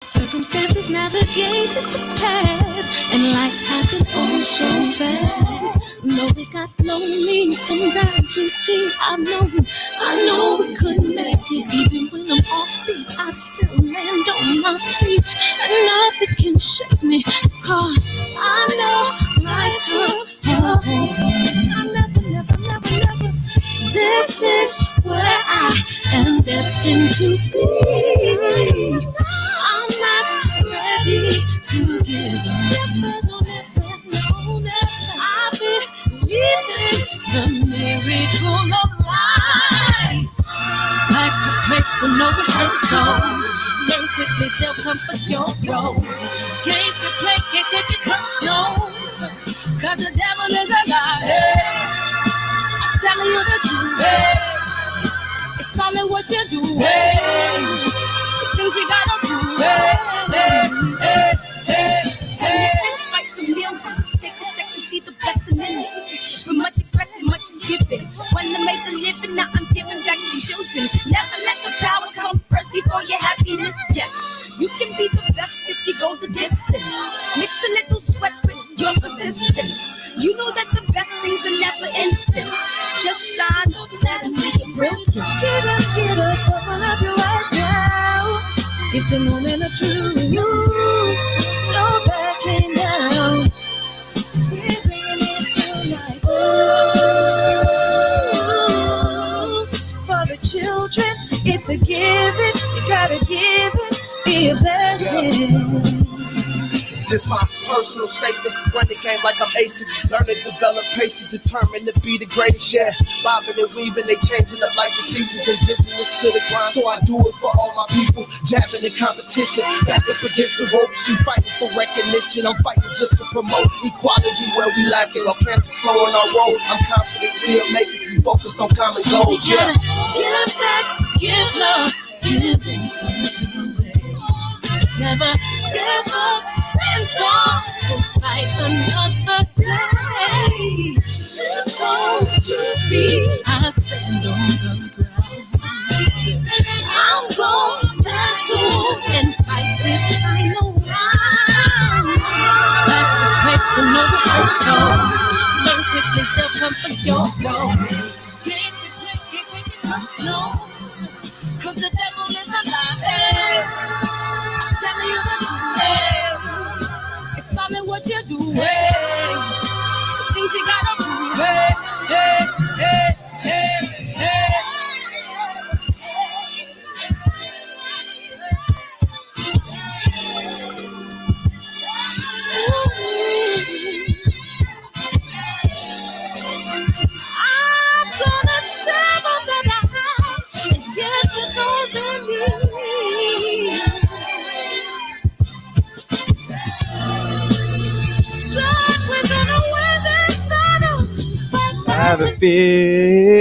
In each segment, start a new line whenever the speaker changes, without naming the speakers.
Circumstances navigated the path, and life happened all so fast. No, it got lonely. Sometimes you see, I know we couldn't make it. Even when I'm off beat, I still land on my feet, and nothing can shake me. Cause I know life took a hold of me. I never. This is where I am destined to be. I'm not ready to give up. I believe in the miracle of life. Life's a break with no rehearsal. Learn quickly, they'll come for your role. Games we play, can't take it personal. Cause the devil is a liar. I'm telling you the truth. It's all in what you do. Some things you gotta do. It's right from millions. Take a second, see the blessing in it. From much expected, much is given. When I made the living, now I'm giving back to children. Never let the power come first before your happiness. Yes, you can be the best if you go the distance. Mix a little sweat with your persistence. You know that the best things are never instant. Just shine, let them see your brilliance. Get up, open up your eyes now. It's the moment of truth. No backing down. We're bringing it tonight. Ooh, for the children, it's a given. You gotta give it, be a blessing.
This my personal statement. Run the game like I'm A6. Learn to develop patience, determined to be the greatest. Yeah, bobbing and weaving, they changing up like the seasons. Indigenous to the grind, so I do it for all my people. Jabbing in competition, back up against the rope. She fighting for recognition. I'm fighting just to promote equality where we lack it. While cancer slowing our road, I'm confident we'll make it. We focus on common goals.
Yeah, give back, give love, giving something away. Never give up, stand tall to fight another day. 2 toes, 2 feet, I stand on the ground. I'm going wrestle and fight this final round. Life's a quick and no rehearsal. Learn quickly, they'll come for your role. Can't take it personal. Cause the devil is alive. Telling you the truth, it's all in what you do. Some things you gotta do. I'm gonna share all that I have and give to those in need.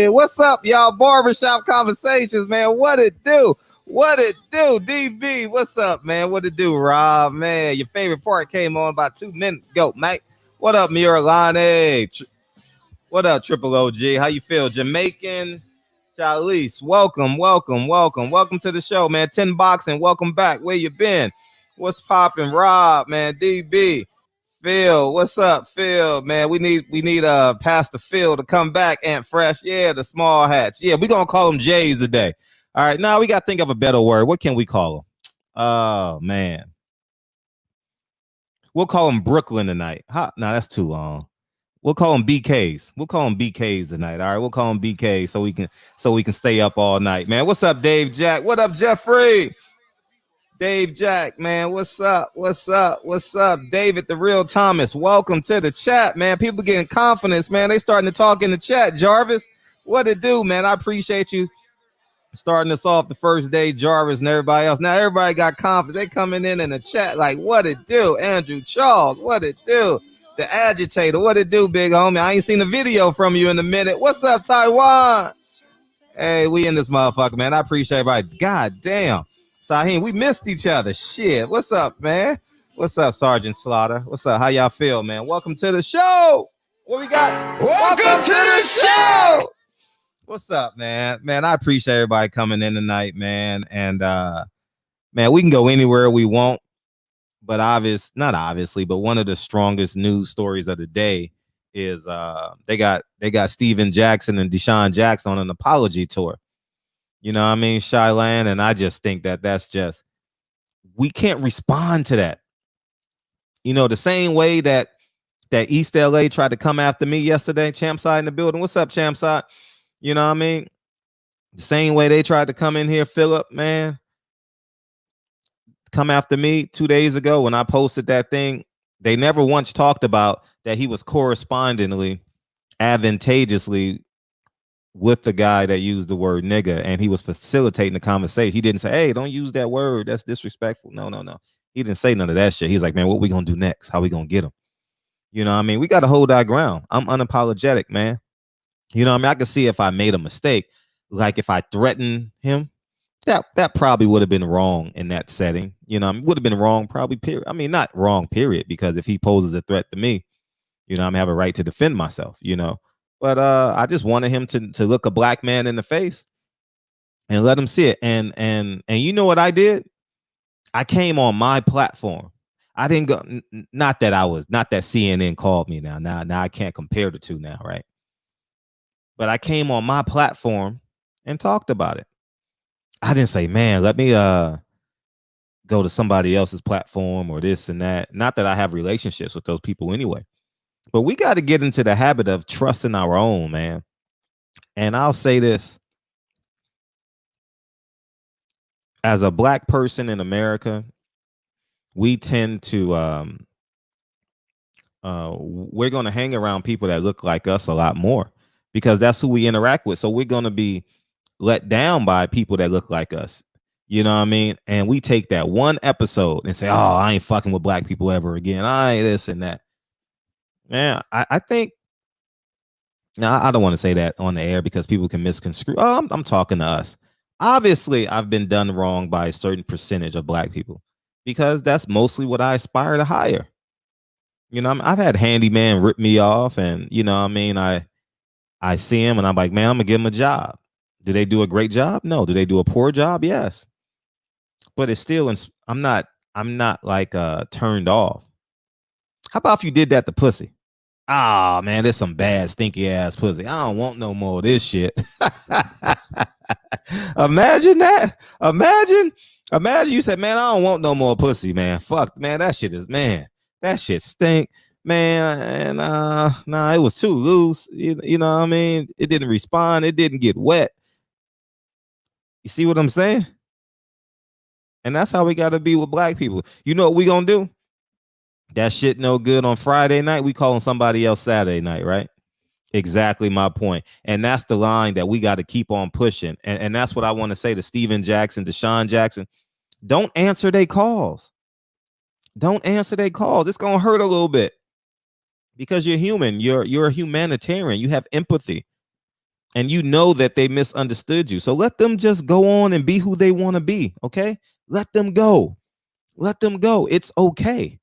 What's up, y'all? Barbershop Conversations, man. What it do? DB, what's up, man? What it do, Rob? Man, your favorite part came on about 2 minutes ago, mate. What up, Miralane? What up, Triple OG? How you feel? Jamaican Charlize, welcome to the show, man. 10 boxing, welcome back. Where you been? What's popping, Rob, man? DB. Phil, what's up, Phil? Man, we need Pastor Phil to come back. Aunt Fresh, yeah, the small hats. Yeah, we're gonna call them J's today. All right, now we gotta think of a better word. What can we call them? Oh man. We'll call them Brooklyn tonight. No, that's too long. We'll call them BKs. We'll call them BKs tonight. All right, we'll call them BKs so we can stay up all night, man. What's up, Dave Jack? What up, Jeffrey? Dave Jack, man, what's up? David the Real Thomas, welcome to the chat, man. People getting confidence, man. They starting to talk in the chat. Jarvis, what it do, man? I appreciate you starting us off the first day, Jarvis and everybody else. Now everybody got confidence. They coming in the chat like, what it do? Andrew Charles, what it do? The agitator, what it do, big homie? I ain't seen a video from you in a minute. What's up, Taiwan? Hey, we in this motherfucker, man. I appreciate everybody. God damn. Saheem, we missed each other. Shit. What's up, man? What's up, Sergeant Slaughter? What's up? How y'all feel, man? Welcome to the show. What we got?
Welcome to the show.
What's up, man? Man, I appreciate everybody coming in tonight, man. And Man, we can go anywhere we want, but not obviously, but one of the strongest news stories of the day is they got Stephen Jackson and DeSean Jackson on an apology tour. You know what I mean, Shylan? And I just think that's just, we can't respond to that. You know, the same way that East LA tried to come after me yesterday, Champside in the building. What's up, Champside? You know what I mean? The same way they tried to come in here, Philip, man, come after me 2 days ago when I posted that thing. They never once talked about that he was correspondingly, advantageously with the guy that used the word nigga, and he was facilitating the conversation. He didn't say, hey, don't use that word. That's disrespectful. No. He didn't say none of that shit. He's like, man, what we gonna do next? How we gonna get him? You know what I mean? We got to hold our ground. I'm unapologetic, man. You know what I mean? I could see if I made a mistake, like if I threatened him, that probably would have been wrong in that setting. You know, would have been wrong probably, period. I mean, not wrong, period, because if he poses a threat to me, you know, I have a right to defend myself, you know. But I just wanted him to look a black man in the face and let him see it. And you know what I did? I came on my platform. I didn't go, not that CNN called me now. Now I can't compare the two now, right? But I came on my platform and talked about it. I didn't say, man, let me go to somebody else's platform or this and that. Not that I have relationships with those people anyway. But we got to get into the habit of trusting our own, man. And I'll say this. As a black person in America, we tend to we're going to hang around people that look like us a lot more because that's who we interact with. So we're going to be let down by people that look like us. You know what I mean? And we take that one episode and say, oh, I ain't fucking with black people ever again. I ain't this and that. Man, I think, now I don't want to say that on the air because people can misconstrue. Oh, I'm talking to us. Obviously, I've been done wrong by a certain percentage of black people because that's mostly what I aspire to hire. You know, I've had handyman rip me off, and you know, I mean, I see him, and I'm like, man, I'm gonna give him a job. Do they do a great job? No. Do they do a poor job? Yes. But it's still, I'm not like turned off. How about if you did that to pussy? Ah, man, there's some bad stinky ass pussy. I don't want no more of this shit. Imagine that. Imagine you said, man, I don't want no more pussy, man. Fuck, man, that shit stink, man. And nah, it was too loose. You know what I mean? It didn't respond. It didn't get wet. You see what I'm saying? And that's how we got to be with black people. You know what we gonna do? That shit no good on Friday night. We calling somebody else Saturday night, right? Exactly my point. And that's the line that we got to keep on pushing. And that's what I want to say to Stephen Jackson, DeSean Jackson. Don't answer their calls. Don't answer their calls. It's gonna hurt a little bit because you're human. You're a humanitarian. You have empathy. And you know that they misunderstood you. So let them just go on and be who they want to be. Okay. Let them go. Let them go. It's okay.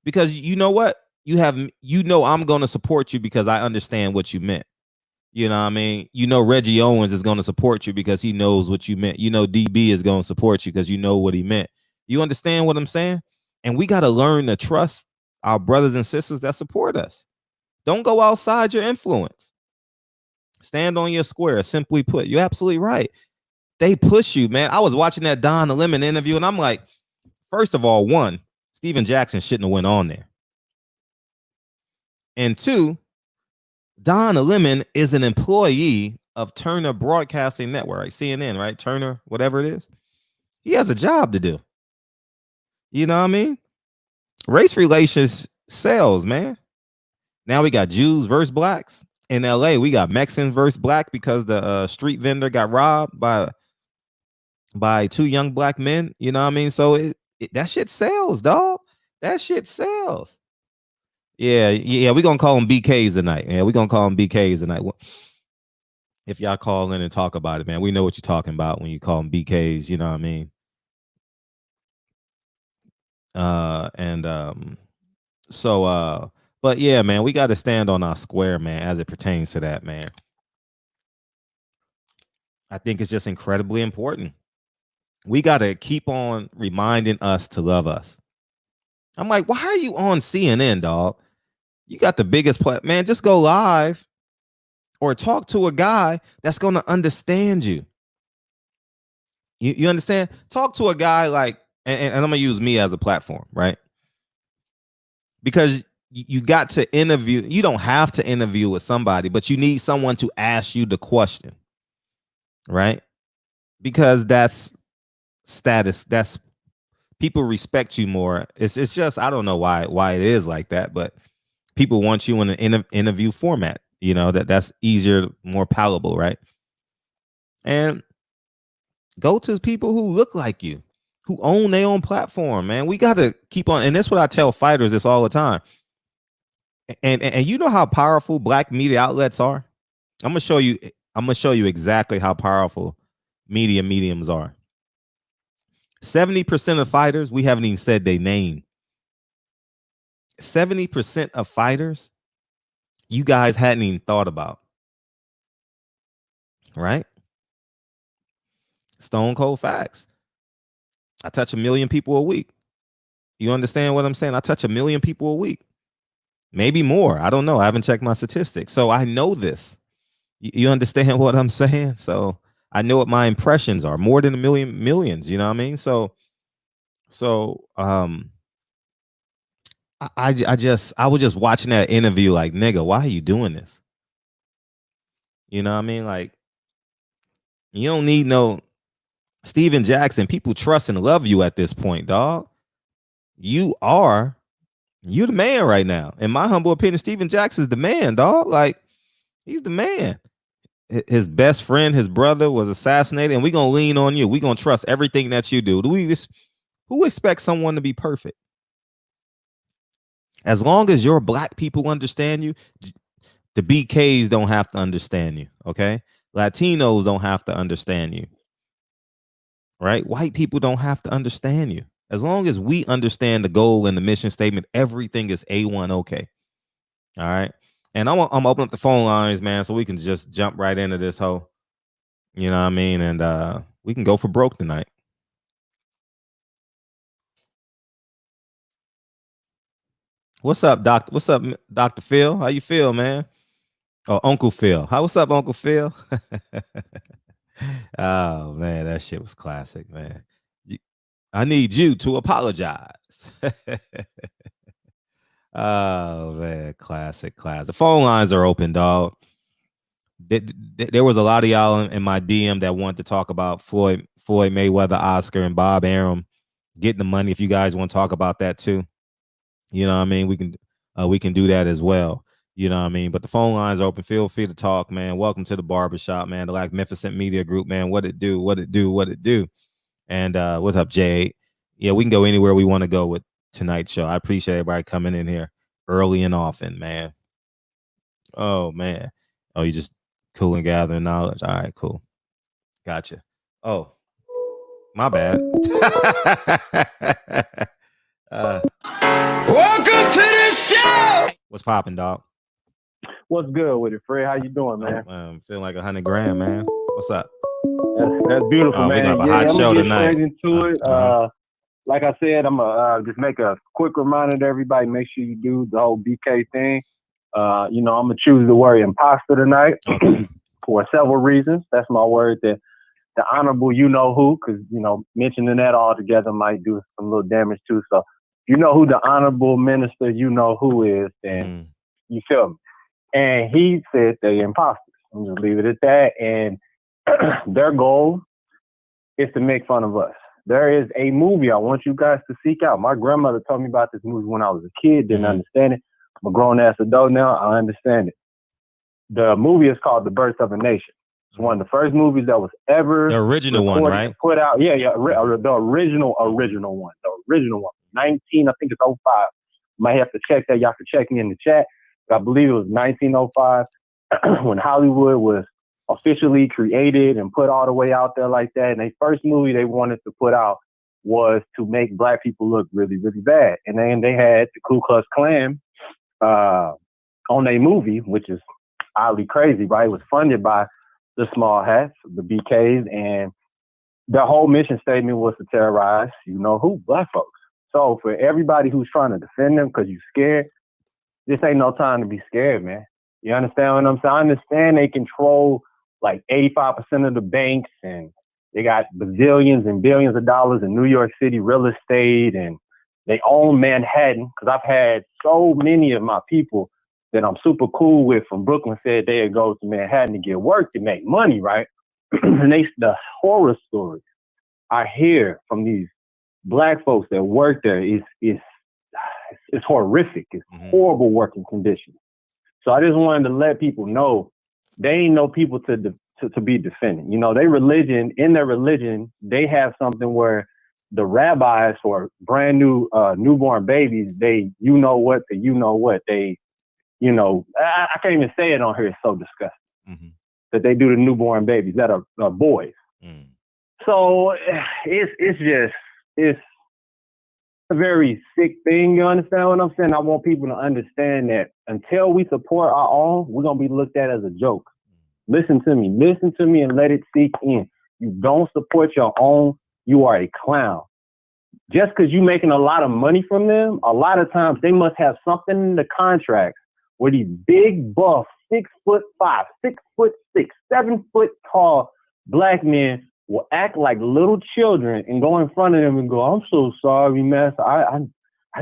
Because you know what? I'm going to support you because I understand what you meant. You know what I mean? You know, Reggie Owens is going to support you because he knows what you meant. You know, DB is going to support you because you know what he meant. You understand what I'm saying? And we got to learn to trust our brothers and sisters that support us. Don't go outside your influence. Stand on your square, simply put. You're absolutely right. They push you, man. I was watching that Don Lemon interview, and I'm like, first of all, one, Stephen Jackson shouldn't have went on there. And two, Don Lemon is an employee of Turner Broadcasting Network, right? CNN, right? Turner, whatever it is. He has a job to do. You know what I mean? Race relations sells, man. Now we got Jews versus blacks. In LA, we got Mexicans versus black because the street vendor got robbed by two young black men. You know what I mean? So that shit sells, dog. That shit sells. Yeah. We're gonna call them BKs tonight. Yeah, we're gonna call them BKs tonight. If y'all call in and talk about it, man, we know what you're talking about when you call them BKs. You know what I mean? But yeah, man, we got to stand on our square, man, as it pertains to that, man. I think it's just incredibly important. we got to keep on reminding us to love us. I'm like, why are you on CNN, dog? You got the biggest man. Just go live or talk to a guy that's going to understand you. You understand? Talk to a guy like, and I'm going to use me as a platform, right? Because you got to interview. You don't have to interview with somebody, but you need someone to ask you the question, right? Because that's status. That's people respect you more. It's just, I don't know why it is like that, but people want you in an interview format. You know, that's easier, more palatable, right? And go to people who look like you, who own their own platform, man. We got to keep on, and that's what I tell fighters this all the time. And you know how powerful black media outlets are? I'm gonna show you exactly how powerful media mediums are. 70% of fighters, we haven't even said their name. 70% of fighters, you guys hadn't even thought about. Right? Stone cold facts. I touch 1 million people a week. You understand what I'm saying? I touch 1 million people a week. Maybe more. I don't know. I haven't checked my statistics. So I know this. You understand what I'm saying? So I know what my impressions are. More than 1 million millions. You know what I mean? So I was just watching that interview like, nigga, why are you doing this? You know what I mean? Like, you don't need no Stephen Jackson. People trust and love you at this point, dog. You're the man right now. In my humble opinion, Stephen Jackson's the man, dog. Like, he's the man. His best friend, his brother, was assassinated, and we're gonna lean on you. We're gonna trust everything that you do. Who expects someone to be perfect? As long as your black people understand you, the BKs don't have to understand you. Okay, Latinos don't have to understand you. Right? White people don't have to understand you. As long as we understand the goal and the mission statement, everything is A1 okay. All right. And I'm opening up the phone lines, man, so we can just jump right into this whole, you know what I mean? And we can go for broke tonight. What's up, Doctor? What's up, Dr. Phil? How you feel, man? Oh, Uncle Phil. What's up, Uncle Phil? Oh man, that shit was classic, man. I need you to apologize. Oh man, classic. The phone lines are open, dog. There was a lot of y'all in my DM that wanted to talk about Floyd Mayweather, Oscar, and Bob Arum getting the money. If you guys want to talk about that too, you know what I mean, we can do that as well. You know what I mean? But the phone lines are open. Feel free to talk, man. Welcome to the barbershop, man. The Magnificent Media Group, man. What it do? And what's up, Jay? Yeah, we can go anywhere we want to go with tonight's show. I appreciate everybody coming in here early and often, man. Oh man. Oh, you just cool and gathering knowledge. All right, cool. Gotcha. Oh, my bad.
Welcome to the show.
What's popping, dog?
What's good with it, Fred? How you doing, man?
I'm feeling like 100 grand, man. What's up?
That's beautiful, man.
We're gonna have a hot show tonight.
Into it. Like I said, I'm gonna just make a quick reminder to everybody. Make sure you do the whole BK thing. I'm gonna choose the word imposter tonight for several reasons. That's my word. That the honorable, you know who, because mentioning that all together might do some little damage too. So you know who the honorable minister, you know who is, then you feel me. And he said they imposters. I'm just leave it at that. And their goal is to make fun of us. There is a movie I want you guys to seek out. My grandmother told me about this movie when I was a kid, didn't understand it. I'm a grown-ass adult now. I understand it. The movie is called The Birth of a Nation. It's one of the first movies that was ever
the original one, right?
Put out. Yeah, the original one. The original one. 19, I think it's 05. Might have to check that. Y'all can check me in the chat. I believe it was 1905 when Hollywood was officially created and put all the way out there like that. And the first movie they wanted to put out was to make black people look really, really bad. And then they had the Ku Klux Klan on a movie, which is oddly crazy, right? It was funded by the Small Hats, the BKs, and the whole mission statement was to terrorize, you know who? Black folks. So for everybody who's trying to defend them because you're scared, this ain't no time to be scared, man. You understand what I'm saying? I understand they control like 85% of the banks, and they got bazillions and billions of dollars in New York City real estate, and they own Manhattan. Because I've had so many of my people that I'm super cool with from Brooklyn said they'd go to Manhattan to get work to make money, right? And the horror stories I hear from these Black folks that work there is horrific. It's horrible working conditions. So I just wanted to let people know they ain't no people to be defending. You know, in their religion, they have something where the rabbis for brand new newborn babies, I can't even say it on here. It's so disgusting that they do to newborn babies that are boys. So it's a very sick thing. You understand what I'm saying? I want people to understand that until we support our own, we're going to be looked at as a joke. Listen to me and let it sink in. You don't support your own, you are a clown. Just because you're making a lot of money from them, a lot of times they must have something in the contract where these big buff, 6'5", 6'6", 7 foot tall Black men will act like little children and go in front of them and go, "I'm so sorry, Master. I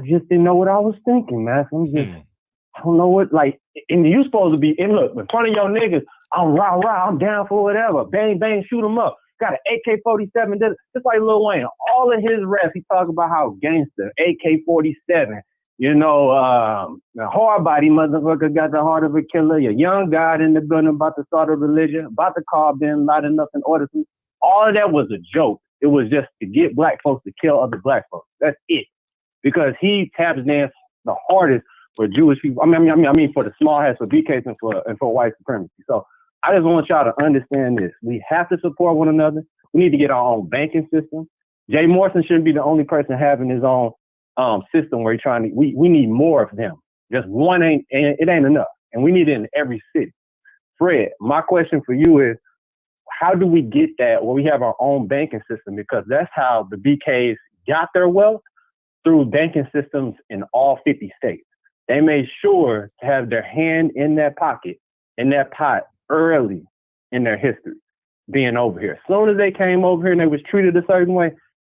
just didn't know what I was thinking, Master. I don't know what, like," and you supposed to be in front of your niggas. I'm rah, I'm down for whatever. Bang, bang, shoot them up. Got an AK-47. Just like Lil Wayne. All of his raps, he talk about how gangster, AK-47. You know, the hard body motherfucker got the heart of a killer. Your young God in the gun about to start a religion, about to call Ben Laden up in order to. All of that was a joke. It was just to get Black folks to kill other Black folks. That's it. Because he taps dance the hardest for Jewish people. I mean for the small hats, for BKs and for white supremacy. So I just want y'all to understand this. We have to support one another. We need to get our own banking system. Jay Morrison shouldn't be the only person having his own system where he's trying to. We need more of them. Just one ain't enough, and we need it in every city. Fred, my question for you is, how do we get that where we have our own banking system? Because that's how the BKs got their wealth, through banking systems in all 50 states. They made sure to have their hand in that pocket, in that pot, early in their history, being over here. As soon as they came over here and they was treated a certain way,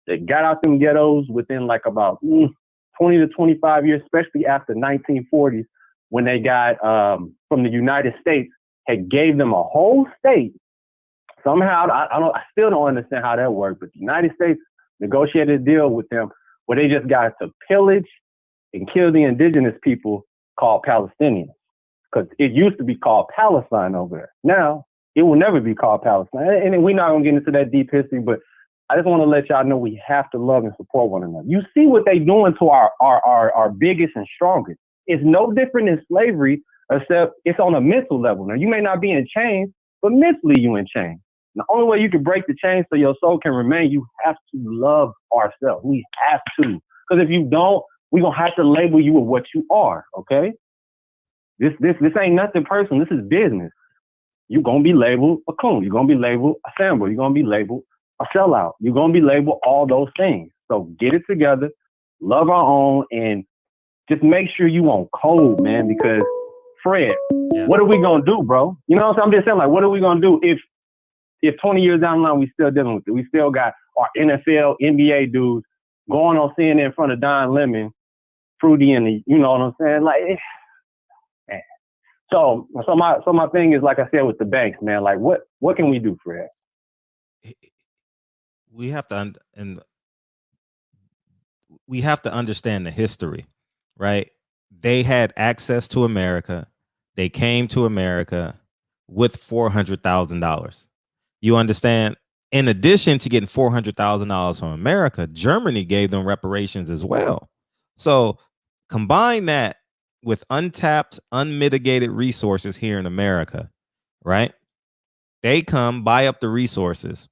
they got out them ghettos within like about 20 to 25 years, especially after 1940s, when they got from the United States, had gave them a whole state. Somehow, I still don't understand how that worked, but the United States negotiated a deal with them where they just got to pillage and kill the indigenous people called Palestinians. Because it used to be called Palestine over there. Now, it will never be called Palestine. And we're not going to get into that deep history, but I just want to let y'all know we have to love and support one another. You see what they doing to our biggest and strongest. It's no different than slavery, except it's on a mental level. Now, you may not be in chains, but mentally you in chains. The only way you can break the chains so your soul can remain, you have to love ourselves. We have to. Because if you don't, we're going to have to label you with what you are, okay? This ain't nothing personal. This is business. You're going to be labeled a coon. You're going to be labeled a sambo. You're going to be labeled a sellout. You're going to be labeled all those things. So get it together, love our own, and just make sure you on code, man, because Fred, what are we going to do, bro? You know what I'm saying? I'm just saying, like, what are we going to do if 20 years down the line, we still dealing with it? We still got our NFL, NBA dudes going on CNN in front of Don Lemon, Fruity, and you know what I'm saying? Like, man. So my thing is, like I said, with the banks, man, like what can we do, Fred?
We have to we have to understand the history, right? They had access to America. They came to America with $400,000. You understand? In addition to getting $400,000 from America, Germany gave them reparations as well. So combine that with untapped, unmitigated resources here in America, right? They come, buy up the resources,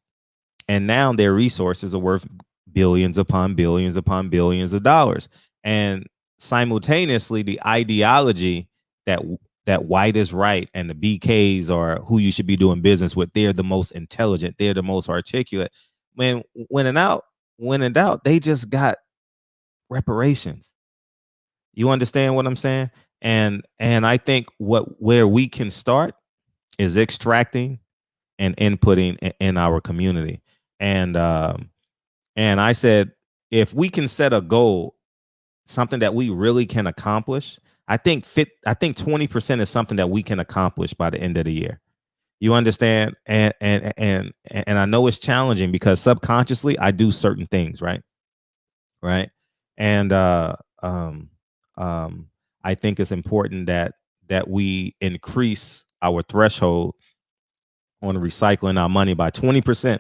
and now their resources are worth billions upon billions upon billions of dollars. And simultaneously, the ideology that white is right and the BKs are who you should be doing business with, they're the most intelligent, they're the most articulate. when in doubt, they just got reparations. You understand what I'm saying? And I think where we can start is extracting and inputting in our community. And I said, if we can set a goal, something that we really can accomplish, I think 20% is something that we can accomplish by the end of the year. You understand? And I know it's challenging because subconsciously I do certain things, right? And I think it's important that we increase our threshold on recycling our money by 20%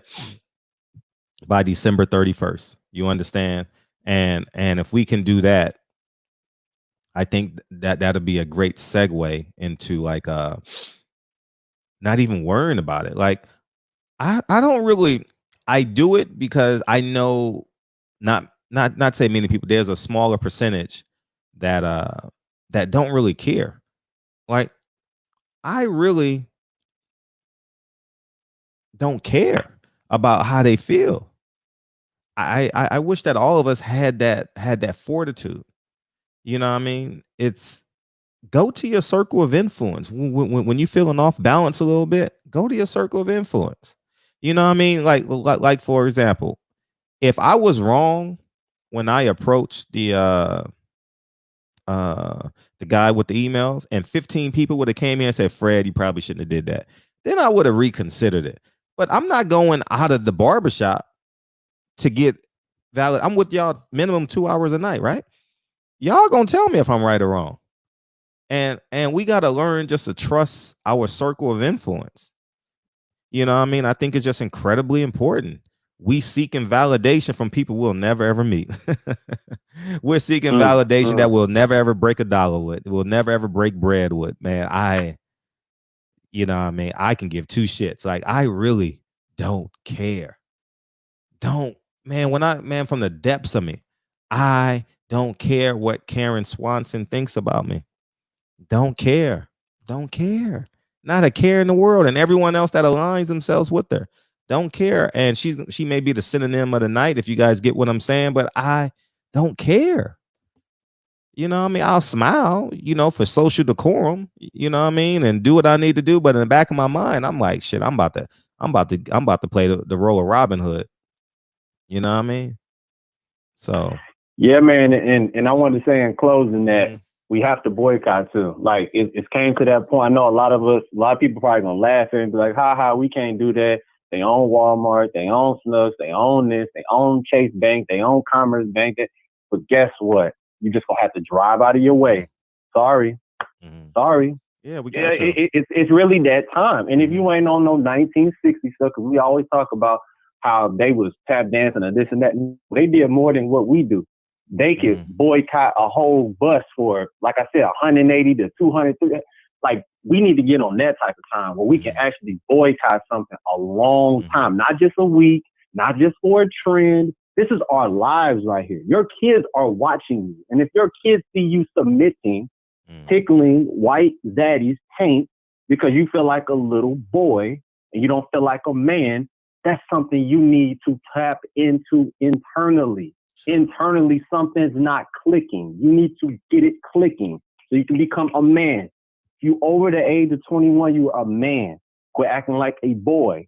by December 31st. You understand? And if we can do that, I think that that'll be a great segue into like not even worrying about it. Like I don't really, I do it because I know not say many people, there's a smaller percentage that that don't really care. Like I really don't care about how they feel. I wish that all of us had that fortitude. You know what I mean? It's go to your circle of influence. When you're feeling off balance a little bit, go to your circle of influence. You know what I mean? Like for example, if I was wrong when I approached the guy with the emails and 15 people would have came here and said, Fred, you probably shouldn't have did that, then I would have reconsidered it. But I'm not going out of the barbershop to get valid. I'm with y'all minimum 2 hours a night, right? Y'all gonna tell me if I'm right or wrong. And we got to learn just to trust our circle of influence. You know what I mean? I think it's just incredibly important. We seeking validation from people we'll never ever meet. We're seeking validation that we'll never ever break a dollar with. We'll never ever break bread with. Man, you know what I mean? I can give two shits. Like I really don't care. Man, from the depths of me, I don't care what Karen Swanson thinks about me. Don't care. Not a care in the world. And everyone else that aligns themselves with her, don't care. And she may be the synonym of the night, if you guys get what I'm saying, but I don't care. You know what I mean? I'll smile, for social decorum, you know what I mean, and do what I need to do. But in the back of my mind, I'm like, shit, I'm about to play the role of Robin Hood. You know what I mean? So
yeah, man, and I wanted to say in closing that we have to boycott too. Like it came to that point. I know a lot of people probably gonna laugh and be like, ha, we can't do that. They own Walmart, they own Snooks, they own this, they own Chase Bank, they own Commerce Bank. But guess what? You just gonna have to drive out of your way. Sorry.
Yeah, we got
it's really that time. And if you ain't on no 1960 stuff, because we always talk about how they was tap dancing and this and that, they did more than what we do. They could boycott a whole bus for, like I said, 180 to 200. Like we need to get on that type of time where we can actually boycott something a long time, not just a week, not just for a trend. This is our lives right here. Your kids are watching you. And if your kids see you submitting, tickling white daddy's taint because you feel like a little boy and you don't feel like a man, that's something you need to tap into internally. Internally, something's not clicking. You need to get it clicking so you can become a man. If you over the age of 21, you are a man. Quit acting like a boy.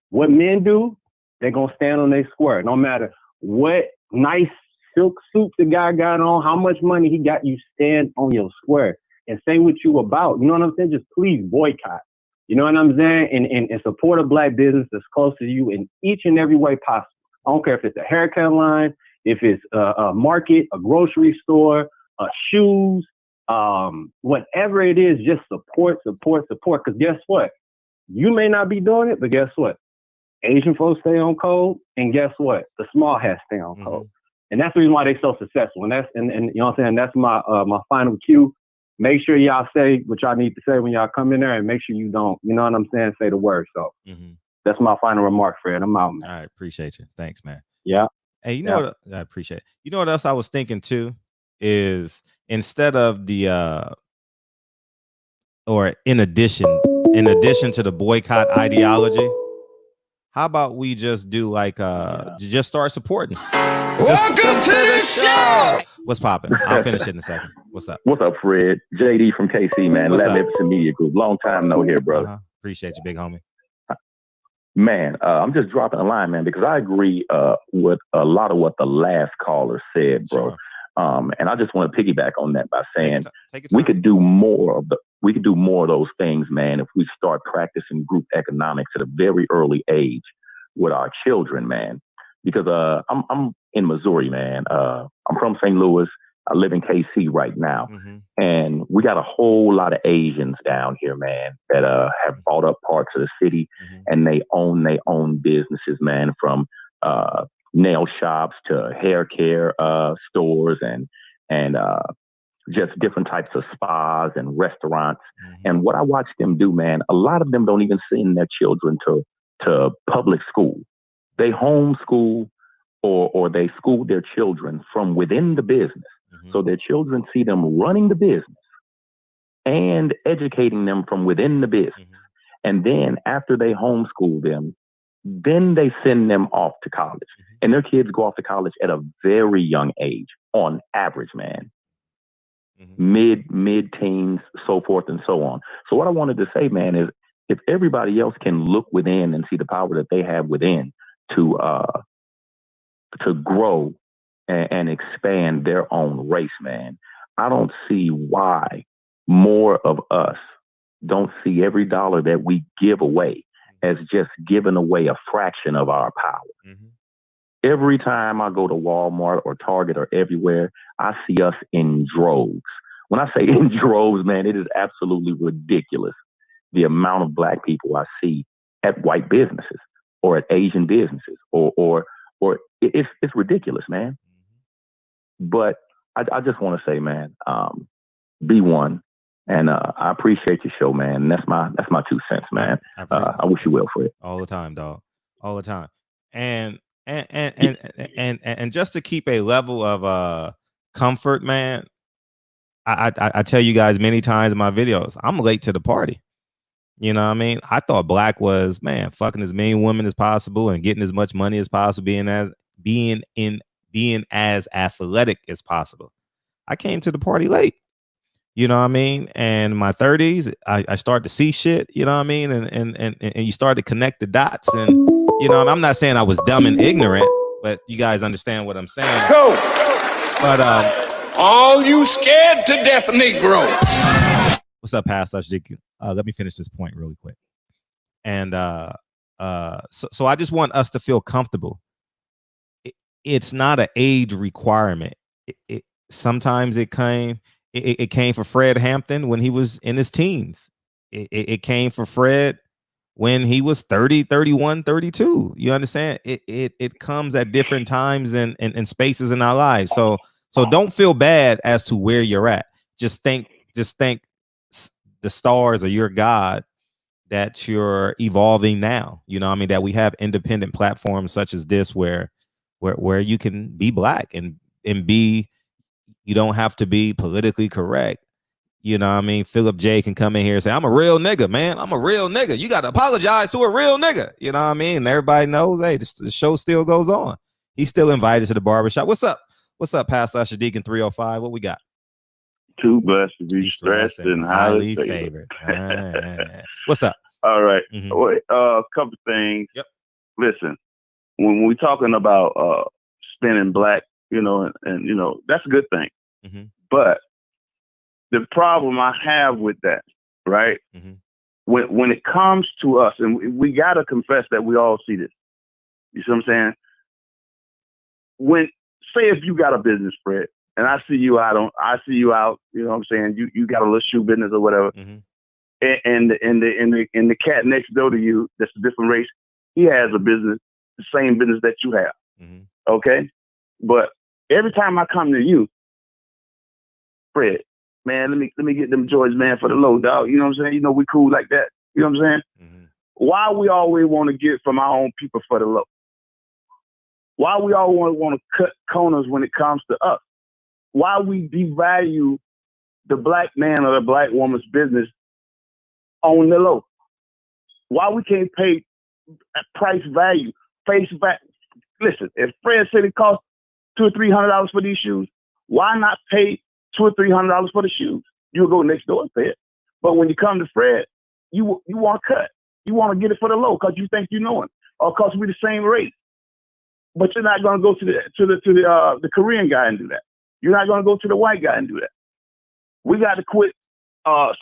What men do, they're going to stand on their square. No matter what nice silk suit the guy got on, how much money he got, you stand on your square and say what you about. You know what I'm saying? Just please boycott. You know what I'm saying? And support a black business that's close to you in each and every way possible. I don't care if it's a haircut line, if it's a market, a grocery store, shoes, whatever it is, just support. Because guess what? You may not be doing it, but guess what? Asian folks stay on code, and guess what? The small hats stay on code. And that's the reason why they're so successful. And you know what I'm saying? That's my final cue. Make sure y'all say what y'all need to say when y'all come in there, and make sure you don't, you know what I'm saying, say the word. So that's my final remark, Fred. I'm out, man.
All right, appreciate you. Thanks, man.
Yeah.
Hey, you know what? I appreciate it. You know what else I was thinking too is instead of the or in addition to the boycott ideology, how about we just do like just start supporting?
Welcome to the show.
What's popping? I'll finish it in a second. What's up?
What's up, Fred? JD from KC, man.
What's up?
Magnificent Media Group. Long time no here, brother.
Appreciate you, big homie.
Man, I'm just dropping a line, man, because I agree with a lot of what the last caller said, bro.
Sure.
And I just want to piggyback on that by saying
take your
we
time.
could do more of those things, man, if we start practicing group economics at a very early age with our children, man. Because I'm in Missouri, man. I'm from St. Louis. I live in KC right now.
Mm-hmm.
And we got a whole lot of Asians down here, man, that have bought up parts of the city, and they own their own businesses, man, from nail shops to hair care stores and just different types of spas and restaurants. And what I watch them do, man, a lot of them don't even send their children to public school. They homeschool or they school their children from within the business. So their children see them running the business and educating them from within the business. And then after they homeschool them, then they send them off to college. And their kids go off to college at a very young age, on average, man. Mid-teens, so forth and so on. So what I wanted to say, man, is if everybody else can look within and see the power that they have within to grow and expand their own race, man, I don't see why more of us don't see every dollar that we give away as just giving away a fraction of our power. Every time I go to Walmart or Target or everywhere, I see us in droves. When I say in droves, man, it is absolutely ridiculous the amount of Black people I see at white businesses or at Asian businesses or it's ridiculous, man. But I just want to say, man, be one. And I appreciate your show, man. And that's my 2 cents, man. I wish you well for it.
All the time, dog. All the time. And just to keep a level of comfort, man, I tell you guys many times in my videos, I'm late to the party. You know what I mean? I thought Black was, man, fucking as many women as possible and getting as much money as possible, being as athletic as possible. I came to the party late. You know what I mean? And in my 30s, I started to see shit, you know what I mean? And you start to connect the dots. And, you know, I'm not saying I was dumb and ignorant, but you guys understand what I'm saying. But
all you scared to death Negro.
What's up, Pastor? Let me finish this point really quick. And so I just want us to feel comfortable. It's not an age requirement. Sometimes it came for Fred Hampton when he was in his teens. It came for Fred when he was 30, 31, 32. You understand? It comes at different times and spaces in our lives. So don't feel bad as to where you're at. Just think the stars are your God that you're evolving now. You know what I mean? That we have independent platforms such as this where you can be Black and be, you don't have to be politically correct. You know what I mean? Philip J can come in here and say, I'm a real nigga, man. I'm a real nigga. You got to apologize to a real nigga. You know what I mean? And everybody knows, hey, the show still goes on. He's still invited to the barbershop. What's up? What's up, Pastor Deacon 305? What we got?
Too blessed to be stressed and highly favored.
What's up?
All right. Couple things.
Yep.
Listen, when we're talking about spinning Black, you know, and you know, that's a good thing. But the problem I have with that, right? When it comes to us, and we got to confess that we all see this. You see what I'm saying? Say if you got a business, Fred, and I see you out, you know what I'm saying? You got a little shoe business or whatever. And the cat next door to you, that's a different race, he has a business, the same business that you have. Okay? But every time I come to you, Fred, man, let me get them Joys, man, for the low, dog. You know what I'm saying? You know, we cool like that. You know what I'm saying? Why we always want to get from our own people for the low? Why we always want to cut corners when it comes to us? Why we devalue the Black man or the Black woman's business on the low? Why we can't pay price value, face value. Listen, if Fred said it costs $200 or $300 for these shoes, why not pay $200 or $300 for the shoes? You'll go next door and pay it. But when you come to Fred, you want to cut. You want to get it for the low because you think you know it, or because we're the same rate. But you're not going to go to the Korean guy and do that. You're not going to go to the white guy and do that. We got to quit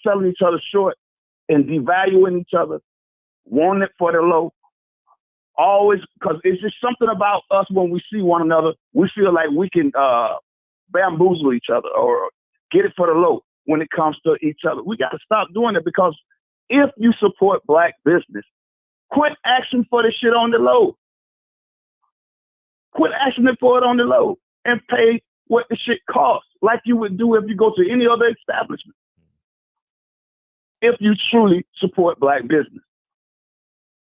selling each other short and devaluing each other, wanting it for the low. Always, because it's just something about us when we see one another, we feel like we can bamboozle each other or get it for the low when it comes to each other. We got to stop doing it, because if you support Black business, quit asking for the shit on the low. Quit asking for it on the low and pay what the shit costs, like you would do if you go to any other establishment. If you truly support Black business.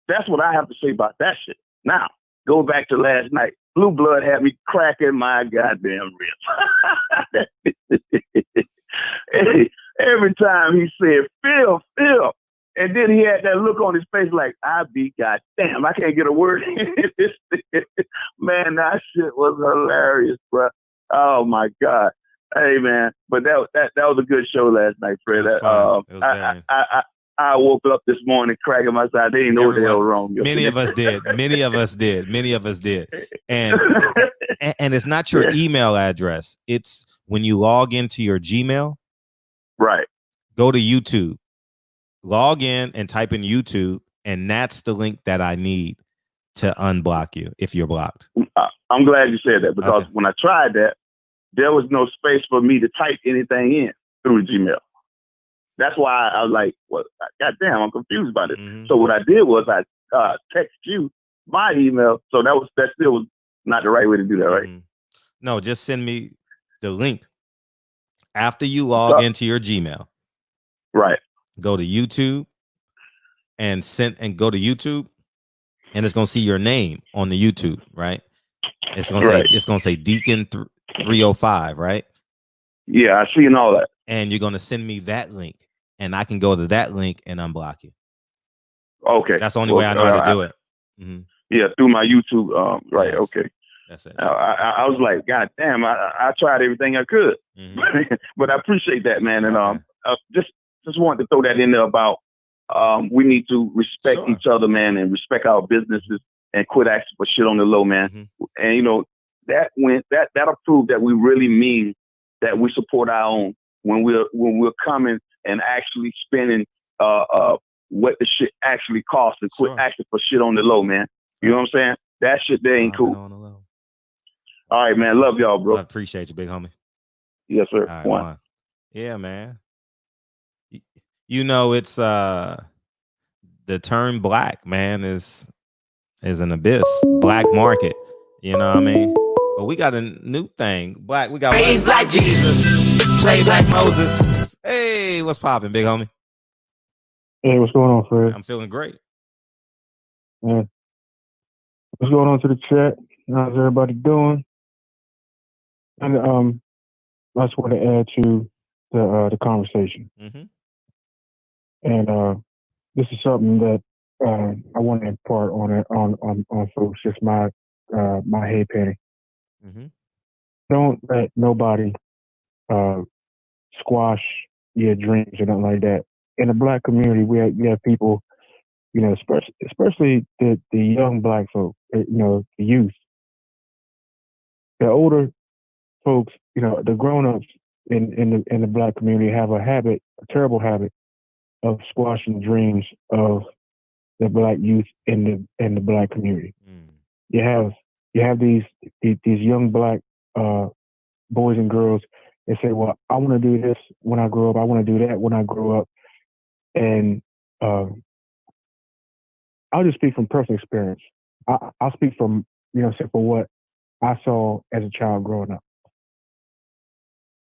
That's what I have to say about that shit. Now, go back to last night. Blue Blood had me cracking my goddamn ribs. Every time he said, Phil, and then he had that look on his face like, I be goddamn, I can't get a word in. Man, that shit was hilarious, bro. Oh my God. Hey man, but that was a good show last night, Fred. I woke up this morning cracking my side. They didn't know what the hell wrong.
Many of us did. And it's not your email address. It's when you log into your Gmail.
Right.
Go to YouTube. Log in and type in YouTube, and that's the link that I need to unblock you if you're blocked.
I'm glad you said that, because when I tried that, there was no space for me to type anything in through Gmail. That's why I was like, well, goddamn, I'm confused about it. Mm-hmm. So what I did was I text you my email. So that still was not the right way to do that, right? Mm-hmm.
No, just send me the link after you log into your Gmail.
Right.
Go to YouTube and go to YouTube, and it's gonna see your name on the YouTube, right? It's gonna say Deacon 305, right?
Yeah, I see all that.
And you're gonna send me that link, and I can go to that link and unblock you.
Okay,
that's the only way I know how to do it. Mm-hmm.
Yeah, through my YouTube. Right. Yes. Okay.
That's it.
I was like, God damn, I tried everything I could, mm-hmm. But I appreciate that, man, and just wanted to throw that in there about we need to respect each other, man, and respect our businesses and quit asking for shit on the low, man. Mm-hmm. And you know that'll prove that we really mean that we support our own when we're coming and actually spending what the shit actually costs, and quit asking for shit on the low, man. You know what I'm saying? That shit there ain't cool. All right, man. Love y'all, bro.
I appreciate you, big homie.
Yes, sir.
All right, one. Yeah, man. You know, it's the term Black, man, is an abyss. Black market. You know what I mean? But we got a new thing. Black, we got
praise Black Jesus. Play Black Moses.
Hey, what's popping, big homie?
Hey, what's going on, Fred?
I'm feeling great.
Yeah. What's going on to the chat? How's everybody doing? And I just want to add to the conversation. Mm-hmm. And this is something that I want to impart on folks. Just my head penny. Mm-hmm. Don't let nobody squash your dreams or nothing like that. In the Black community, we have people, you know, especially the young Black folk, you know, the youth. The older folks, you know, the grown-ups in the Black community have a terrible habit of squashing dreams of the Black youth in the Black community. Mm. You have these young Black boys and girls that say, well, I want to do this when I grow up. I want to do that when I grow up. And I'll just speak from personal experience. I'll speak from, you know, for what I saw as a child growing up.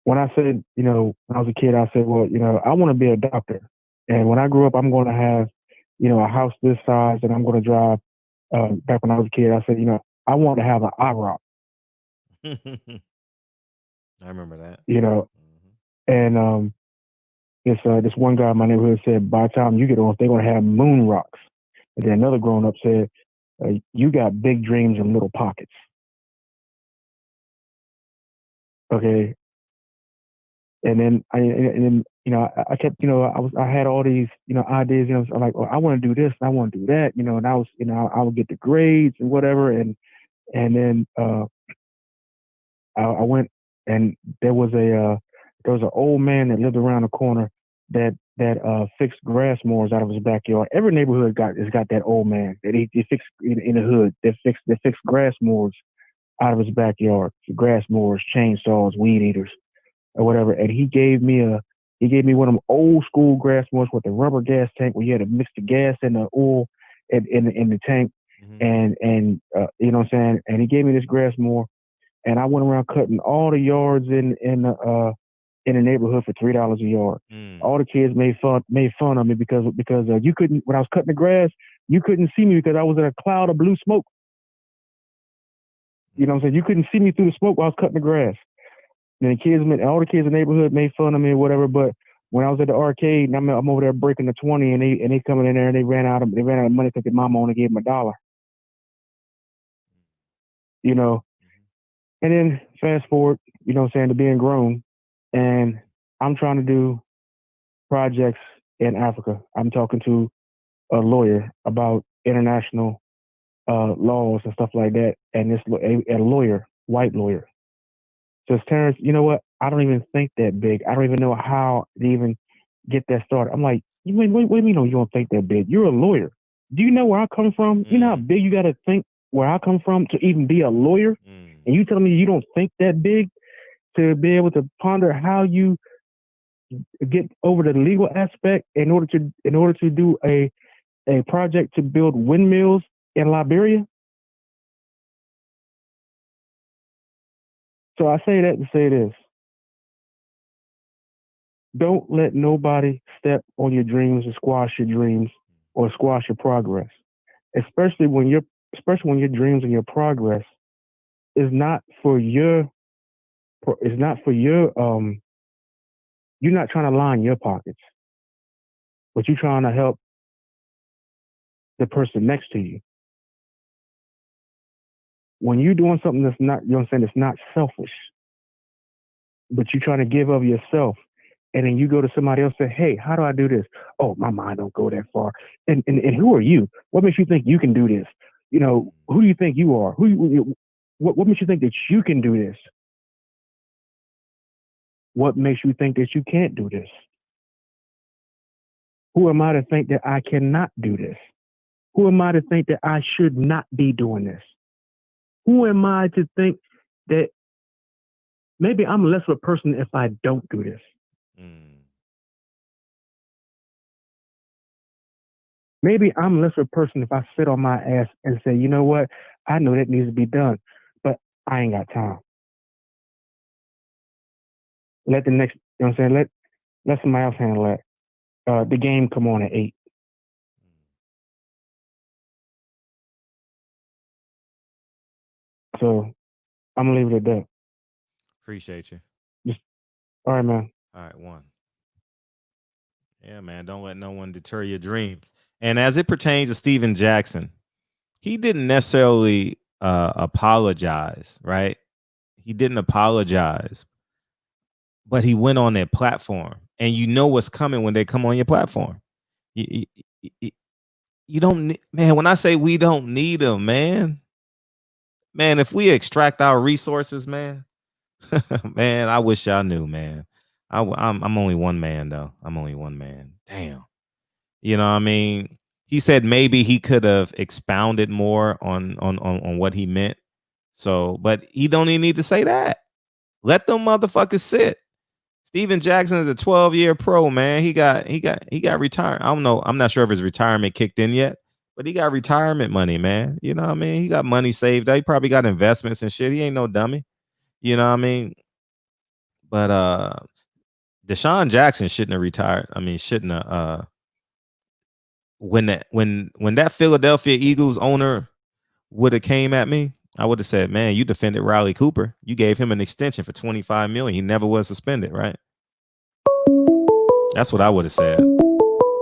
When I said, you know, when I was a kid, I said, well, you know, I want to be a doctor. And when I grew up, I'm going to have, you know, a house this size, and I'm going to drive. Back when I was a kid, I said, you know, I want to have an IROC.
I remember that.
You know, mm-hmm. And this one guy in my neighborhood said, by the time you get on, they're going to have moon rocks. And then another grown up said, you got big dreams and little pockets. Okay. And then I kept, I had all these, ideas, I'm like, oh, I want to do this, and I want to do that, and I was, I would get the grades and whatever. And then, I went, and there was an old man that lived around the corner that fixed grass mowers out of his backyard. Every neighborhood has got that old man that he fixed in the hood that fixed grass mowers out of his backyard. Grass mowers, chainsaws, weed eaters, or whatever. And he gave me one of them old school grass mowers with the rubber gas tank where you had to mix the gas and the oil in the tank. Mm-hmm. And you know what I'm saying? And he gave me this grass mower, and I went around cutting all the yards in the neighborhood for $3 a yard. All the kids made fun of me because you couldn't, when I was cutting the grass, you couldn't see me because I was in a cloud of blue smoke. You know what I'm saying? You couldn't see me through the smoke while I was cutting the grass. And all the kids in the neighborhood made fun of me or whatever. But when I was at the arcade, and I'm over there breaking the 20, and they coming in there, and they ran out of money because their mama only gave them $1. And then fast forward, to being grown, and I'm trying to do projects in Africa. I'm talking to a lawyer about international laws and stuff like that. And a lawyer, white lawyer, says, Terrence, you know what? I don't even think that big. I don't even know how to even get that started. I'm like, what do you mean you don't think that big? You're a lawyer. Do you know where I come from? You know how big you got to think where I come from to even be a lawyer? And you telling me you don't think that big to be able to ponder how you get over the legal aspect in order to do a project to build windmills in Liberia? So I say that to say this. Don't let nobody step on your dreams and squash your dreams or squash your progress. Especially when your dreams and your progress is not for your you're not trying to line your pockets, but you're trying to help the person next to you. When you're doing something that's not, it's not selfish, but you're trying to give of yourself, and then you go to somebody else and say, hey, how do I do this? Oh, my mind don't go that far. And who are you? What makes you think you can do this? Who do you think you are? What makes you think that you can do this? What makes you think that you can't do this? Who am I to think that I cannot do this? Who am I to think that I should not be doing this? Who am I to think that maybe I'm less of a person if I don't do this? Maybe I'm less of a person if I sit on my ass and say, you know what? I know that needs to be done, but I ain't got time. Let the next, let somebody else handle that. The game come on at 8. So I'm gonna leave it at that.
Appreciate you.
All right, man.
All right, one. Yeah, man. Don't let no one deter your dreams. And as it pertains to Stephen Jackson, he didn't necessarily apologize, right? He didn't apologize, but he went on their platform, and you know what's coming when they come on your platform. You don't, man. When I say we don't need them, man, if we extract our resources, man, man, I wish y'all knew, man. I'm only one man, though. I'm only one man. Damn. You know what I mean? He said maybe he could have expounded more on what he meant. So, but he don't even need to say that. Let them motherfuckers sit. Stephen Jackson is a 12-year pro, man. He got retired. I don't know. I'm not sure if his retirement kicked in yet, but he got retirement money, man. You know what I mean? He got money saved. He probably got investments and shit. He ain't no dummy. You know what I mean? But DeSean Jackson shouldn't have retired. I mean, shouldn't have when that Philadelphia Eagles owner would have came at me, I would have said, man, you defended Riley Cooper. You gave him an extension for $25 million. He never was suspended, right? That's what I would have said.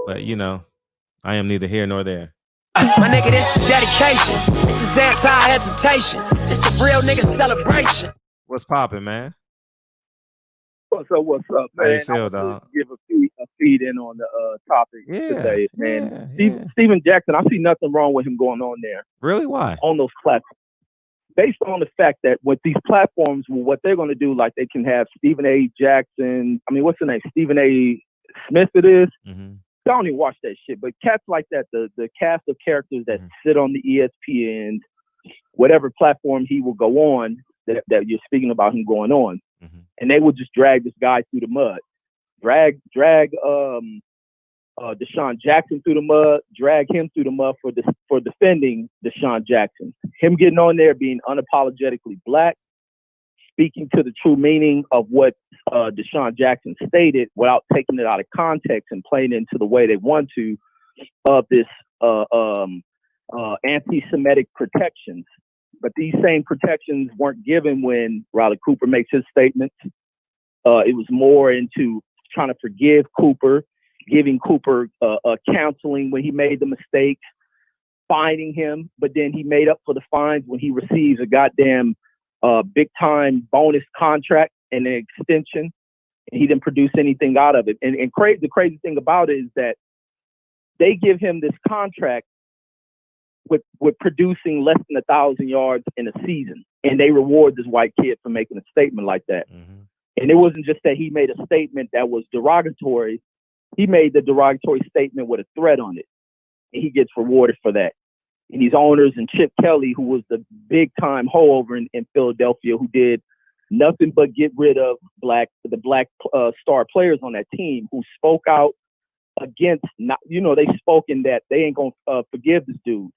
But I am neither here nor there.
My nigga, this is dedication. This is anti-hesitation. This is a real nigga celebration.
What's popping, man?
What's up,
How
man?
you feel,
I
dog?
want to give a feed in on the topic today, man.
Yeah.
Stephen Jackson, I see nothing wrong with him going on there.
Really? Why?
On those platforms. Based on the fact that with these platforms, what they're going to do, like they can have Stephen A. Jackson, I mean, what's the name? Stephen A. Smith it is.
Mm-hmm.
I don't even watch that shit, but cats like that, the cast of characters that sit on the ESPN, whatever platform he will go on, that you're speaking about him going on, and they will just drag this guy through the mud, drag DeSean Jackson through the mud, drag him through the mud for defending DeSean Jackson. Him getting on there, being unapologetically black, speaking to the true meaning of what DeSean Jackson stated without taking it out of context and playing into the way they want to of this anti-Semitic protections. But these same protections weren't given when Riley Cooper makes his statements. It was more into trying to forgive Cooper, giving Cooper counseling when he made the mistakes, fining him, but then he made up for the fines when he receives a goddamn big time bonus contract and an extension. And he didn't produce anything out of it. And the crazy thing about it is that they give him this contract with producing less than 1,000 yards in a season. And they reward this white kid for making a statement like that. Mm-hmm. And it wasn't just that he made a statement that was derogatory. He made the derogatory statement with a threat on it. And he gets rewarded for that. And these owners and Chip Kelly, who was the big time hoe over in Philadelphia, who did nothing but get rid of the black star players on that team, who spoke out against, they spoke in that they ain't going to forgive this dude.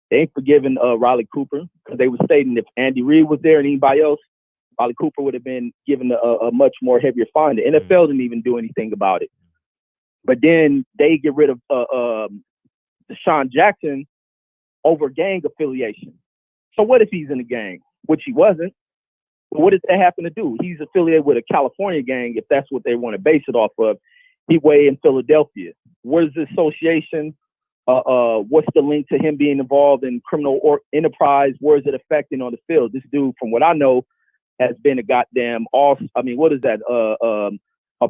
They ain't forgiving Riley Cooper, because they were stating if Andy Reid was there and anybody else, Riley Cooper would have been given a much more heavier fine. The NFL didn't even do anything about it. But then they get rid of DeSean Jackson over gang affiliation. So what if he's in a gang, which he wasn't? But what does that happen to do? He's affiliated with a California gang, if that's what they want to base it off of. He way in Philadelphia. Where's the association? What's the link to him being involved in criminal enterprise? Where is it affecting on the field? This dude, from what I know, has been a goddamn a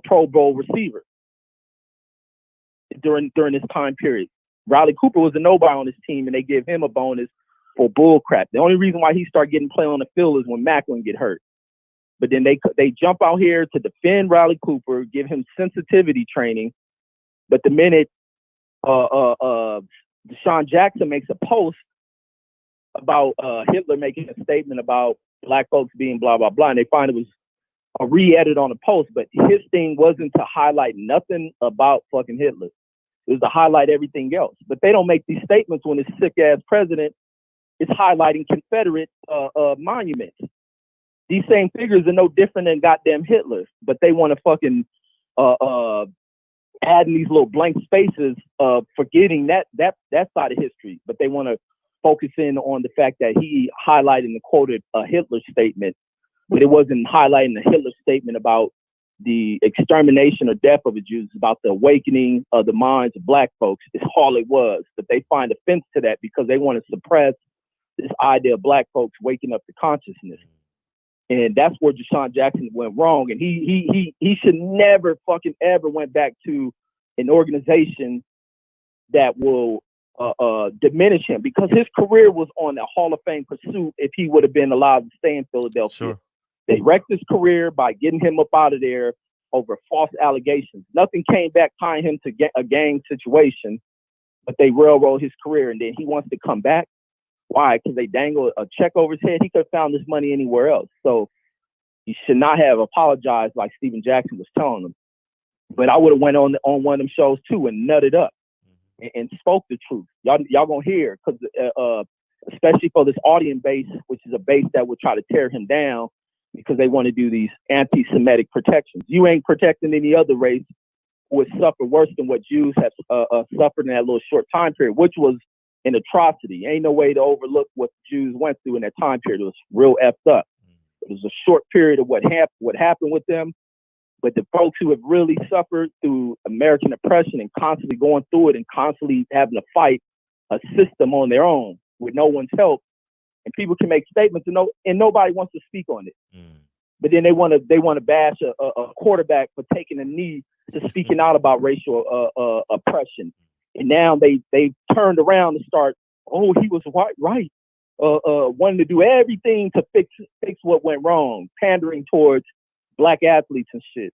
Pro Bowl receiver during this time period. Riley Cooper was a nobody on his team, and they give him a bonus for bull crap. The only reason why he started getting play on the field is when Macklin get hurt. But then they jump out here to defend Riley Cooper, give him sensitivity training. But the minute DeSean Jackson makes a post about Hitler making a statement about black folks being blah, blah, blah, and they find it was a re-edit on a post, but his thing wasn't to highlight nothing about fucking Hitler. It was to highlight everything else. But they don't make these statements when this sick-ass president is highlighting Confederate monuments. These same figures are no different than goddamn Hitler, but they want to fucking add in these little blank spaces of forgetting that side of history. But they want to focus in on the fact that he highlighted and quoted a Hitler statement, but it wasn't highlighting the Hitler statement about the extermination or death of the Jews, about the awakening of the minds of black folks. It's all it was. But they find offense to that because they want to suppress this idea of black folks waking up to consciousness. And that's where DeSean Jackson went wrong. And he should never fucking ever went back to an organization that will diminish him, because his career was on a Hall of Fame pursuit if he would have been allowed to stay in Philadelphia. Sure. They wrecked his career by getting him up out of there over false allegations. Nothing came back tying him to a gang situation, but they railroad his career. And then he wants to come back. Why? Because they dangle a check over his head. He could have found this money anywhere else. So he should not have apologized like Stephen Jackson was telling him. But I would have went on one of them shows too and nutted up and spoke the truth. Y'all gonna hear, because especially for this audience base, which is a base that would try to tear him down because they want to do these anti-Semitic protections. You ain't protecting any other race who would suffer worse than what Jews have suffered in that little short time period, which was an atrocity. Ain't no way to overlook what the Jews went through in that time period. It was real effed up. It was a short period of what happened with them. But the folks who have really suffered through American oppression and constantly going through it and constantly having to fight a system on their own with no one's help, and people can make statements and nobody wants to speak on it. But then they want to bash a quarterback for taking a knee to speaking out about racial oppression, and now they turned around and start, oh, he was right, wanting to do everything to fix what went wrong, pandering towards black athletes and shit.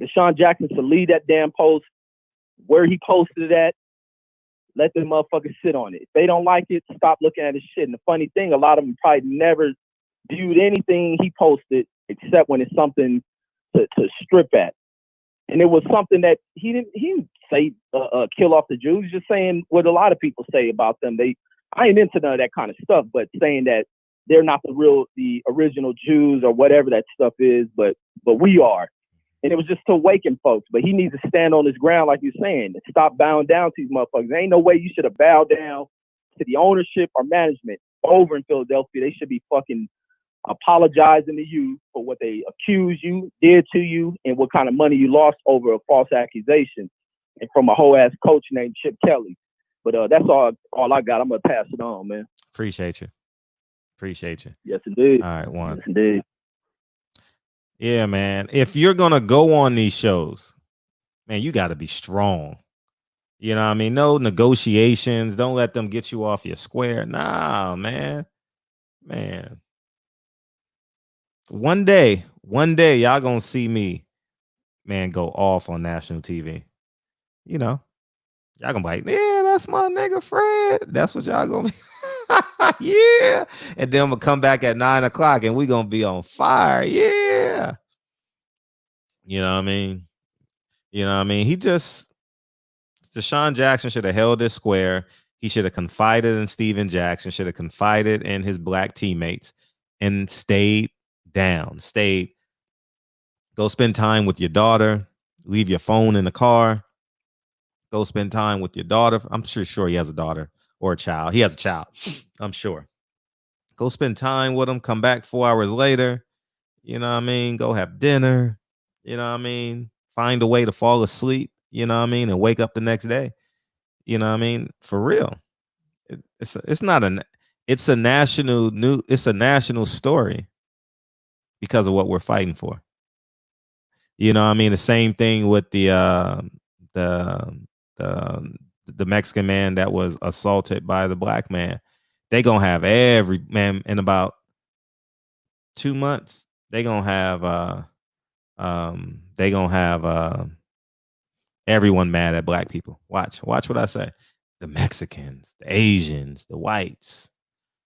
DeSean Jackson should leave that damn post where he posted it at. Let them motherfuckers sit on it. If they don't like it, stop looking at his shit. And the funny thing, a lot of them probably never viewed anything he posted except when it's something to strip at. And it was something that he didn't say kill off the Jews. He's just saying what a lot of people say about them. I ain't into none of that kind of stuff, but saying that they're not the original Jews or whatever that stuff is, but we are. And it was just to awaken folks. But he needs to stand on his ground, like you're saying, and stop bowing down to these motherfuckers. There ain't no way you should have bowed down to the ownership or management over in Philadelphia. They should be fucking apologizing to you for what they accused you, did to you, and what kind of money you lost over a false accusation, and from a whole ass coach named Chip Kelly. But that's all I got. I'm gonna pass it on, man.
Appreciate you.
Yes, indeed.
All right, Juan.
Yes, indeed.
Yeah, man. If you're gonna go on these shows, man, you got to be strong. You know what I mean? No negotiations. Don't let them get you off your square. Nah, man. One day, y'all gonna see me, man, go off on national TV. You know, y'all gonna be like, yeah, that's my nigga Fred. That's what y'all gonna be. Yeah. And then I'm gonna come back at 9:00 and we gonna be on fire. Yeah. You know what I mean? DeSean Jackson should have held this square. He should have confided in Stephen Jackson, should have confided in his black teammates and stayed down. Go spend time with your daughter. Leave your phone in the car. Go spend time with your daughter. I'm sure he has a daughter or a child. He has a child, I'm sure. Go spend time with him. Come back 4 hours later. You know what I mean? Go have dinner. You know what I mean? Find a way to fall asleep. You know what I mean? And wake up the next day. You know what I mean? For real. It's a national story because of what we're fighting for. You know what I mean? The same thing with the Mexican man that was assaulted by the black man. They gonna have every man in about 2 months. They gonna have everyone mad at black people. Watch what I say. The Mexicans, the Asians, the whites.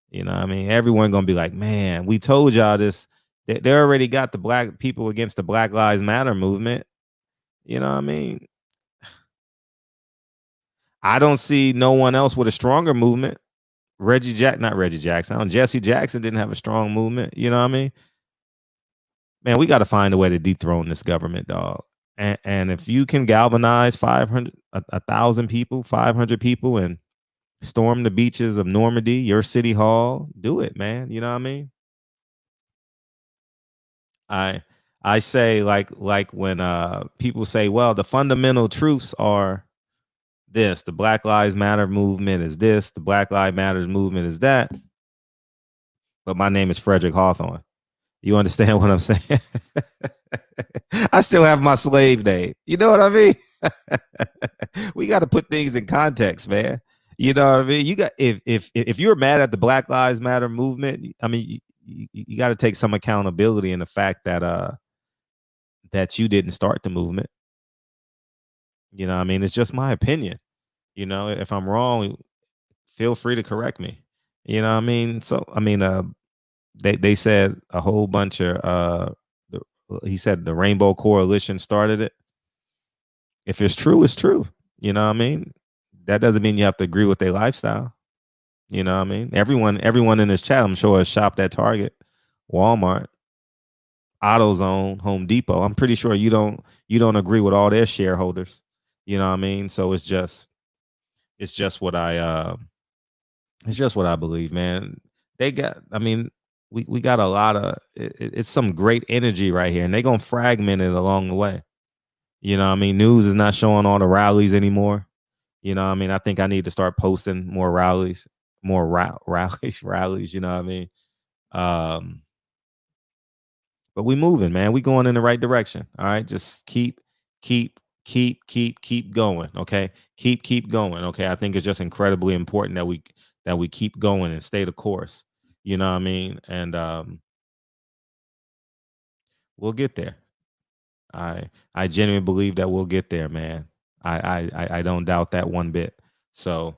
You know what I mean? Everyone gonna be like, man, we told y'all this. They already got the black people against the Black Lives Matter movement. You know what I mean? I don't see no one else with a stronger movement. Jesse Jackson didn't have a strong movement. You know what I mean? Man, we got to find a way to dethrone this government, dog. And if you can galvanize 500, 1,000 people, 500 people, and storm the beaches of Normandy, your city hall, do it, man. You know what I mean? I say like when people say, well, the fundamental truths are this, the Black Lives Matter movement is this, the Black Lives Matters movement is that. But my name is Frederick Hawthorne. You understand what I'm saying? I still have my slave name. You know what I mean? We got to put things in context, man. You know what I mean? You got if you're mad at the Black Lives Matter movement, I mean, you got to take some accountability in the fact that that you didn't start the movement. You know what I mean? It's just my opinion. You know, if I'm wrong, feel free to correct me. You know what I mean? So, I mean, they said a whole bunch of, he said the Rainbow Coalition started it. If it's true, it's true. You know what I mean? That doesn't mean you have to agree with their lifestyle. You know what I mean? Everyone in this chat, I'm sure, has shopped at Target, Walmart, AutoZone, Home Depot. I'm pretty sure you don't agree with all their shareholders. You know what I mean? So it's just what I believe, man. They got, I mean, we got a lot of it's some great energy right here, and they're gonna fragment it along the way. You know what I mean? News is not showing all the rallies anymore. You know what I mean? I think I need to start posting more rallies, more rallies, you know what I mean? But we moving, man. We going in the right direction. All right. Just keep going. Okay. Keep going. Okay. I think it's just incredibly important that we keep going and stay the course. You know what I mean? And we'll get there. I genuinely believe that we'll get there, man. I don't doubt that one bit. So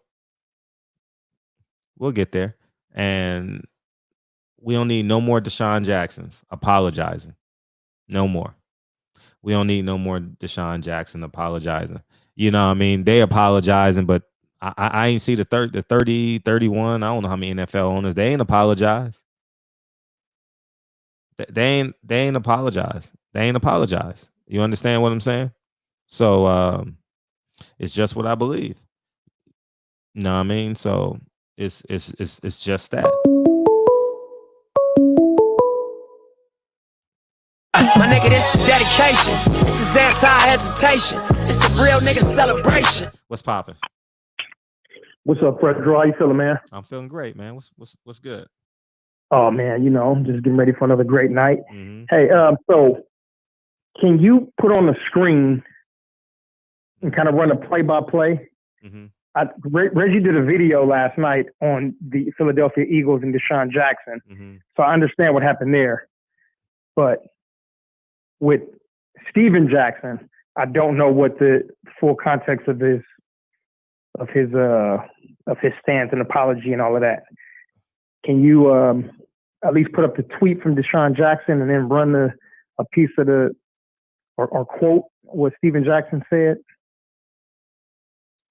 we'll get there. And we don't need no more DeSean Jacksons apologizing. No more. We don't need no more DeSean Jackson apologizing. You know what I mean? They apologizing, but I ain't see the 30, 31. I don't know how many NFL owners. They ain't apologize. They ain't apologize. They ain't apologize. You understand what I'm saying? So it's just what I believe. You know what I mean? So it's just that.
My nigga, this is dedication. This is anti-hesitation. It's a real nigga celebration.
What's popping?
What's up, Fred Draw? How you feeling, man?
I'm feeling great, man. What's good?
Oh man, you know, just getting ready for another great night.
Mm-hmm.
Hey, so can you put on the screen and kind of run a play-by-play?
Mm-hmm.
Reggie did a video last night on the Philadelphia Eagles and DeSean Jackson, so I understand what happened there. But with Stephen Jackson, I don't know what the full context of his stance and apology and all of that. Can you at least put up the tweet from DeSean Jackson and then run a piece of or quote what Stephen Jackson said?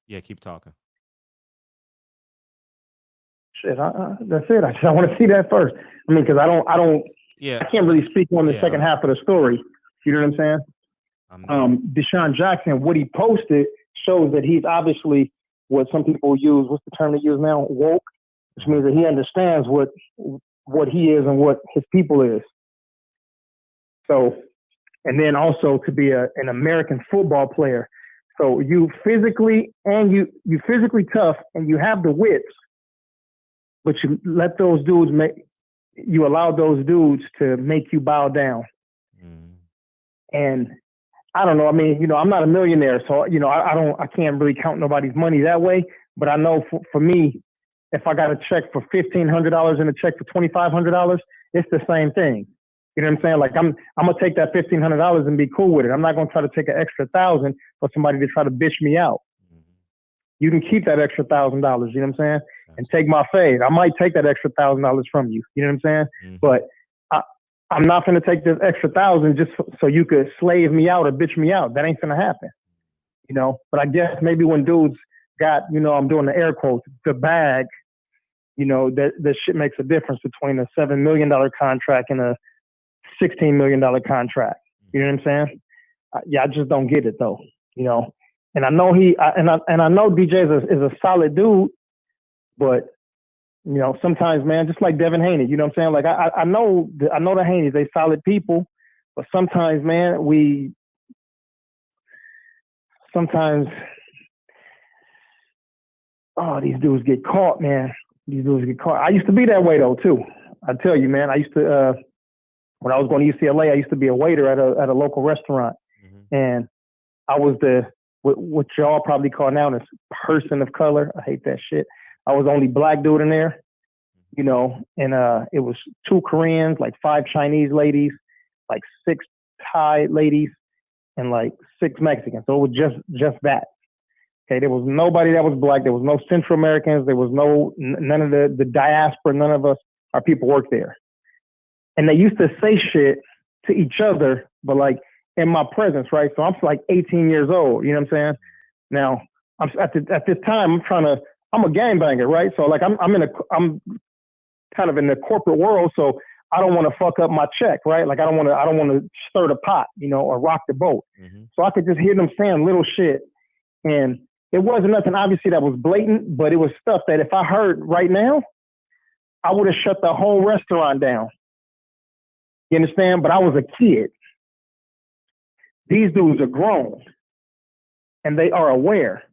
Yeah, keep talking.
Shit, that's it. I want to see that first. I mean, because I can't really speak on the second half of the story. You know what I'm saying? DeSean Jackson, what he posted shows that he's obviously what some people use. What's the term they use now? Woke, which means that he understands what he is and what his people is. So, and then also to be an American football player. So you physically tough and you have the wits, but you let those dudes you allow those dudes to make you bow down. And I don't know. I mean, you know, I'm not a millionaire, so you know, I can't really count nobody's money that way. But I know for me, if I got a check for $1,500 and a check for $2,500, it's the same thing. You know what I'm saying? Like I'm gonna take that $1,500 and be cool with it. I'm not gonna try to take an extra $1,000 for somebody to try to bitch me out. You can keep that extra $1,000. You know what I'm saying? And take my fade. I might take that extra $1,000 from you. You know what I'm saying? But I'm not going to take this extra $1,000 just so you could slave me out or bitch me out. That ain't going to happen, you know. But I guess maybe when dudes got, you know, I'm doing the air quotes, the bag, you know, that shit makes a difference between a $7 million contract and a $16 million contract. You know what I'm saying? I just don't get it though, you know. And I know I know DJ is a solid dude, but you know, sometimes, man, just like Devin Haney, you know what I'm saying? Like, I know the Haneys, they solid people, but sometimes, man, these dudes get caught, man. These dudes get caught. I used to be that way, though, too. I tell you, man, I used to, when I was going to UCLA, I used to be a waiter at a local restaurant. And I was what y'all probably call now this person of color. I hate that shit. I was the only black dude in there, you know, and it was 2 Koreans, like 5 Chinese ladies, like 6 Thai ladies, and like 6 Mexicans. So it was just that. Okay, there was nobody that was black. There was no Central Americans. There was none of the diaspora. None of us, our people worked there. And they used to say shit to each other, but like in my presence, right? So I'm like 18 years old. You know what I'm saying? Now I'm at this time I'm a gangbanger, right? So like I'm kind of in the corporate world, so I don't want to fuck up my check, right? Like I don't want to stir the pot, you know, or rock the boat. So I could just hear them saying little shit, and it wasn't nothing obviously that was blatant, but it was stuff that if I heard right now, I would have shut the whole restaurant down. You understand? But I was a kid. These dudes are grown, and they are aware.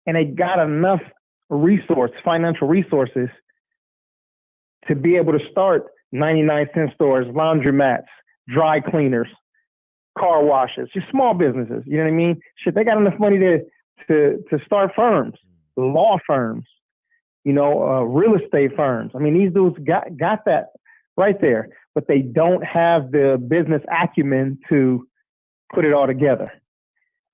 and they got enough financial resources to be able to start 99-cent stores, laundromats, dry cleaners, car washes, just small businesses. You know what I mean? Shit, they got enough money to start firms, law firms, real estate firms. I mean, these dudes got that right there, but they don't have the business acumen to put it all together.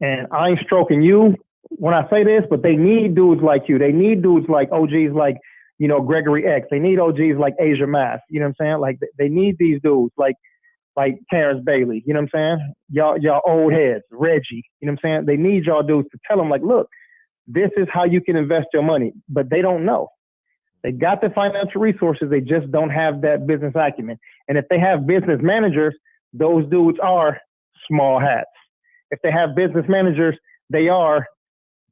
And I ain't stroking you when I say this, but they need dudes like you. They need dudes like OGs like, Gregory X. They need OGs like Asia Mass. You know what I'm saying? Like they need these dudes like Terrence Bailey. You know what I'm saying? Y'all old heads, Reggie. You know what I'm saying? They need y'all dudes to tell them like, look, this is how you can invest your money. But they don't know. They got the financial resources. They just don't have that business acumen. And if they have business managers, those dudes are small hats. If they have business managers, they are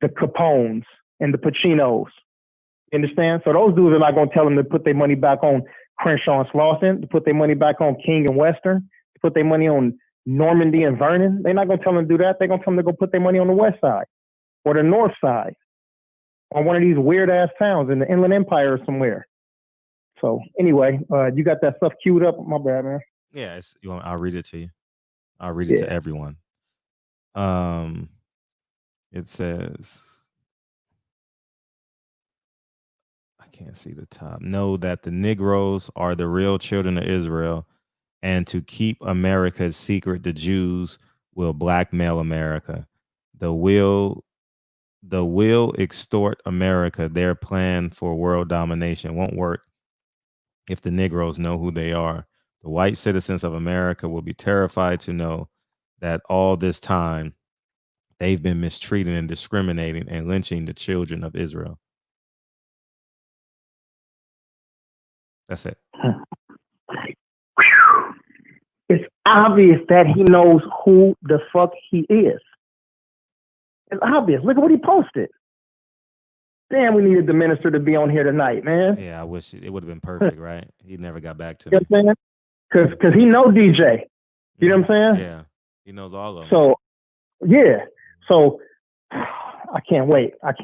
the Capones and the Pacinos. You understand? So those dudes are not going to tell them to put their money back on Crenshaw and Slauson, to put their money back on King and Western, to put their money on Normandy and Vernon. They're not going to tell them to do that. They're going to tell them to go put their money on the West Side or the North Side or one of these weird-ass towns in the Inland Empire or somewhere. So anyway, you got that stuff queued up? My bad, man.
Yeah, I'll read it to you. I'll read it to everyone. It says, I can't see the top. Know that the Negroes are the real children of Israel, and to keep America's secret, the Jews will blackmail America. The will extort America. Their plan for world domination won't work if the Negroes know who they are. The white citizens of America will be terrified to know that all this time they've been mistreating and discriminating and lynching the children of Israel. That's it.
It's obvious that he knows who the fuck he is. It's obvious. Look at what he posted. Damn, we needed the minister to be on here tonight, man.
Yeah, I wish it would have been perfect, right? He never got back to
me. You know what I'm saying? Because he know DJ. You know what I'm saying?
Yeah, he knows all of them.
So, yeah. So, I can't wait. Wait,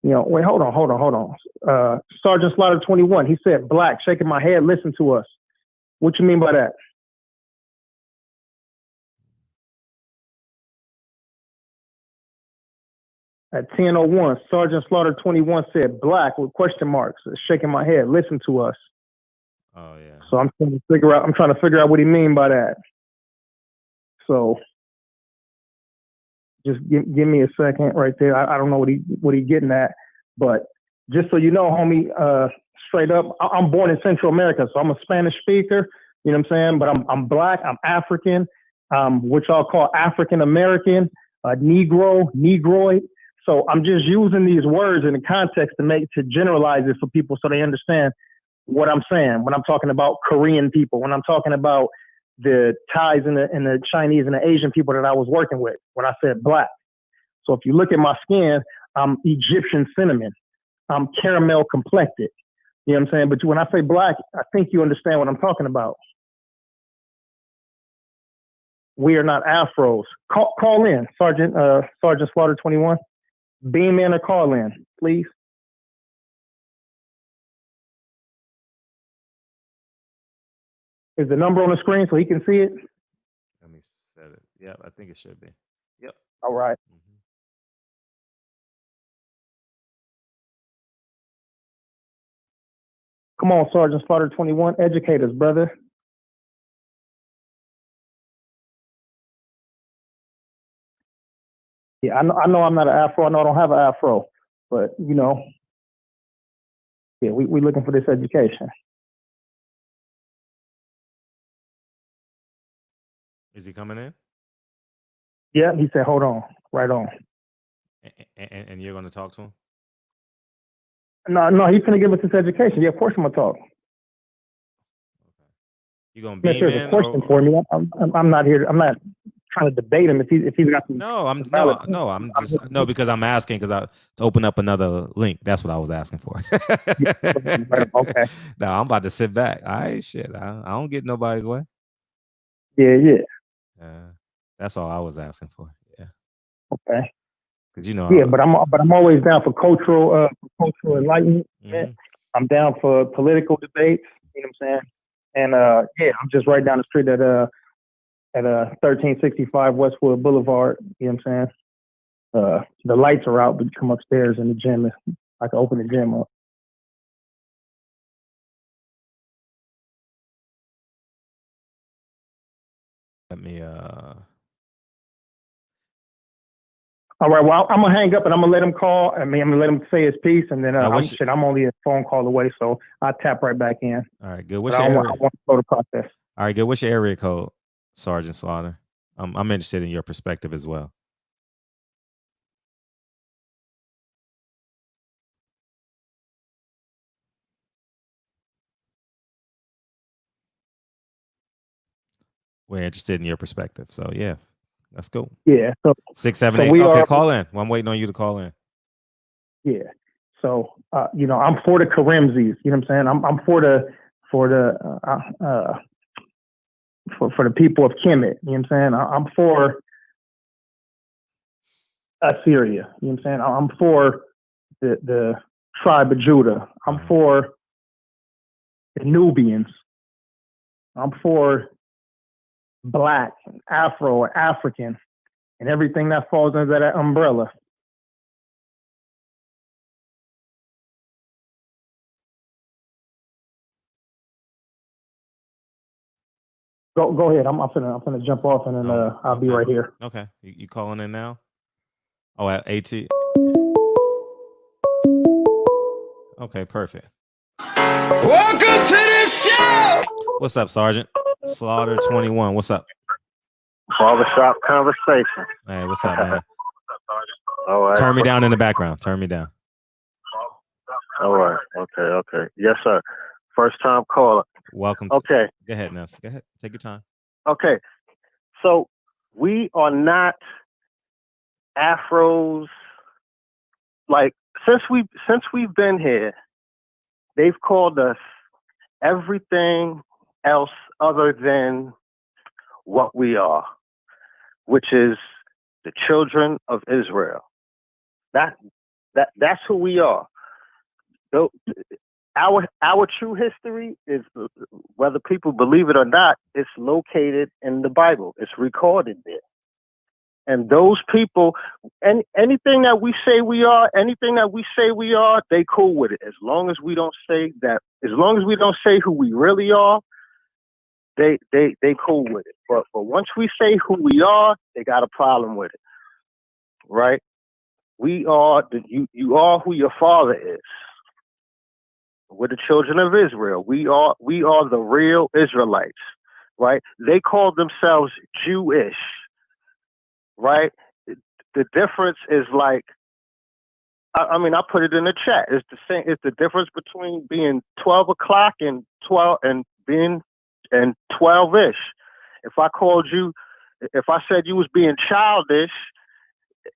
hold on. Sergeant Slaughter 21, he said, Black, shaking my head, listen to us. What you mean by that? At 10:01, Sergeant Slaughter 21 said, Black with question marks, shaking my head, listen to us.
Oh, yeah.
So I'm trying to figure out what he mean by that. So just give me a second right there. I don't know what he getting at, but just so you know, homie, straight up, I'm born in Central America, so I'm a Spanish speaker. You know what I'm saying? But I'm Black, I'm African, which y'all call African American, Negro, Negroid. So I'm just using these words in the context to generalize it for people so they understand what I'm saying when I'm talking about Korean people, when I'm talking about the Thais and the Chinese and the Asian people that I was working with when I said Black. So if you look at my skin, I'm Egyptian cinnamon. I'm caramel complected. You know what I'm saying? But when I say Black, I think you understand what I'm talking about. We are not Afros. Call in, Sergeant Slaughter 21. Beam in or call in, please. Is the number on the screen so he can see it?
Let me set it. Yep, I think it should be. Yep.
All right. Mm-hmm. Come on, Sergeant Slaughter 21. Educate us, brother. Yeah, I know I'm not an Afro. I know I don't have an Afro. But, yeah, we looking for this education.
Is he coming in?
Yeah, he said, hold on. Right on.
And you're going to talk to him?
No, he's going to give us this education. Yeah, of course I'm going to talk.
Okay. You going to beam
there's
in?
A question for me. I'm not here. I'm not trying to debate him if he's got some.
No, because I'm asking to open up another link. That's what I was asking for.
Okay.
No, I'm about to sit back. I don't get nobody's way.
Yeah.
That's all I was asking for. Yeah.
Okay.
'Cause, you know.
Yeah, but I'm always down for cultural enlightenment.
Mhm.
I'm down for political debates. You know what I'm saying? And yeah, I'm just right down the street at 1365 Westwood Boulevard. You know what I'm saying? The lights are out, but you come upstairs in the gym. I can open the gym up.
Let me
All right, well, I'm gonna hang up and I'm gonna let him call. I'm gonna let him say his piece, and then I'm only a phone call away, so I'll tap right back in.
All right, good. What's
I
your
want to slow the process.
All right, good. What's your area code, Sergeant Slaughter? I'm interested in your perspective as well. We're interested in your perspective. So yeah, let's go.
Yeah. So
678. Okay, call in. Well, I'm waiting on you to call in.
Yeah. So I'm for the Karimzis. You know what I'm saying? I'm for the people of Kemet. You know what I'm saying? I'm for Assyria. You know what I'm saying? I'm for the tribe of Judah. I'm for the Nubians. I'm for Black, Afro, African, and everything that falls under that umbrella. Go ahead. I'm gonna jump off and then I'll be right here.
Okay. You calling in now? Oh, at AT. Okay, perfect.
Welcome to the show.
What's up, Sergeant? Slaughter 21. What's up?
Barbershop conversation.
Hey, what's up, man?
All right.
Turn me down in the background. Turn me down.
All right. Okay. Yes, sir. First time caller.
Welcome.
Okay.
Go ahead, Ness. Go ahead. Take your time.
Okay. So we are not Afros. Like since we've been here, they've called us everything else other than what we are, which is the children of Israel. That's who we are. So our true history is, whether people believe it or not, it's located in the Bible. It's recorded there. And those people, and anything that we say we are, they cool with it. As long as we don't say who we really are, they cool with it. But once we say who we are, they got a problem with it. Right? We are you are who your father is. We're the children of Israel. We are the real Israelites. Right? They call themselves Jewish. Right? The difference is like, I put it in the chat. It's the same. It's the difference between being 12 o'clock and 12-ish. If I said you was being childish,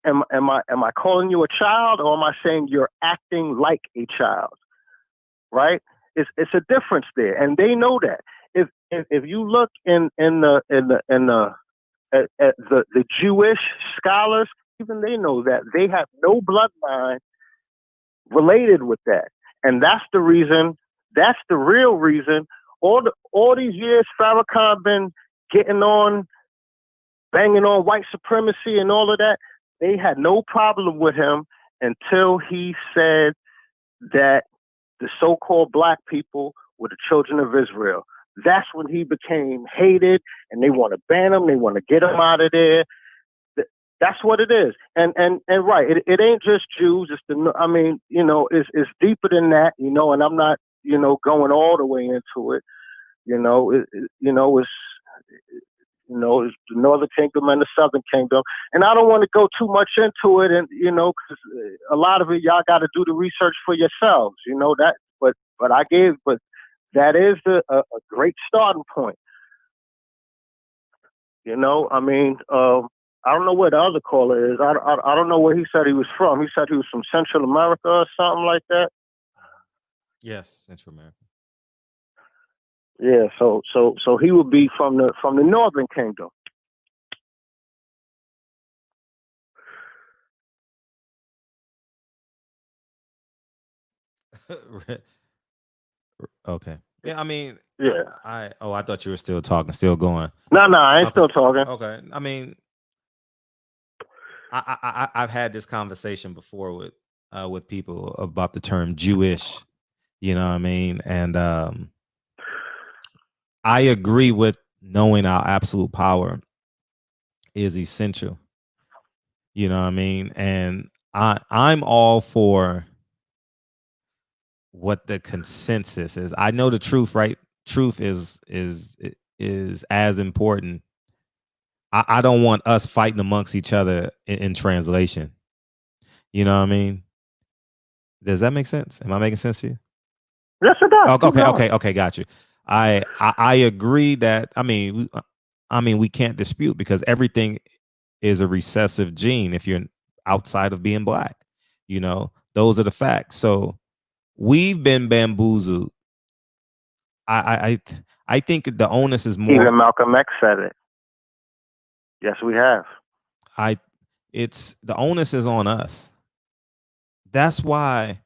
am I calling you a child, or am I saying you're acting like a child? Right? It's a difference there, and they know that. If you look in the Jewish scholars, even they know that they have no bloodline related with that, and that's the reason. That's the real reason. All these years, Farrakhan been banging on white supremacy and all of that. They had no problem with him until he said that the so-called black people were the children of Israel. That's when he became hated, and they want to ban him. They want to get him out of there. That's what it is. And right, it ain't just Jews. It's it's deeper than that, and I'm not, going all the way into it. It's the Northern Kingdom and the Southern Kingdom. And I don't want to go too much into it, and, because a lot of it, y'all got to do the research for yourselves, but that is a great starting point. I don't know where the other caller is. I don't know where he said he was from. He said he was from Central America or something like that.
Yes, Central America.
Yeah, so he would be from the Northern Kingdom.
Okay. Yeah, I mean,
Yeah.
I thought you were still talking, still going.
No, I ain't still talking.
Okay. I mean, I've had this conversation before with people about the term Jewish. You know what I mean? And I agree with knowing our absolute power is essential. You know what I mean? And I'm all for what the consensus is. I know the truth, right? Truth is as important. I don't want us fighting amongst each other in translation. You know what I mean? Does that make sense? Am I making sense to you?
Yes, it does.
Okay, got you. I agree that I mean we can't dispute because everything is a recessive gene if you're outside of being black. You know, those are the facts. So we've been bamboozled. I think the onus is more.
Even Malcolm X said it. Yes, we have.
It's the onus is on us. That's why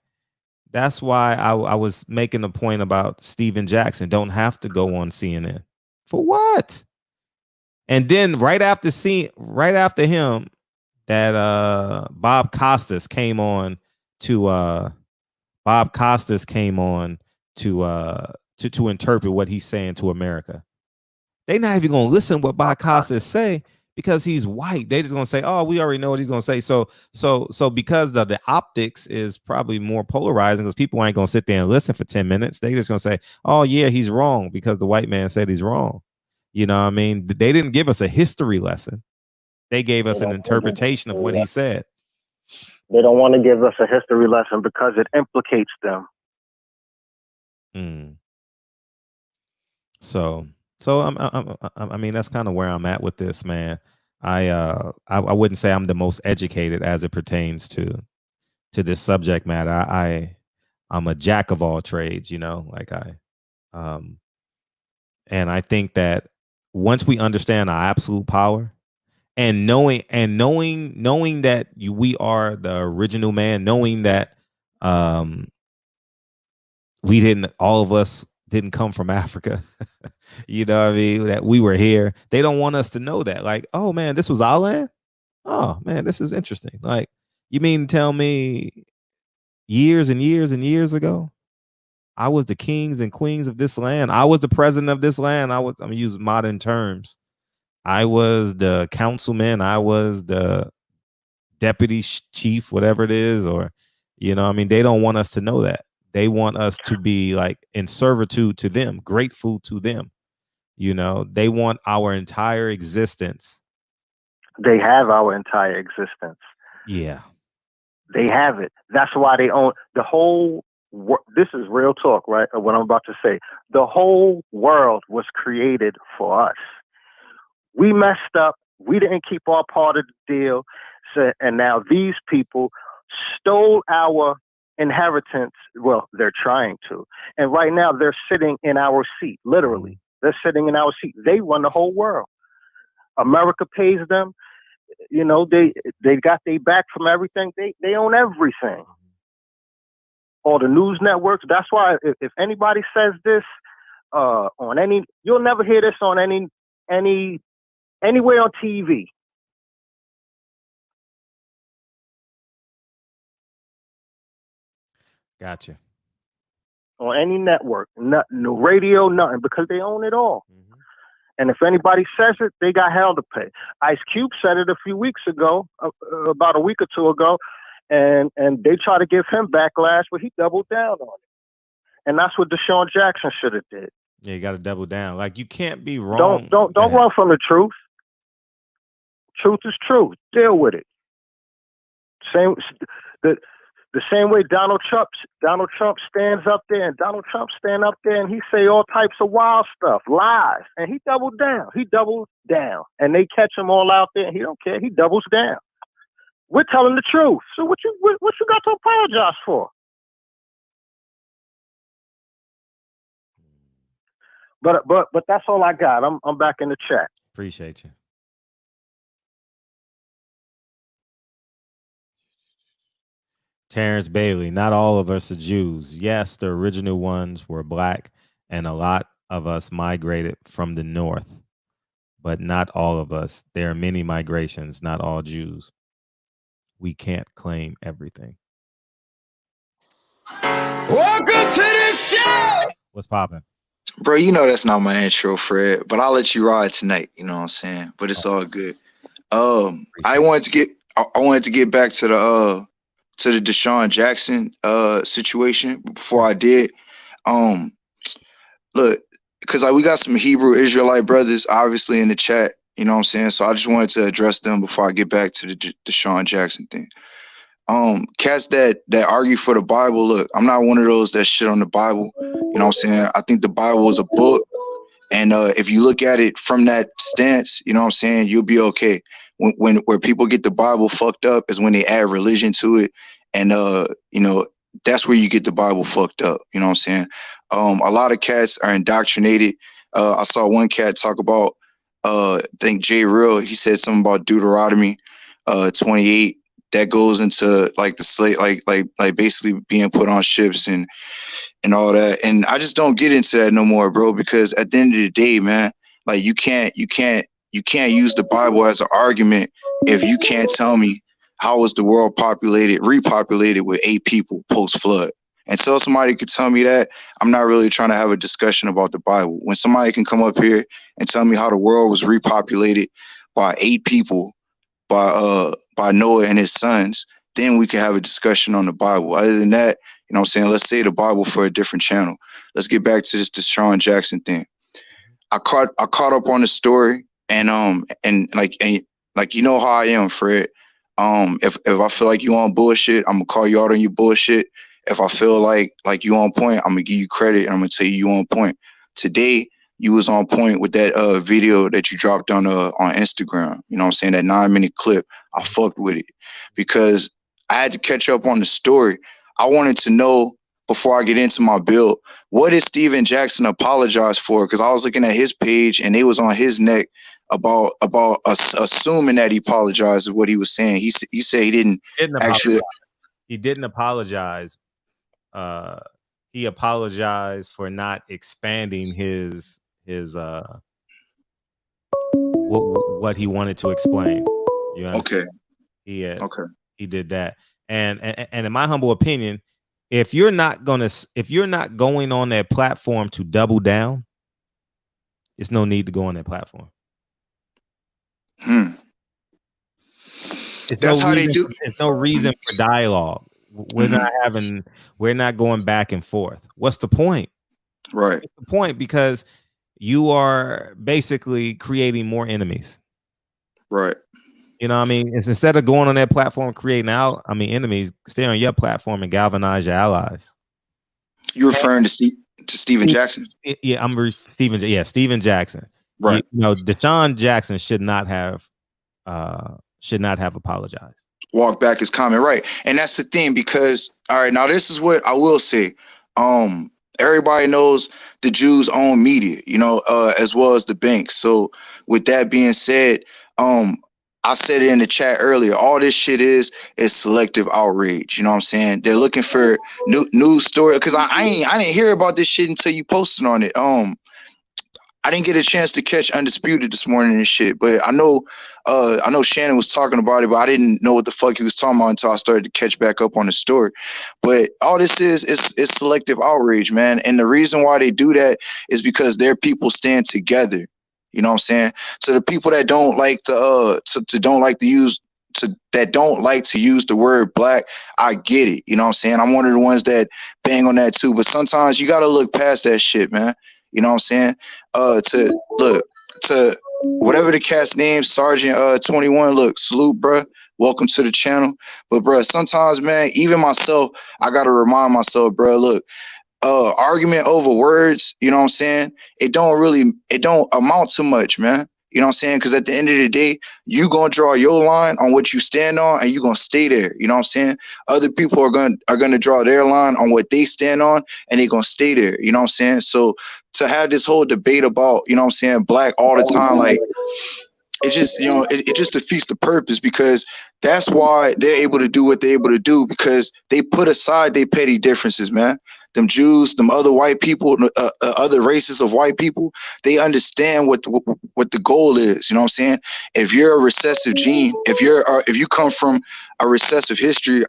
I was making a point about Stephen Jackson. Don't have to go on CNN. For what? And then right after him, that Bob Costas came on to to interpret what he's saying to America. They're not even gonna listen to what Bob Costas say because he's white. They just gonna say, "Oh, we already know what he's gonna say." So because the optics is probably more polarizing because people ain't gonna sit there and listen for 10 minutes. They just gonna say, "Oh yeah, he's wrong," because the white man said he's wrong. You know what I mean? They didn't give us a history lesson. They gave us an interpretation of what he said.
They don't want to give us a history lesson because it implicates them.
So I mean that's kind of where I'm at with this, man. I wouldn't say I'm the most educated as it pertains to this subject matter. I'm a jack of all trades, you know, like and I think that once we understand our absolute power and knowing that we are the original man, knowing that all of us didn't come from Africa. You know what I mean? That we were here. They don't want us to know that. Like, oh man, this was our land? Oh man, this is interesting. Like, you mean to tell me years and years and years ago, I was the kings and queens of this land. I was the president of this land. I'm using modern terms. I was the councilman. I was the deputy chief, whatever it is, or, you know, I mean, they don't want us to know that. They want us to be like in servitude to them, grateful to them. You know, they want our entire existence.
They have our entire existence.
Yeah.
They have it. That's why they own the whole. This is real talk, right? What I'm about to say. The whole world was created for us. We messed up. We didn't keep our part of the deal. So, and now these people stole our inheritance. Well, they're trying to. And right now they're sitting in our seat, literally. They're sitting in our seat. They run the whole world. America pays them. You know, they got their back from everything. They own everything. All the news networks. That's why if anybody says this on any, you'll never hear this on anywhere on TV.
Gotcha.
On any network, no radio, nothing, because they own it all. And if anybody says it, they got hell to pay. Ice Cube said it a few weeks ago, about a week or two ago, and they try to give him backlash, but he doubled down on it. And that's what DeSean Jackson should have did.
Yeah, you got to double down. Like, you can't be wrong.
Don't run from the truth. Truth is truth. Deal with it. The same way Donald Trump stands up there, and Donald Trump stand up there and he say all types of wild stuff, lies, and he doubled down. He doubles down, and they catch him all out there, and he don't care. He doubles down. We're telling the truth. So what you got to apologize for? But that's all I got. I'm back in the chat.
Appreciate you. Terrence Bailey, not all of us are Jews. Yes, the original ones were black, and a lot of us migrated from the north, but not all of us. There are many migrations, not all Jews. We can't claim everything.
Welcome to the show.
What's poppin'?
Bro, you know that's not my intro, Fred, but I'll let you ride tonight, you know what I'm saying? But it's all good. I wanted to get back to the DeSean Jackson situation before I did. Look, because we got some Hebrew Israelite brothers obviously in the chat, you know what I'm saying? So I just wanted to address them before I get back to the DeSean Jackson thing. Cats that argue for the Bible, look, I'm not one of those that shit on the Bible. You know what I'm saying? I think the Bible is a book. And if you look at it from that stance, you know what I'm saying, you'll be okay. Where people get the Bible fucked up is when they add religion to it. And you know, that's where you get the Bible fucked up. You know what I'm saying? A lot of cats are indoctrinated. I saw one cat talk about I think Jay Real, he said something about Deuteronomy 28. That goes into like the slave, like basically being put on ships and all that. And I just don't get into that no more, bro, because at the end of the day, man, like you can't use the Bible as an argument if you can't tell me how was the world repopulated with 8 people post flood. Until somebody could tell me that, I'm not really trying to have a discussion about the Bible. When somebody can come up here and tell me how the world was repopulated by 8 people by Noah and his sons, then we can have a discussion on the Bible. Other than that, you know what I'm saying, let's say the Bible for a different channel. Let's get back to this DeSean Jackson thing. I caught up on the story and like you know how I am, Fred. If I feel like you on bullshit, I'm gonna call you out on your bullshit. If I feel like you on point, I'm gonna give you credit and I'm gonna tell you on point. Today, you was on point with that video that you dropped on Instagram. You know what I'm saying? That 9-minute clip. I fucked with it because I had to catch up on the story. I wanted to know before I get into my build, what did Stephen Jackson apologize for? Because I was looking at his page and they was on his neck about assuming that he apologized for what he was saying. He said he didn't actually.
He didn't apologize. He apologized for not expanding his what he wanted to explain. You understand?
Okay.
He did that. And in my humble opinion, if you're not going on that platform to double down, there's no need to go on that platform.
That's how they do.
There's no reason for dialogue. We're not going back and forth. What's the point?
Right.
What's the point? Because you are basically creating more enemies.
Right.
You know what I mean? It's instead of going on that platform, creating enemies, stay on your platform and galvanize your allies.
You're referring to Stephen Jackson?
Yeah, Stephen Jackson.
Right.
You know, DeSean Jackson should not have apologized.
Walk back his comment, right? And that's the thing, because all right, now this is what I will say. Everybody knows the Jews own media, you know, as well as the banks. So with that being said, I said it in the chat earlier, all this shit is selective outrage. You know what I'm saying? They're looking for news story, because I didn't hear about this shit until you posted on it. I didn't get a chance to catch Undisputed this morning and shit, but I know Shannon was talking about it, but I didn't know what the fuck he was talking about until I started to catch back up on the story. But all this is selective outrage, man. And the reason why they do that is because their people stand together. You know what I'm saying? So the people that don't like to use the word black, I get it. You know what I'm saying? I'm one of the ones that bang on that too. But sometimes you gotta look past that shit, man. You know what I'm saying? To whatever the cat's name, Sergeant 21. Look, salute, bruh. Welcome to the channel. But bruh, sometimes, man, even myself, I gotta remind myself, bruh, look, argument over words, you know what I'm saying? It don't amount to much, man. You know what I'm saying? Because at the end of the day, you gonna draw your line on what you stand on, and you gonna stay there. You know what I'm saying? Other people are gonna draw their line on what they stand on, and they gonna stay there. You know what I'm saying? So to have this whole debate about, you know what I'm saying, black all the time, like it just, you know, it just defeats the purpose, because that's why they're able to do what they're able to do, because they put aside their petty differences, man. Them Jews, them other white people, other races of white people, they understand what the goal is. You know what I'm saying? If you're a recessive gene, if you come from a recessive history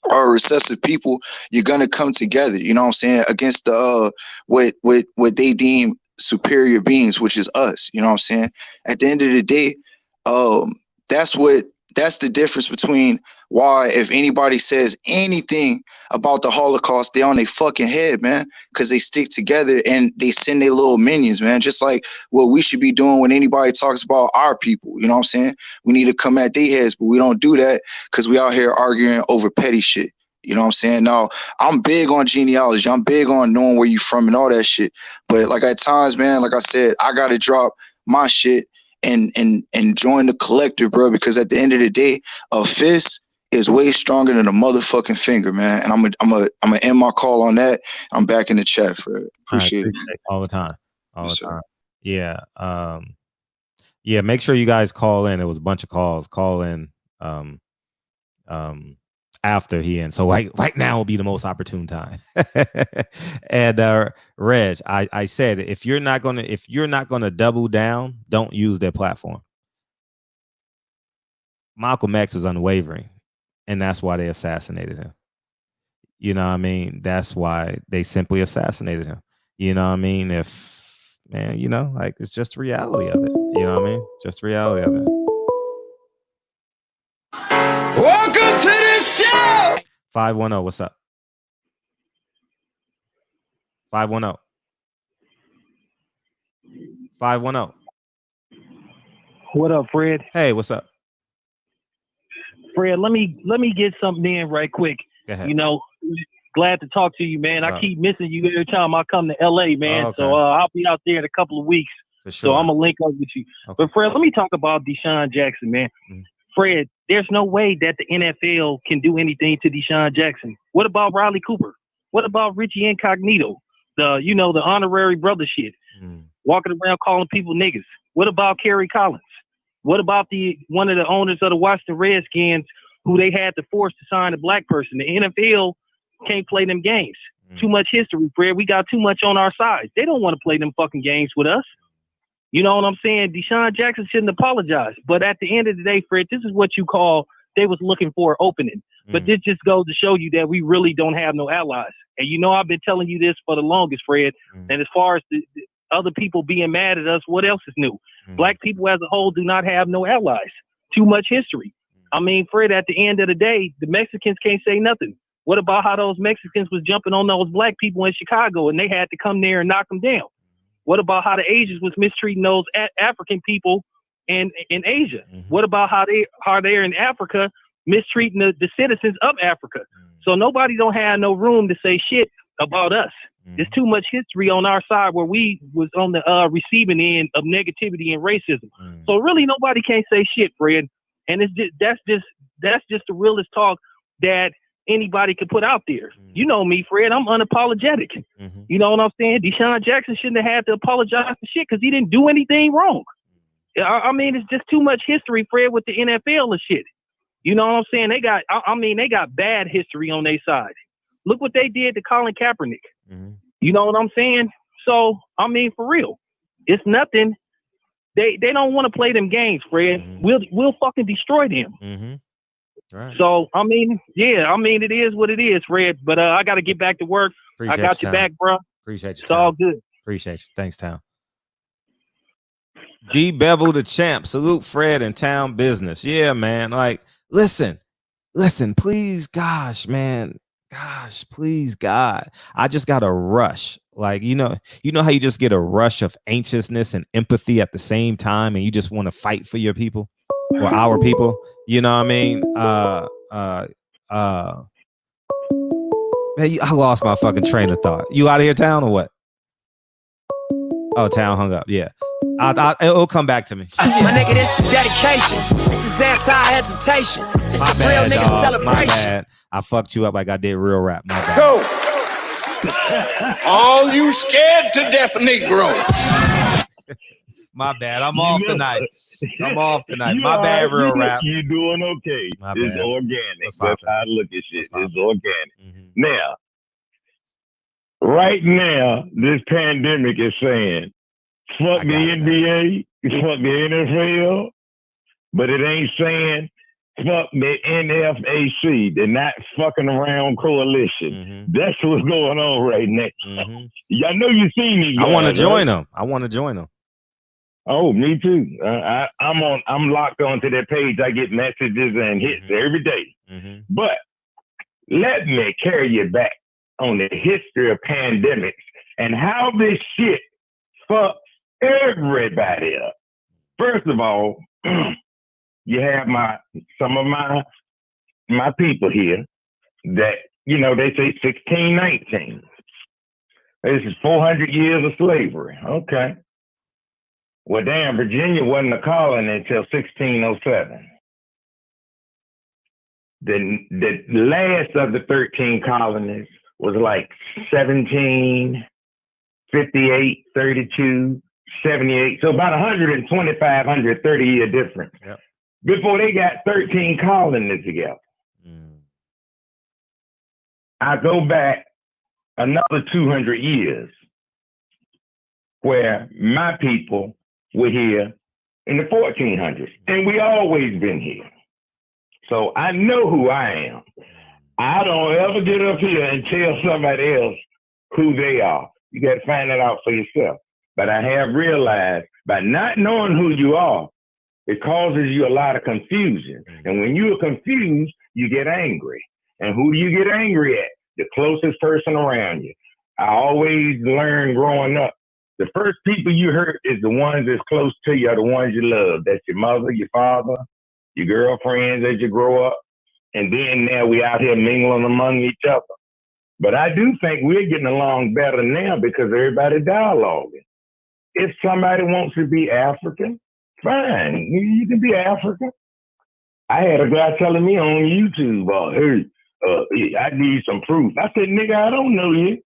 or a recessive people, you're gonna come together. You know what I'm saying? Against the what they deem superior beings, which is us. You know what I'm saying? At the end of the day, that's the difference between why, if anybody says anything about the Holocaust, they on their fucking head, man, because they stick together and they send their little minions, man. Just like what we should be doing when anybody talks about our people. You know what I'm saying? We need to come at their heads, but we don't do that because we out here arguing over petty shit. You know what I'm saying? Now, I'm big on genealogy. I'm big on knowing where you from and all that shit. But like at times, man, like I said, I gotta drop my shit and join the collective, bro, because at the end of the day, a fist is way stronger than a motherfucking finger, man. And I'm gonna end my call on that. I'm back in the chat for it. Appreciate it.
All the time. All the time. Yeah. Yeah, make sure you guys call in. It was a bunch of calls. Call in after he ends. So right now will be the most opportune time. And Reg, I said if you're not gonna double down, don't use their platform. Malcolm X was unwavering, and that's why they assassinated him. You know what I mean? That's why they simply assassinated him. You know what I mean? If, man, you know, like, it's just the reality of it. You know what I mean? Just the reality of it.
Welcome to the show.
510, what's up? 510. 510.
What up, Fred?
Hey, what's up?
Fred, let me get something in right quick.
Go ahead.
You know, glad to talk to you, man. I keep missing you every time I come to LA, man.
Okay.
So I'll be out there in a couple of weeks.
For sure.
So I'm gonna link up with you.
Okay.
But Fred, let me talk about DeSean Jackson, man.
Mm-hmm.
Fred, there's no way that the NFL can do anything to DeSean Jackson. What about Riley Cooper? What about Richie Incognito? The honorary brother shit. Walking around calling people niggas. What about Kerry Collins? What about one of the owners of the Washington Redskins who they had to force to sign a black person? The NFL can't play them games. Too much history, Fred. We got too much on our side. They don't want to play them fucking games with us. You know what I'm saying? DeSean Jackson shouldn't apologize. But at the end of the day, Fred, this is what you call they was looking for an opening. But this just goes to show you that we really don't have no allies. And you know I've been telling you this for the longest, Fred. And as far as the other people being mad at us, what else is new? Black people as a whole do not have no allies. Too much history. I mean, Fred, at the end of the day, the Mexicans can't say nothing. What about how those Mexicans was jumping on those black people in Chicago and they had to come there and knock them down? What about how the Asians was mistreating those African people in Asia? What about how they're in Africa mistreating the citizens of Africa? So nobody don't have no room to say shit about us. There's too much history on our side where we was on the receiving end of negativity and racism. So really nobody can say shit, Fred. And that's just the realest talk that anybody could put out there. You know me, Fred. I'm unapologetic. You know what I'm saying? DeSean Jackson shouldn't have had to apologize for shit because he didn't do anything wrong. I mean, it's just too much history, Fred, with the NFL and shit. You know what I'm saying? They got bad history on their side. Look what they did to Colin Kaepernick. You know what I'm saying? So, I mean, for real, it's nothing. They don't want to play them games, Fred. We'll fucking destroy them. Right. So, I mean, yeah, I mean, it is what it is, Fred. But I got to get back to work. I got your back, bro.
Appreciate you.
It's all good.
Appreciate you. Thanks, Town. D Bevel the champ. Salute Fred and Town Business. Yeah, man. Like, listen, please, gosh, man. Gosh, please, God. I just got a rush. Like, you know how you just get a rush of anxiousness and empathy at the same time, and you just want to fight for your people or our people. You know what I mean? Man, I lost my fucking train of thought. You out of here, Town, or what? Oh, Town hung up. Yeah. It'll come back to me.
My nigga, this is dedication. This is anti-hesitation. This is real nigga celebration.
My bad. I fucked you up like I did real rap. My bad.
So, all you scared to death Negroes.
My bad. I'm off tonight. I'm off tonight. My bad, real rap.
You're doing okay.
My
It's
bad.
organic.
That's
That's how I look at shit. It's organic.
Mm-hmm.
Now, right now, this pandemic is saying, fuck the NBA, fuck the NFL, but it ain't saying fuck the NFAC, the Not Fucking Around Coalition.
Mm-hmm.
That's what's going on right now.
Mm-hmm.
I know you've seen these guys.
I want to join
right?
them. I want to join them.
Oh, me too. I'm locked onto their page. I get messages and hits every day.
Mm-hmm.
But let me carry you back on the history of pandemics and how this shit fucks everybody up. First of all, you have some of my people here that, they say 1619. This is 400 years of slavery. Okay. Well, damn, Virginia wasn't a colony until 1607. The last of the 13 colonies was like 1758, 32, 78. So about 125, 130 year difference.
Yep.
Before they got 13 colonies together. I go back another 200 years where my people were here in the 1400s, and we always been here. So I know who I am. I don't ever get up here and tell somebody else who they are. You got to find that out for yourself. But I have realized by not knowing who you are, it causes you a lot of confusion. And when you are confused, you get angry. And who do you get angry at? The closest person around you. I always learned growing up, the first people you hurt is the ones that's close to you, are the ones you love. That's your mother, your father, your girlfriends as you grow up. And then now we out here mingling among each other. But I do think we're getting along better now because everybody dialoguing. If somebody wants to be African, fine, you can be African. I had a guy telling me on YouTube, hey, I need some proof. I said, nigga, I don't know you.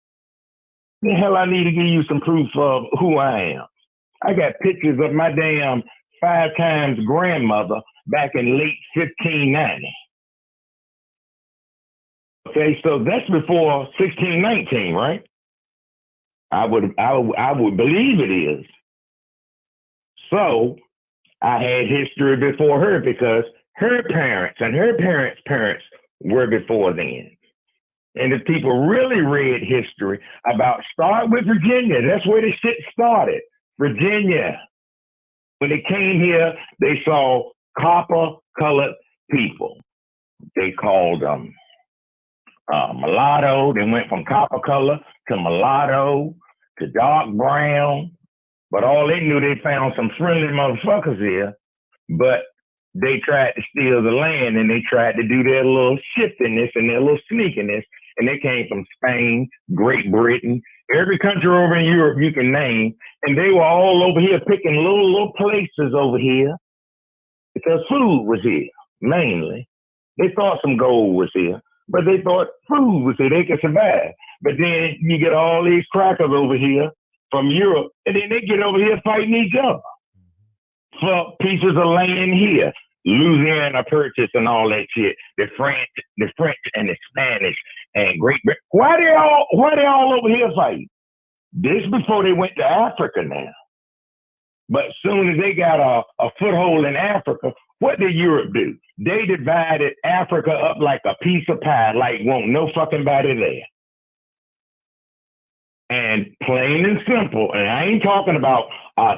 The hell I need to give you some proof of who I am. I got pictures of my damn 5 times grandmother back in late 1590. Okay, so that's before 1619, right? I would believe it is. So I had history before her because her parents and her parents' parents were before then. And if people really read history start with Virginia, that's where the shit started. Virginia. When they came here, they saw copper-colored people. They called them mulatto. They went from copper color to mulatto to dark brown. But all they knew, they found some friendly motherfuckers here. But they tried to steal the land and they tried to do their little shiftiness and their little sneakiness. And they came from Spain, Great Britain, every country over in Europe you can name. And they were all over here picking little places over here because food was here, mainly. They thought some gold was here, but they thought food was here. They could survive. But then you get all these crackers over here from Europe, and then they get over here fighting each other for pieces of land here. Louisiana Purchase and all that shit. The French and the Spanish and Great Britain. Why they all over here fighting? This before they went to Africa now. But as soon as they got a foothold in Africa, what did Europe do? They divided Africa up like a piece of pie, like won't no fucking body there. And plain and simple, and I ain't talking about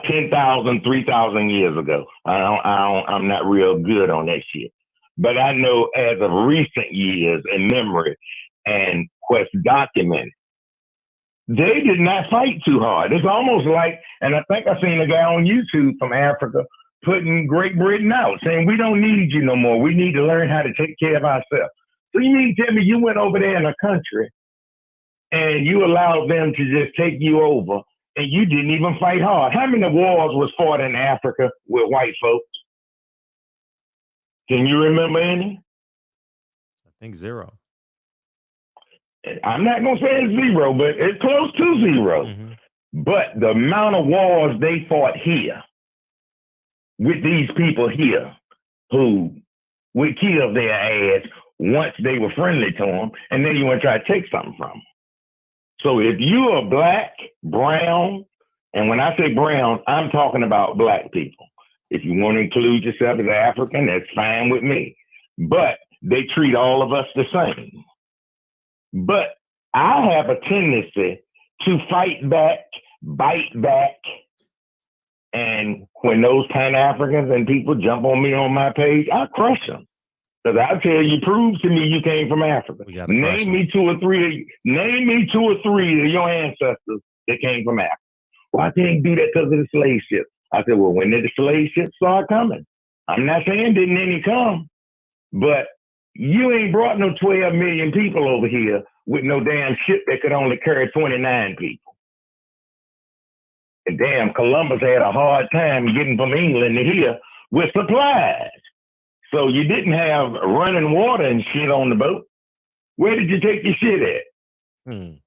10,000, 3,000 years ago. I'm not real good on that shit. But I know as of recent years in memory and what's documented, they did not fight too hard. It's almost like, and I think I seen a guy on YouTube from Africa putting Great Britain out, saying, we don't need you no more. We need to learn how to take care of ourselves. So you mean to tell me you went over there in a country and you allowed them to just take you over and you didn't even fight hard? How many wars was fought in Africa with white folks? Can you remember any?
I think 0.
I'm not going to say it's 0, but it's close to 0. Mm-hmm. But the amount of wars they fought here with these people here who would kill their ass once they were friendly to them, and then you want to try to take something from them. So if you are black, brown, and when I say brown, I'm talking about black people. If you want to include yourself as African, that's fine with me. But they treat all of us the same. But I have a tendency to fight back, bite back. And when those Pan-Africans and people jump on me on my page, I crush them. Because I tell you, prove to me you came from Africa. Name me two or three of your ancestors that came from Africa. Well, I can't do that because of the slave ship. I said, well, when did the slave ship start coming? I'm not saying didn't any come, but you ain't brought no 12 million people over here with no damn ship that could only carry 29 people. And damn, Columbus had a hard time getting from England to here with supplies. So you didn't have running water and shit on the boat. Where did you take your shit at? You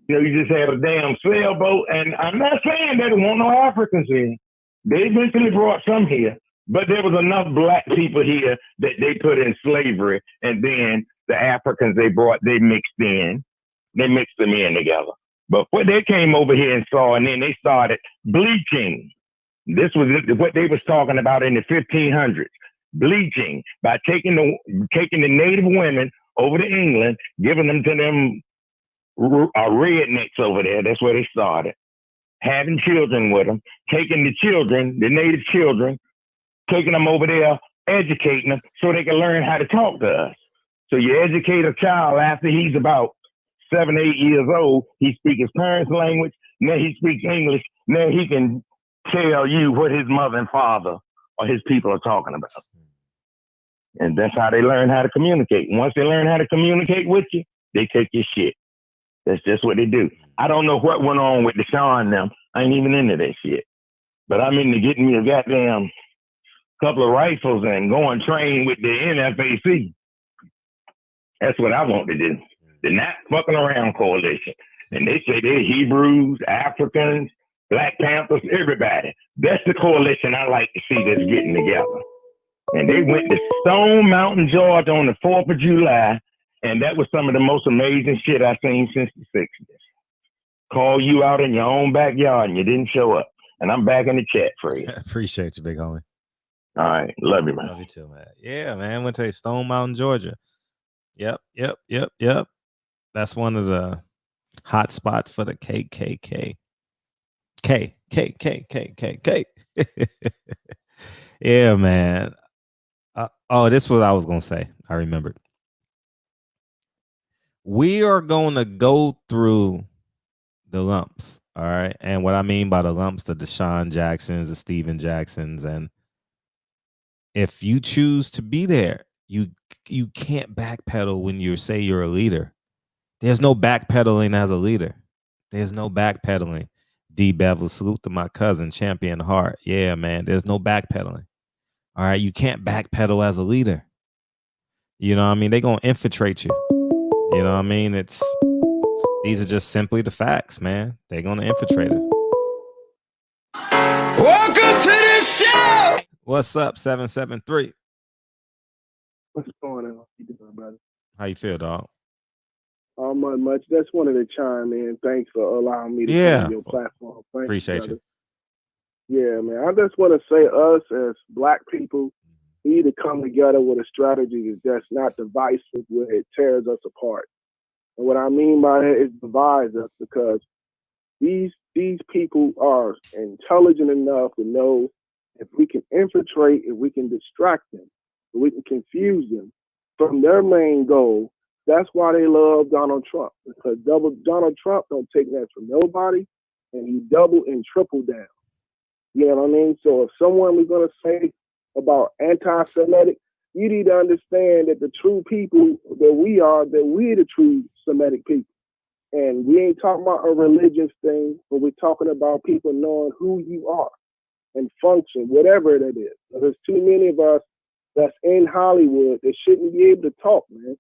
know, you just had a damn sailboat. And I'm not saying there weren't no Africans in. They eventually brought some here, but there was enough black people here that they put in slavery. And then the Africans they brought, they mixed them in together. But what they came over here and saw, and then they started bleaching. This was what they was talking about in the 1500s. Bleaching by taking the native women over to England, giving them to them rednecks over there. That's where they started. Having children with them, taking the children, the native children, taking them over there, educating them so they can learn how to talk to us. So you educate a child after he's about 7, 8 years old, he speaks his parents' language, now he speaks English, now he can tell you what his mother and father or his people are talking about. And that's how they learn how to communicate. Once they learn how to communicate with you, they take your shit. That's just what they do. I don't know what went on with DeSean and them. I ain't even into that shit. But I'm into getting me a goddamn couple of rifles and go and train with the NFAC. That's what I want to do. The Not Fucking Around Coalition. And they say they're Hebrews, Africans, Black Panthers, everybody. That's the coalition I like to see that's getting together. And they went to Stone Mountain, Georgia on the 4th of July. And that was some of the most amazing shit I've seen since the 60s. Call you out in your own backyard and you didn't show up. And I'm back in the chat for you.
Appreciate you, big homie.
All right. Love you, man.
Love you too, man. Yeah, man. Went to Stone Mountain, Georgia. Yep. That's one of the hot spots for the KKK. KKK. Yeah, man. This is what I was going to say. I remembered. We are going to go through the lumps. All right. And what I mean by the lumps, the DeSean Jacksons, the Stephen Jacksons. And if you choose to be there, you can't backpedal when you say you're a leader. There's no backpedaling as a leader. There's no backpedaling. D Bevel, salute to my cousin, Champion Heart. Yeah, man. There's no backpedaling. All right. You can't backpedal as a leader. You know what I mean? They're going to infiltrate you. You know what I mean? These are just simply the facts, man. They're going to infiltrate it.
Welcome to the show.
What's up, 773?
What's going on? How you doing, brother?
How you feel, dog?
Much. Just wanted to chime in. Thanks for allowing me to come on your platform.
Appreciate you.
Yeah, man. I just want to say us as Black people need to come together with a strategy that's not divisive where it tears us apart. And what I mean by that is divides us because these people are intelligent enough to know if we can infiltrate, if we can distract them, if we can confuse them from their main goal. That's why they love Donald Trump, because Donald Trump don't take that from nobody, and he double and triple down. You know what I mean? So if someone was going to say about anti-Semitic, you need to understand that the true people that we're the true Semitic people. And we ain't talking about a religious thing, but we're talking about people knowing who you are and function, whatever it is. There's too many of us that's in Hollywood that shouldn't be able to talk, man.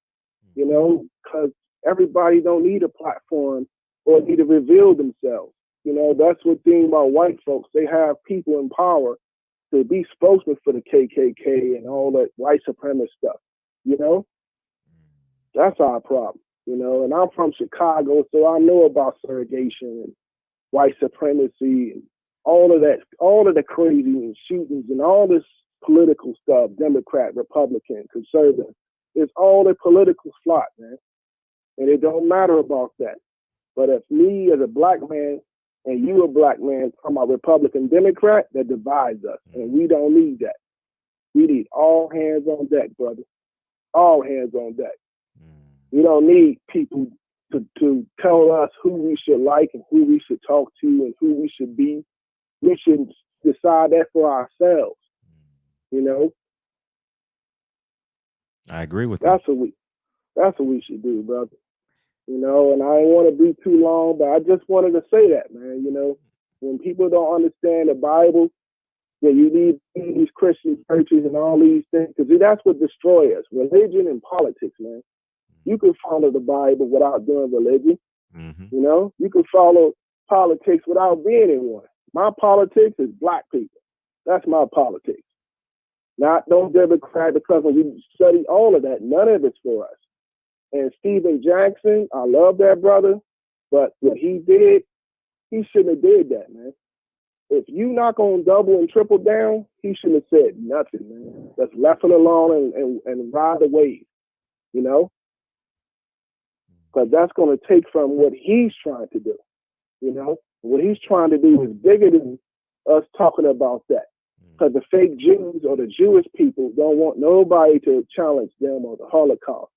You know, because everybody don't need a platform or need to reveal themselves. You know, that's what thing about white folks. They have people in power to be spokesman for the KKK and all that white supremacist stuff. You know, that's our problem. You know, and I'm from Chicago, so I know about segregation and white supremacy and all of that, all of the crazy and shootings and all this political stuff, Democrat, Republican, conservative. It's all a political slot, man. And it don't matter about that. But if me as a black man and you a black man from a Republican Democrat, that divides us. And we don't need that. We need all hands on deck, brother. All hands on deck. We don't need people to tell us who we should like and who we should talk to and who we should be. We should decide that for ourselves. You know?
I agree with
that's what we should do, brother. You know, and I ain't want to be too long, but I just wanted to say that, man. You know, when people don't understand the Bible, that you need these Christian churches and all these things, because that's what destroys us, religion and politics, man. You can follow the Bible without doing religion. You know, you can follow politics without being in one. My politics is black people. That's my politics. Not no Democrat, because when you study all of that, none of it's for us. And Stephen Jackson, I love that brother, but what he did, he shouldn't have did that, man. If you not gonna double and triple down, he shouldn't have said nothing, man. Just left it alone and ride the wave, you know? Because that's gonna take from what he's trying to do, you know? What he's trying to do is bigger than us talking about that. Because the fake Jews or the Jewish people don't want nobody to challenge them or the Holocaust,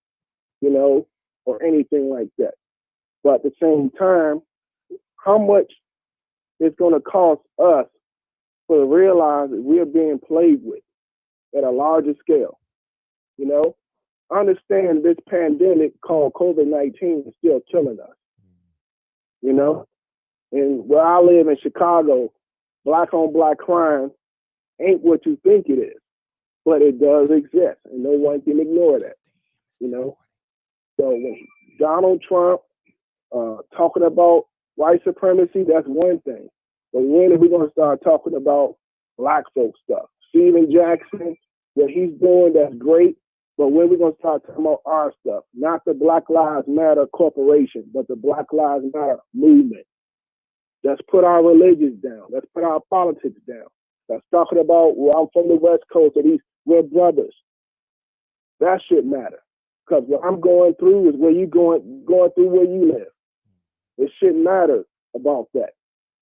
you know, or anything like that. But at the same time, how much it's going to cost us to realize that we're being played with at a larger scale, you know? Understand this pandemic called COVID-19 is still killing us, you know? And where I live in Chicago, black on black crime ain't what you think it is, but it does exist, and no one can ignore that, you know? So when Donald Trump talking about white supremacy, that's one thing. But when are we going to start talking about black folk stuff? Stephen Jackson, what he's doing, that's great, but when are we going to start talking about our stuff? Not the Black Lives Matter Corporation, but the Black Lives Matter movement. Let's put our religions down. Let's put our politics down. Let's talking about, well, I'm from the West Coast, and we're brothers. That should matter. Because what I'm going through is where you going through where you live. It shouldn't matter about that.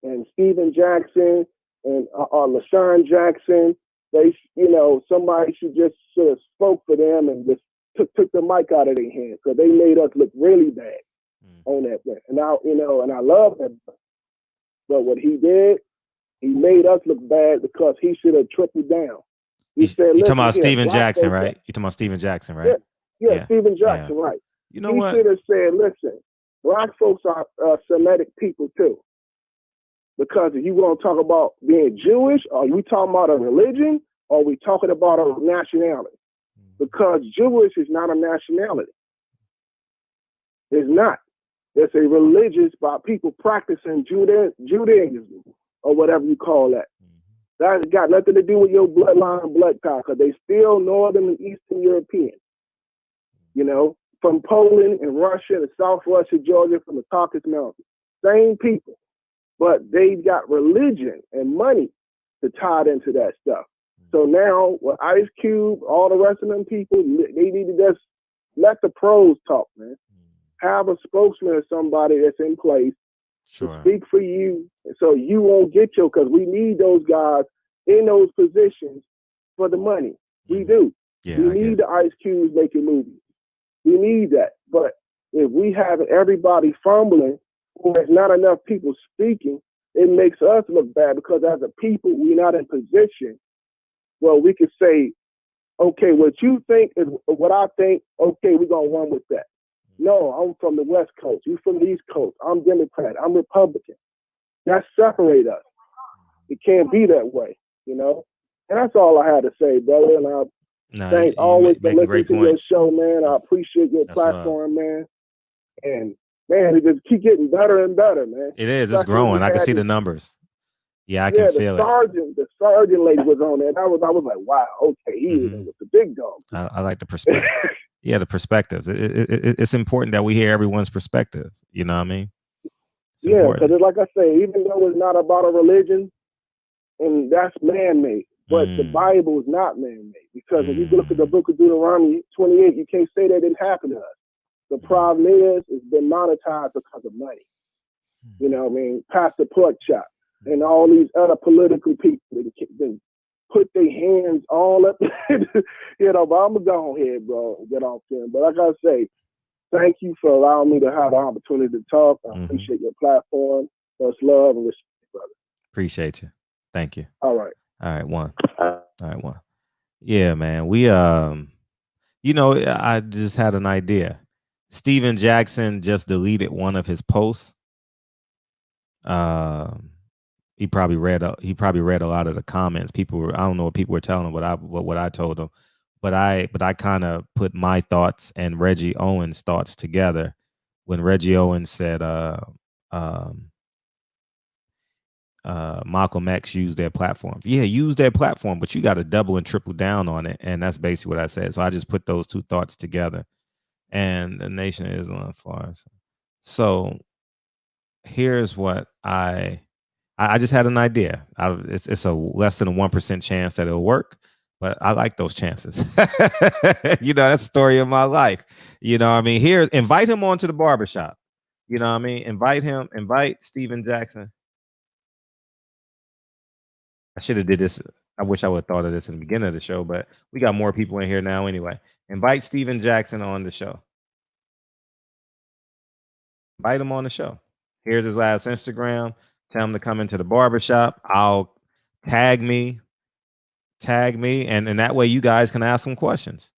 And Stephen Jackson and LaShawn Jackson, they, you know, somebody should have spoke for them and just took the mic out of their hands, because they made us look really bad on that thing. And I love that. But what he did, he made us look bad because he should have tripled down.
You're talking about Stephen Jackson, right? You're talking about Stephen Jackson, right?
Yeah, Stephen Jackson, right.
You know what?
He should have said, listen, black folks are Semitic people too. Because if you want to talk about being Jewish, are we talking about a religion, or are we talking about a nationality? Because Jewish is not a nationality. It's not. It's a religious by people practicing Judaism, or whatever you call that. That's got nothing to do with your bloodline and blood tie, because they still Northern and Eastern European. You know, from Poland and Russia and South Russia, Georgia, from the Caucasus Mountains. Same people. But they've got religion and money to tie into that stuff. So now, with Ice Cube, all the rest of them people, they need to just let the pros talk, man. Have a spokesman or somebody that's in place to speak for you, so you won't get because we need those guys in those positions for the money. We do. Yeah, we need the Ice Cubes making movies. We need that. But if we have everybody fumbling, or there's not enough people speaking, it makes us look bad, because as a people, we're not in position. Well, we could say, okay, what you think is what I think. Okay, we're going to run with that. No, I'm from the West Coast. You from the East Coast. I'm Democrat. I'm Republican. That separates us. It can't be that way, you know? And that's all I had to say, brother. And I thank always for listening to your show, man. I appreciate your platform, man. And, man, it just keep getting better and better, man.
It is. It's growing. I can see the numbers. Yeah, I can feel
the sergeant lady was on there. And I was like, wow, okay, he is with the big dog.
I like the perspective. Yeah, the perspectives. It's important that we hear everyone's perspective. You know what I mean?
Yeah, because like I say, even though it's not about a religion, and that's man-made, but the Bible is not man-made. Because if you look at the book of Deuteronomy 28, you can't say that didn't happen to us. The problem is, it's been monetized because of money. You know what I mean? Pastor Porkchop and all these other political people that put their hands all up. You know, but I'm going to go ahead, bro, and get off there. But like I say, thank you for allowing me to have the opportunity to talk. I appreciate your platform. Much love and respect, brother.
Appreciate you. Thank you.
All right.
All right, one. All right, one. Yeah, man. We you know, I just had an idea. Stephen Jackson just deleted one of his posts. He probably read a lot of the comments. People were, I don't know what people were telling him, what I told him. But I kind of put my thoughts and Reggie Owens' thoughts together when Reggie Owens said Malcolm X used their platform. Yeah, use their platform, but you got to double and triple down on it. And that's basically what I said. So I just put those two thoughts together. And the Nation of Islam far. So here's what I just had an idea. It's a less than a 1% chance that it'll work, but I like those chances. You know, that's the story of my life. You know what I mean? Here, invite him onto the barbershop. You know what I mean? Invite Stephen Jackson. I should have did this. I wish I would have thought of this in the beginning of the show, but we got more people in here now anyway. Invite Stephen Jackson on the show. Invite him on the show. Here's his last Instagram. Tell him to come into the barbershop. I'll tag me, and that way you guys can ask him questions.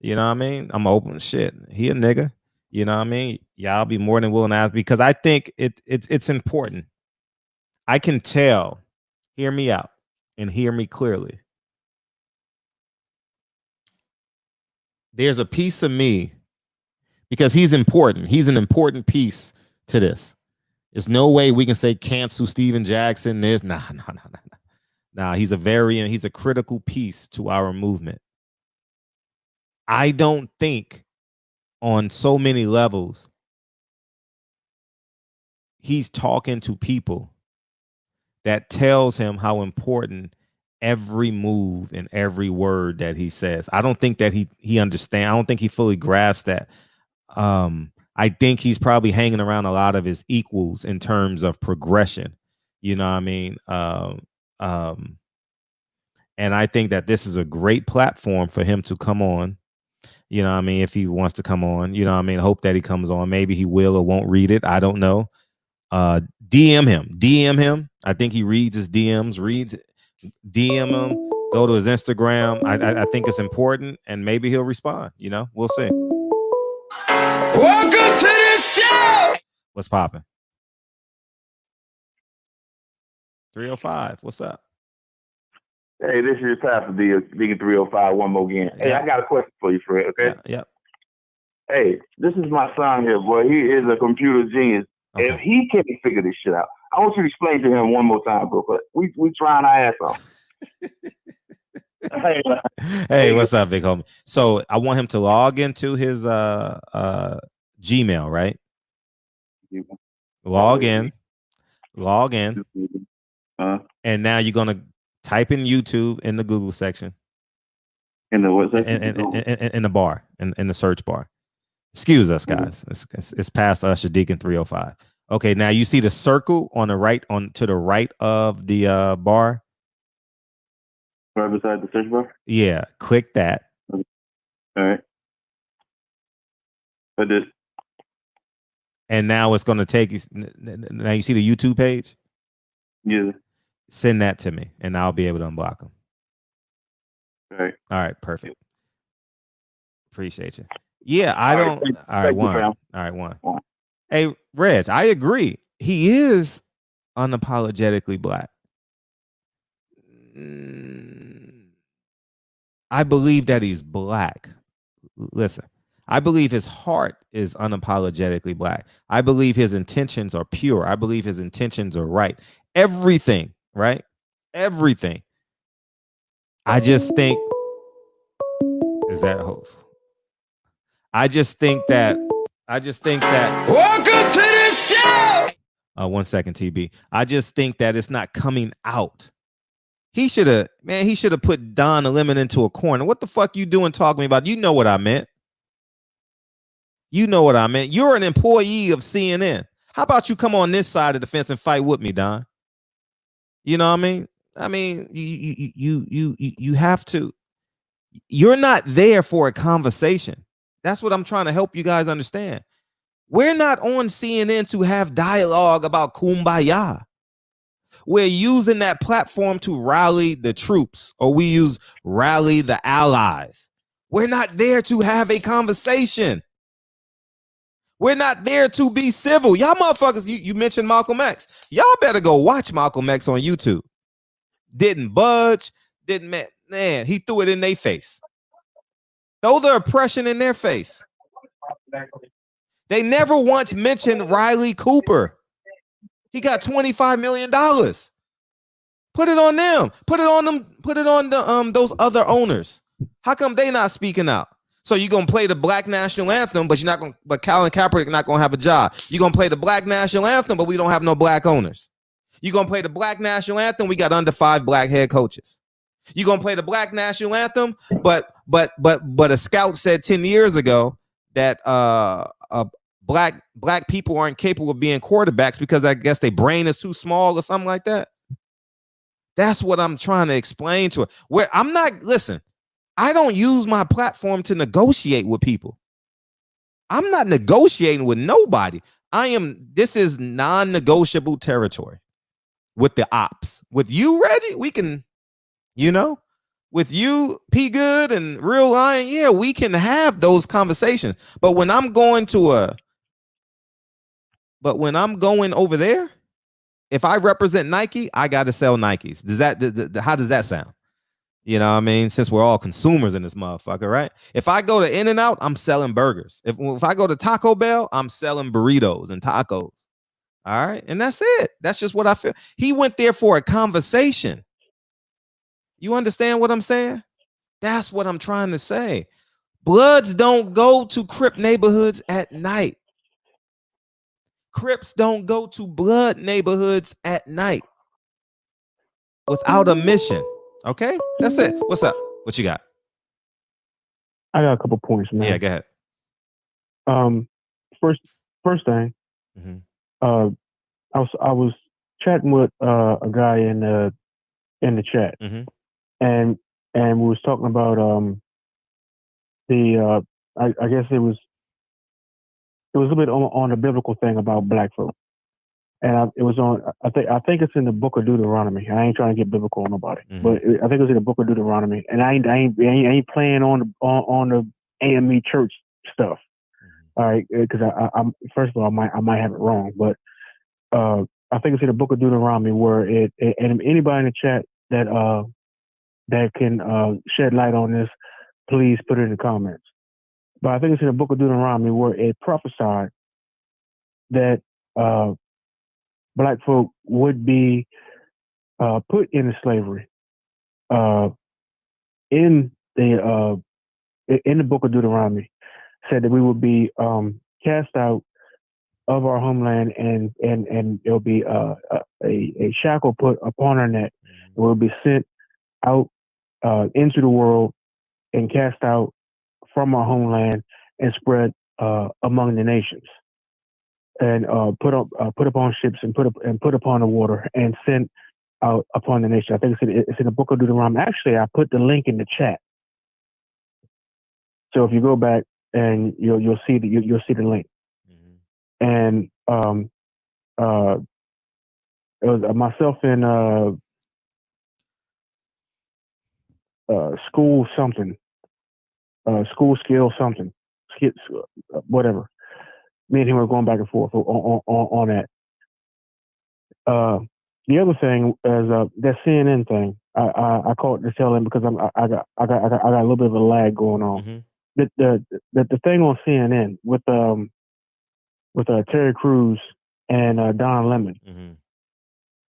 You know what I mean? I'm open shit. He a nigga. You know what I mean? Y'all be more than willing to ask, because I think it's important. I can tell. Hear me out and hear me clearly. There's a piece of me, because he's important. He's an important piece to this. There's no way we can say cancel Stephen Jackson. There's nah. He's a critical piece to our movement. I don't think on so many levels he's talking to people that tells him how important every move and every word that he says. I don't think that he understands. I don't think he fully grasps that. I think he's probably hanging around a lot of his equals in terms of progression. You know what I mean? And I think that this is a great platform for him to come on. You know what I mean? If he wants to come on, you know what I mean? Hope that he comes on. Maybe he will or won't read it. I don't know. DM him. I think he reads his DMs, DM him, go to his Instagram. I think it's important, and maybe he'll respond. You know, we'll see.
Welcome to the show.
What's popping? 305. What's up?
Hey, this is your Pastor Deacon 305 one more again. Hey, I got a question for you, Fred. Okay.
Yeah.
Hey, this is my son here, boy. He is a computer genius. Okay. If he can't figure this shit out, I want you to explain to him one more time, bro. But we trying our ass off.
Hey, what's up, big homie? So I want him to log into his Gmail, right? Log in. And now you're gonna type in YouTube in the Google section.
In the what section?
In the bar, in the search bar. Excuse us, guys. It's past Usher Deacon 305. Okay, now you see the circle on the right, to the right of the bar.
Right beside the search bar?
Yeah, click that.
All right. I did.
And now it's going to take you. Now you see the YouTube page?
Yeah.
Send that to me, and I'll be able to unblock them.
All
right, perfect. Appreciate you. Yeah, all right, one. Hey, Reg, I agree. He is unapologetically black. I believe that he's black. Listen, I believe his heart is unapologetically black. I believe his intentions are pure. I believe his intentions are right. Everything right? Everything. I just think is that hope. I just think that
Welcome to the show.
1 second, TB. I just think that it's not coming out. He should have put Don Lemon into a corner. What the fuck you doing talking about? You know what I meant. You're an employee of CNN. How about you come on this side of the fence and fight with me, Don? You know what I mean? You have to. You're not there for a conversation. That's what I'm trying to help you guys understand. We're not on CNN to have dialogue about kumbaya. We're using that platform to rally the troops, or we use rally the allies. We're not there to have a conversation. We're not there to be civil. Y'all motherfuckers, you mentioned Malcolm X. Y'all better go watch Malcolm X on YouTube. Didn't budge, man, he threw it in their face. Throw the oppression in their face. They never once mentioned Riley Cooper. He got $25 million. Put it on them. Put it on them. Put it on the those other owners. How come they not speaking out? So you're gonna play the Black National Anthem, but you're not gonna. But Colin Kaepernick not gonna have a job. You're gonna play the Black National Anthem, but we don't have no black owners. You're gonna play the Black National Anthem. We got under 5 black head coaches. You're gonna play the Black National Anthem, but a scout said 10 years ago that black people aren't capable of being quarterbacks because I guess their brain is too small or something like that. That's what I'm trying to explain to her. Where I'm not, listen, I don't use my platform to negotiate with people. I'm not negotiating with nobody. This is non-negotiable territory with the ops. With you, Reggie, we can, with you, P Good and Real Lion, yeah, we can have those conversations. But when I'm going over there, if I represent Nike, I got to sell Nikes. How does that sound? You know what I mean? Since we're all consumers in this motherfucker, right? If I go to In-N-Out, I'm selling burgers. If I go to Taco Bell, I'm selling burritos and tacos. All right. And that's it. That's just what I feel. He went there for a conversation. You understand what I'm saying? That's what I'm trying to say. Bloods don't go to Crip neighborhoods at night. Crips don't go to Blood neighborhoods at night without a mission. Okay, that's it. What's up? What you got?
I got a couple points, man.
Yeah, go ahead.
First thing, I was chatting with a guy in the chat, and we was talking about I guess it was a little bit on the biblical thing about black folk. And it was on. I think it's in the book of Deuteronomy. I ain't trying to get biblical on nobody, but I think it was in the book of Deuteronomy. And I ain't playing on the AME church stuff. All right, because I'm first of all I might have it wrong, but I think it's in the book of Deuteronomy where and anybody in the chat that can shed light on this, please put it in the comments. But I think it's in the book of Deuteronomy where it prophesied that black folk would be put into slavery in the book of Deuteronomy. Said that we would be cast out of our homeland, and there'll be a shackle put upon our neck. We'll be sent out into the world and cast out from our homeland and spread among the nations. And put upon ships and put upon the water and sent out upon the nation. I think it's in the book of Deuteronomy. Actually, I put the link in the chat. So if you go back and you'll see the link. And it was myself in school something, school skill something, whatever. Me and him were going back and forth on that. The other thing is that CNN thing. I called to tell him because I got a little bit of a lag going on. The thing on CNN with Terry Crews and Don Lemon.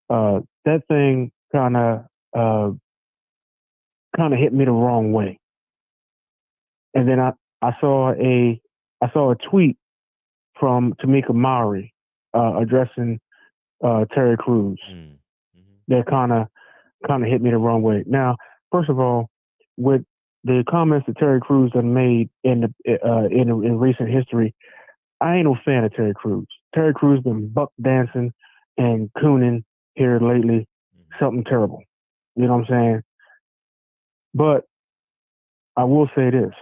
That thing kind of hit me the wrong way. And then I saw a tweet from Tamika Mowry addressing Terry Crews that kind of hit me the wrong way. Now, first of all, with the comments that Terry Crews had made in recent history, I ain't no fan of Terry Crews. Terry Crews been buck dancing and cooning here lately, something terrible. You know what I'm saying? But I will say this.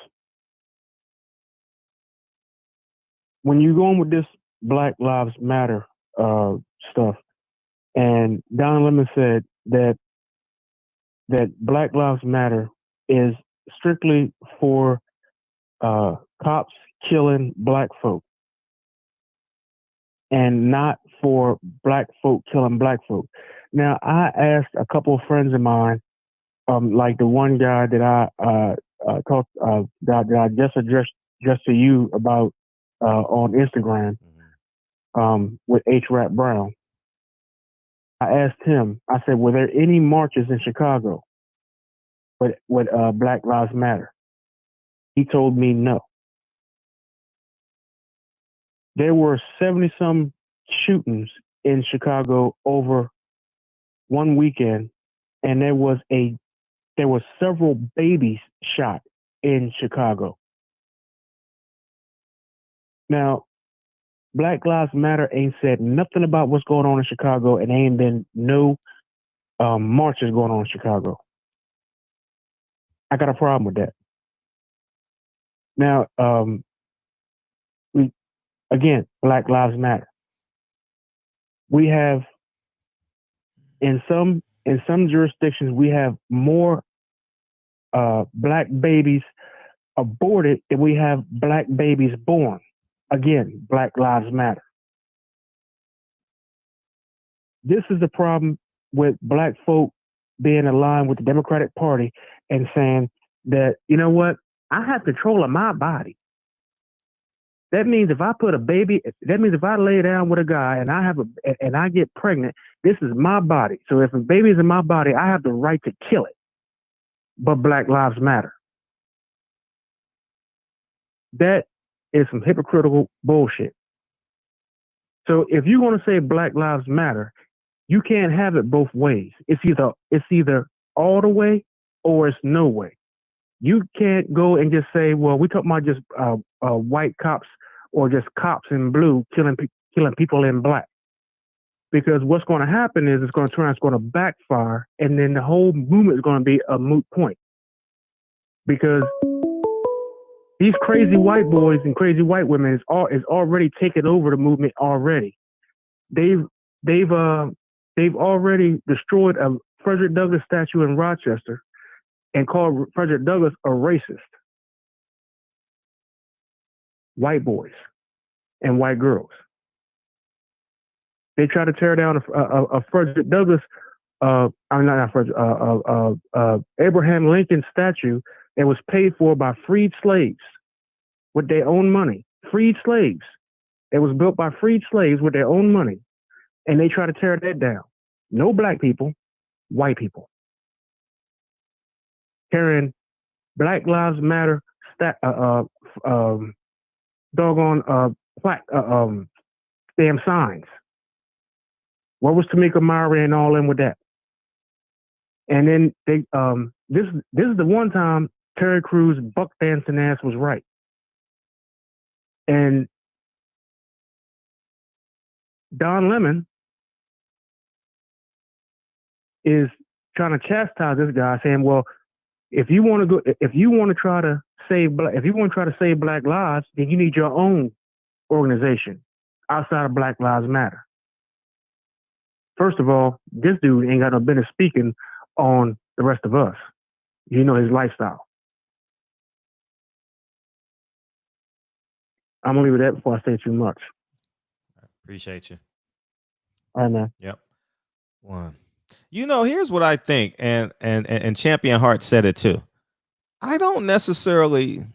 When you go on with this Black Lives Matter stuff, and Don Lemon said that Black Lives Matter is strictly for cops killing black folk and not for black folk killing black folk. Now, I asked a couple of friends of mine, like the one guy that I talked that I just addressed to you about on Instagram with H. Rap Brown. I asked him, I said, were there any marches in Chicago with Black Lives Matter? He told me no. There were 70-some shootings in Chicago over one weekend, and there were several babies shot in Chicago. Now, Black Lives Matter ain't said nothing about what's going on in Chicago, and ain't been no marches going on in Chicago. I got a problem with that. Now, again, Black Lives Matter. We have in some jurisdictions we have more black babies aborted than we have black babies born. Again, Black Lives Matter. This is the problem with black folk being aligned with the Democratic Party and saying that, you know what, I have control of my body. That means if I lay down with a guy and I get pregnant, this is my body. So if a baby is in my body, I have the right to kill it. But Black Lives Matter. That is some hypocritical bullshit. So if you're going to say Black Lives Matter, you can't have it both ways. It's either all the way or it's no way. You can't go and just say, well, we talking about just white cops or just cops in blue killing people in black. Because what's going to happen is it's going to backfire, and then the whole movement is going to be a moot point. Because these crazy white boys and crazy white women is already taken over the movement already. They've already destroyed a Frederick Douglass statue in Rochester and called Frederick Douglass a racist. White boys and white girls. They try to tear down a Frederick Douglass, Abraham Lincoln statue that was paid for by freed slaves with their own money. Freed slaves. It was built by freed slaves with their own money. And they try to tear that down. No black people, white people. Carrying Black Lives Matter damn signs. What was Tamika Mowry and all in with that? And then they this is the one time Terry Crews' buck dancing ass was right. And Don Lemon is trying to chastise this guy, saying, well, if you want to try to save black lives, then you need your own organization outside of Black Lives Matter. First of all, this dude ain't got no business speaking on the rest of us. You know his lifestyle. I'm gonna leave it at that before I say too much.
Appreciate you.
All right, man.
Yep. One. You know, here's what I think, and Champion Heart said it too. I don't necessarily.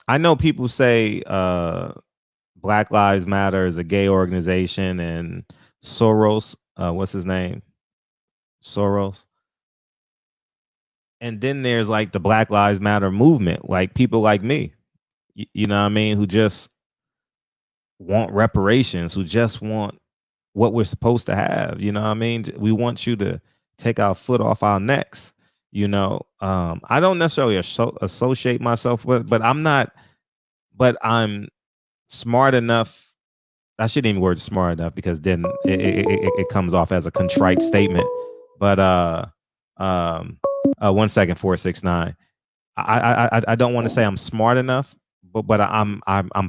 I know people say Black Lives Matter is a gay organization, and Soros, what's his name? Soros. And then there's like the Black Lives Matter movement, like people like me, you know what I mean, who just want reparations, who just want what we're supposed to have. You know what I mean? We want you to take our foot off our necks. You know, I don't necessarily associate myself with, but I'm smart enough. I shouldn't even word smart enough because then it comes off as a contrite statement. But 1 second, 469. I don't want to say I'm smart enough, but I'm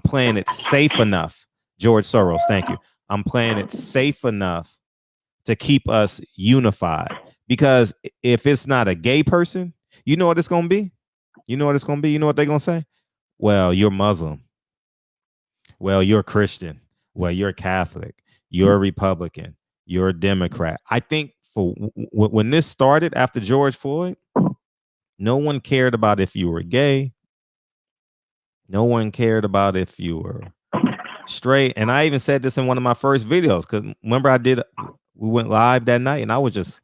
playing it safe enough. George Soros, thank you. I'm playing it safe enough to keep us unified. Because if it's not a gay person, you know what it's gonna be? You know what it's gonna be? You know what they're gonna say? Well, you're Muslim. Well, you're Christian. Well, you're Catholic. You're a Republican. You're a Democrat. I think for when this started after George Floyd, no one cared about if you were gay. No one cared about if you were straight. And I even said this in one of my first videos, because remember we went live that night and I was just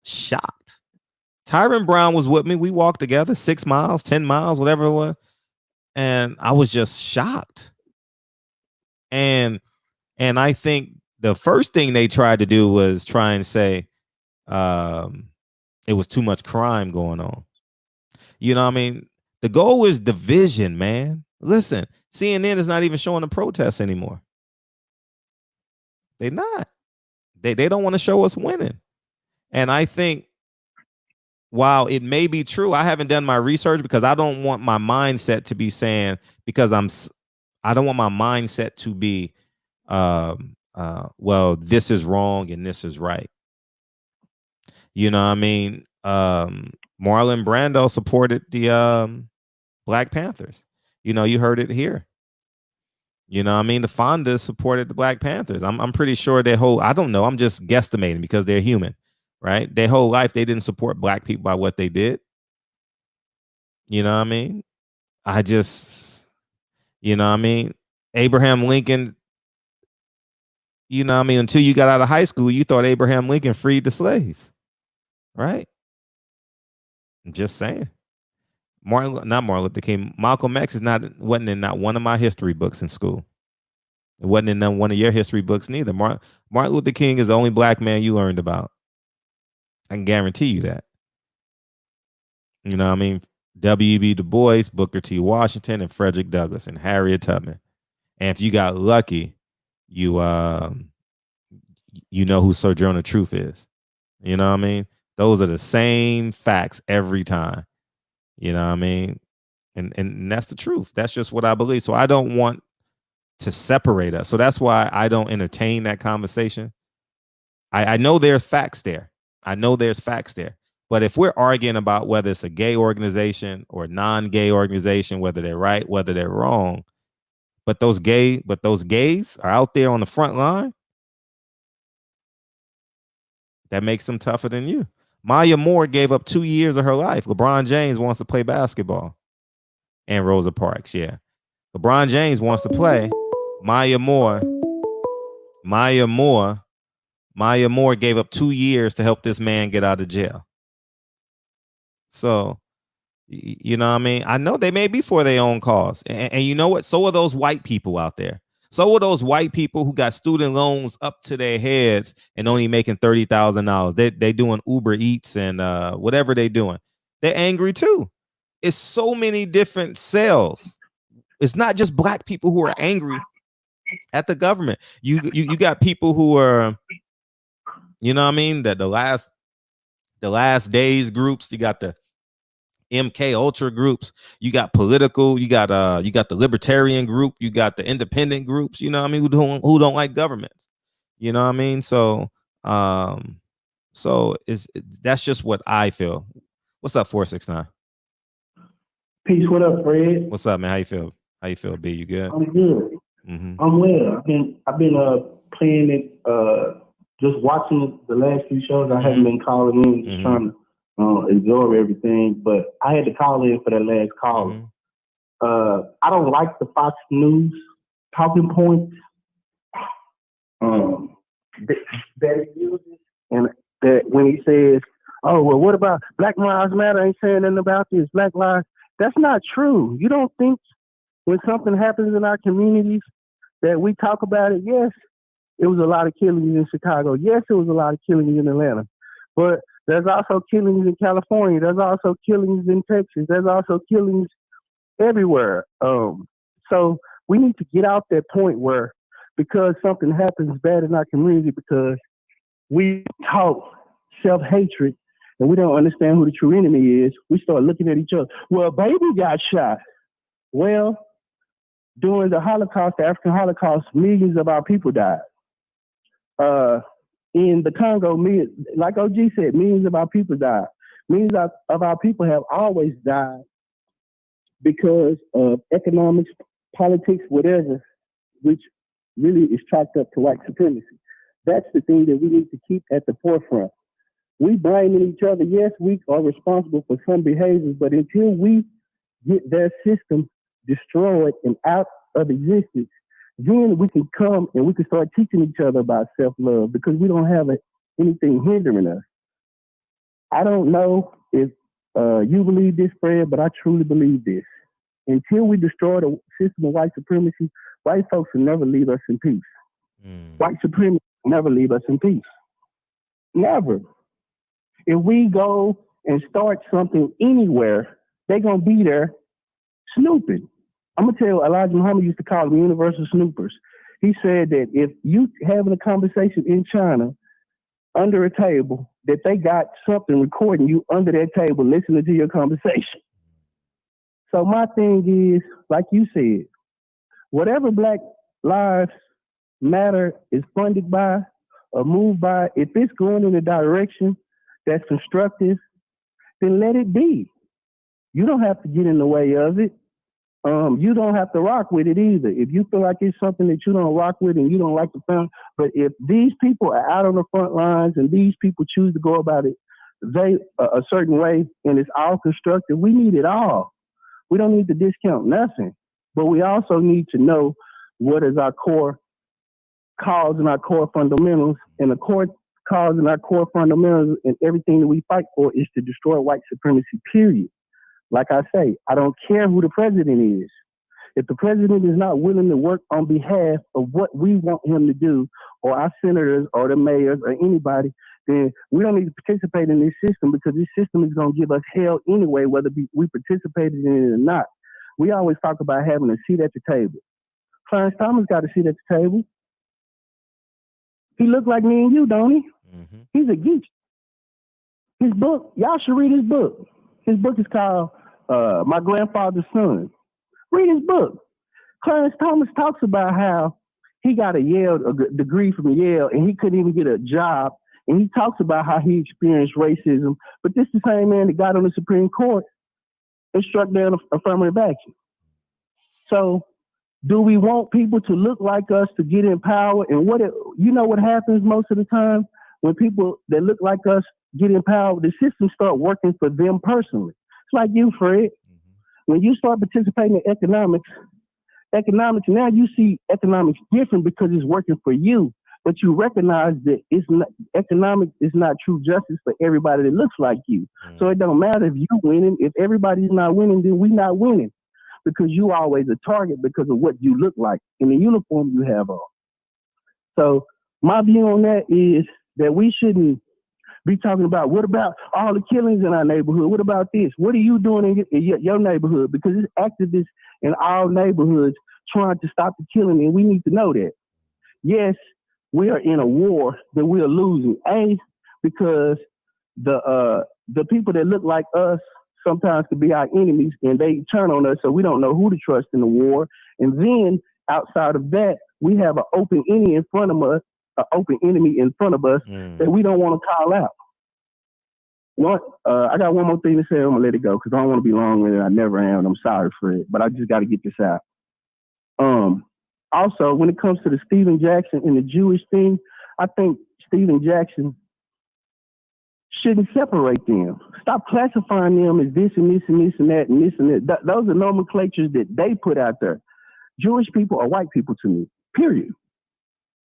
shocked. Tyron Brown was with me. We walked together 6 miles, 10 miles, whatever it was. And I was just shocked. And I think the first thing they tried to do was try and say it was too much crime going on. You know what I mean? The goal is division, man. Listen, CNN is not even showing the protests anymore. They're not. They don't want to show us winning. And I think while it may be true, I haven't done my research because I don't want my mindset to be saying, because I don't want my mindset to be well, this is wrong and this is right. You know what I mean? Marlon Brando supported the Black Panthers. You know, you heard it here. You know what I mean? The Fondas supported the Black Panthers. I'm pretty sure I don't know, I'm just guesstimating because they're human, right? Their whole life they didn't support Black people by what they did. You know what I mean? You know what I mean? Abraham Lincoln, you know what I mean? Until you got out of high school, you thought Abraham Lincoln freed the slaves, right? I'm just saying. Not Martin Luther King. Malcolm X wasn't in not one of my history books in school. It wasn't in one of your history books neither. Martin Luther King is the only Black man you learned about. I can guarantee you that. You know what I mean? W.E.B. Du Bois, Booker T. Washington, and Frederick Douglass, and Harriet Tubman. And if you got lucky, you know who Sojourner Truth is. You know what I mean? Those are the same facts every time. You know what I mean? And that's the truth. That's just what I believe. So I don't want to separate us. So that's why I don't entertain that conversation. I know there's facts there. But if we're arguing about whether it's a gay organization or a non-gay organization, whether they're right, whether they're wrong, but those gays are out there on the front line, that makes them tougher than you. Maya Moore gave up 2 years of her life. LeBron James wants to play basketball. And Rosa Parks, yeah. LeBron James wants to play. Maya Moore gave up 2 years to help this man get out of jail. So, you know what I mean? I know they may be for their own cause. And you know what? So are those white people out there. So are those white people who got student loans up to their heads and only making $30,000. They doing Uber Eats and whatever they doing. They're angry too. It's so many different cells. It's not just Black people who are angry at the government. You got people who are, you know what I mean, that the last days groups. You got the MK Ultra groups. You got political. You got the libertarian group. You got the independent groups. You know what I mean, who don't like governments. You know what I mean. So that's just what I feel. What's up, 469?
Peace. What up, Fred?
What's up, man? How you feel? B, you good?
I'm good.
Mm-hmm.
I'm well. I've been playing it, just watching the last few shows. I haven't been calling in, just trying to absorb everything. But I had to call in for that last call. I don't like the Fox News talking points that it uses, and that when he says, "Oh well, what about Black Lives Matter? Ain't saying nothing about this. Black lives." That's not true. You don't think when something happens in our communities that we talk about it? Yes, it was a lot of killings in Chicago. Yes, it was a lot of killings in Atlanta. But there's also killings in California. There's also killings in Texas. There's also killings everywhere. So we need to get out that point where because something happens bad in our community because we taught self-hatred and we don't understand who the true enemy is, we start looking at each other. Well, baby got shot. Well, during the Holocaust, the African Holocaust, millions of our people died. In the Congo, like OG said, millions of our people died. Millions of our people have always died because of economics, politics, whatever, which really is chalked up to white supremacy. That's the thing that we need to keep at the forefront. We blaming each other. Yes, we are responsible for some behaviors, but until we get their system destroyed and out of existence, then we can come and we can start teaching each other about self-love because we don't have anything hindering us. I don't know if you believe this, Fred, but I truly believe this. Until we destroy the system of white supremacy, white folks will never leave us in peace. White supremacy will never leave us in peace. Never. If we go and start something anywhere, they're going to be there snooping. I'm going to tell you, Elijah Muhammad used to call them universal snoopers. He said that if you having a conversation in China under a table, that they got something recording you under that table listening to your conversation. So my thing is, like you said, whatever Black Lives Matter is funded by or moved by, if it's going in a direction that's constructive, then let it be. You don't have to get in the way of it. You don't have to rock with it either. If you feel like it's something that you don't rock with and you don't like the film, but if these people are out on the front lines and these people choose to go about it a certain way and it's all constructive, we need it all. We don't need to discount nothing, but we also need to know what is our core cause and our core fundamentals, and the core cause and our core fundamentals and everything that we fight for is to destroy white supremacy, period. Like I say, I don't care who the president is. If the president is not willing to work on behalf of what we want him to do, or our senators or the mayors or anybody, then we don't need to participate in this system because this system is going to give us hell anyway, whether we participated in it or not. We always talk about having a seat at the table. Clarence Thomas got a seat at the table. He looked like me and you, don't he? Mm-hmm. He's a geek. His book, y'all should read his book. His book is called My Grandfather's Son. Read his book. Clarence Thomas talks about how he got a degree from Yale and he couldn't even get a job. And he talks about how he experienced racism. But this is the same man that got on the Supreme Court and struck down affirmative action. So do we want people to look like us to get in power? And you know what happens most of the time when people that look like us get in power, the system start working for them personally. It's like you, Fred. When you start participating in economics, now you see economics different because it's working for you. But you recognize that economics is not true justice for everybody that looks like you. So it don't matter if you're winning. If everybody's not winning, then we not winning. Because you always a target because of what you look like in the uniform you have on. So my view on that is that we shouldn't be talking about what about all the killings in our neighborhood? What about this? What are you doing in your neighborhood? Because it's activists in all neighborhoods trying to stop the killing, and we need to know that. Yes, we are in a war that we are losing. Because the people that look like us sometimes could be our enemies, and they turn on us, so we don't know who to trust in the war. And then outside of that, we have an open enemy in front of us, that we don't want to call out. I got one more thing to say. I'm gonna let it go because I don't want to be long-winded. I never am. I'm sorry for it, but I just got to get this out. Also, when it comes to the Stephen Jackson and the Jewish thing, I think Stephen Jackson shouldn't separate them. Stop classifying them as this and this and this and that and this and that. Those are nomenclatures that they put out there. Jewish people are white people to me, period.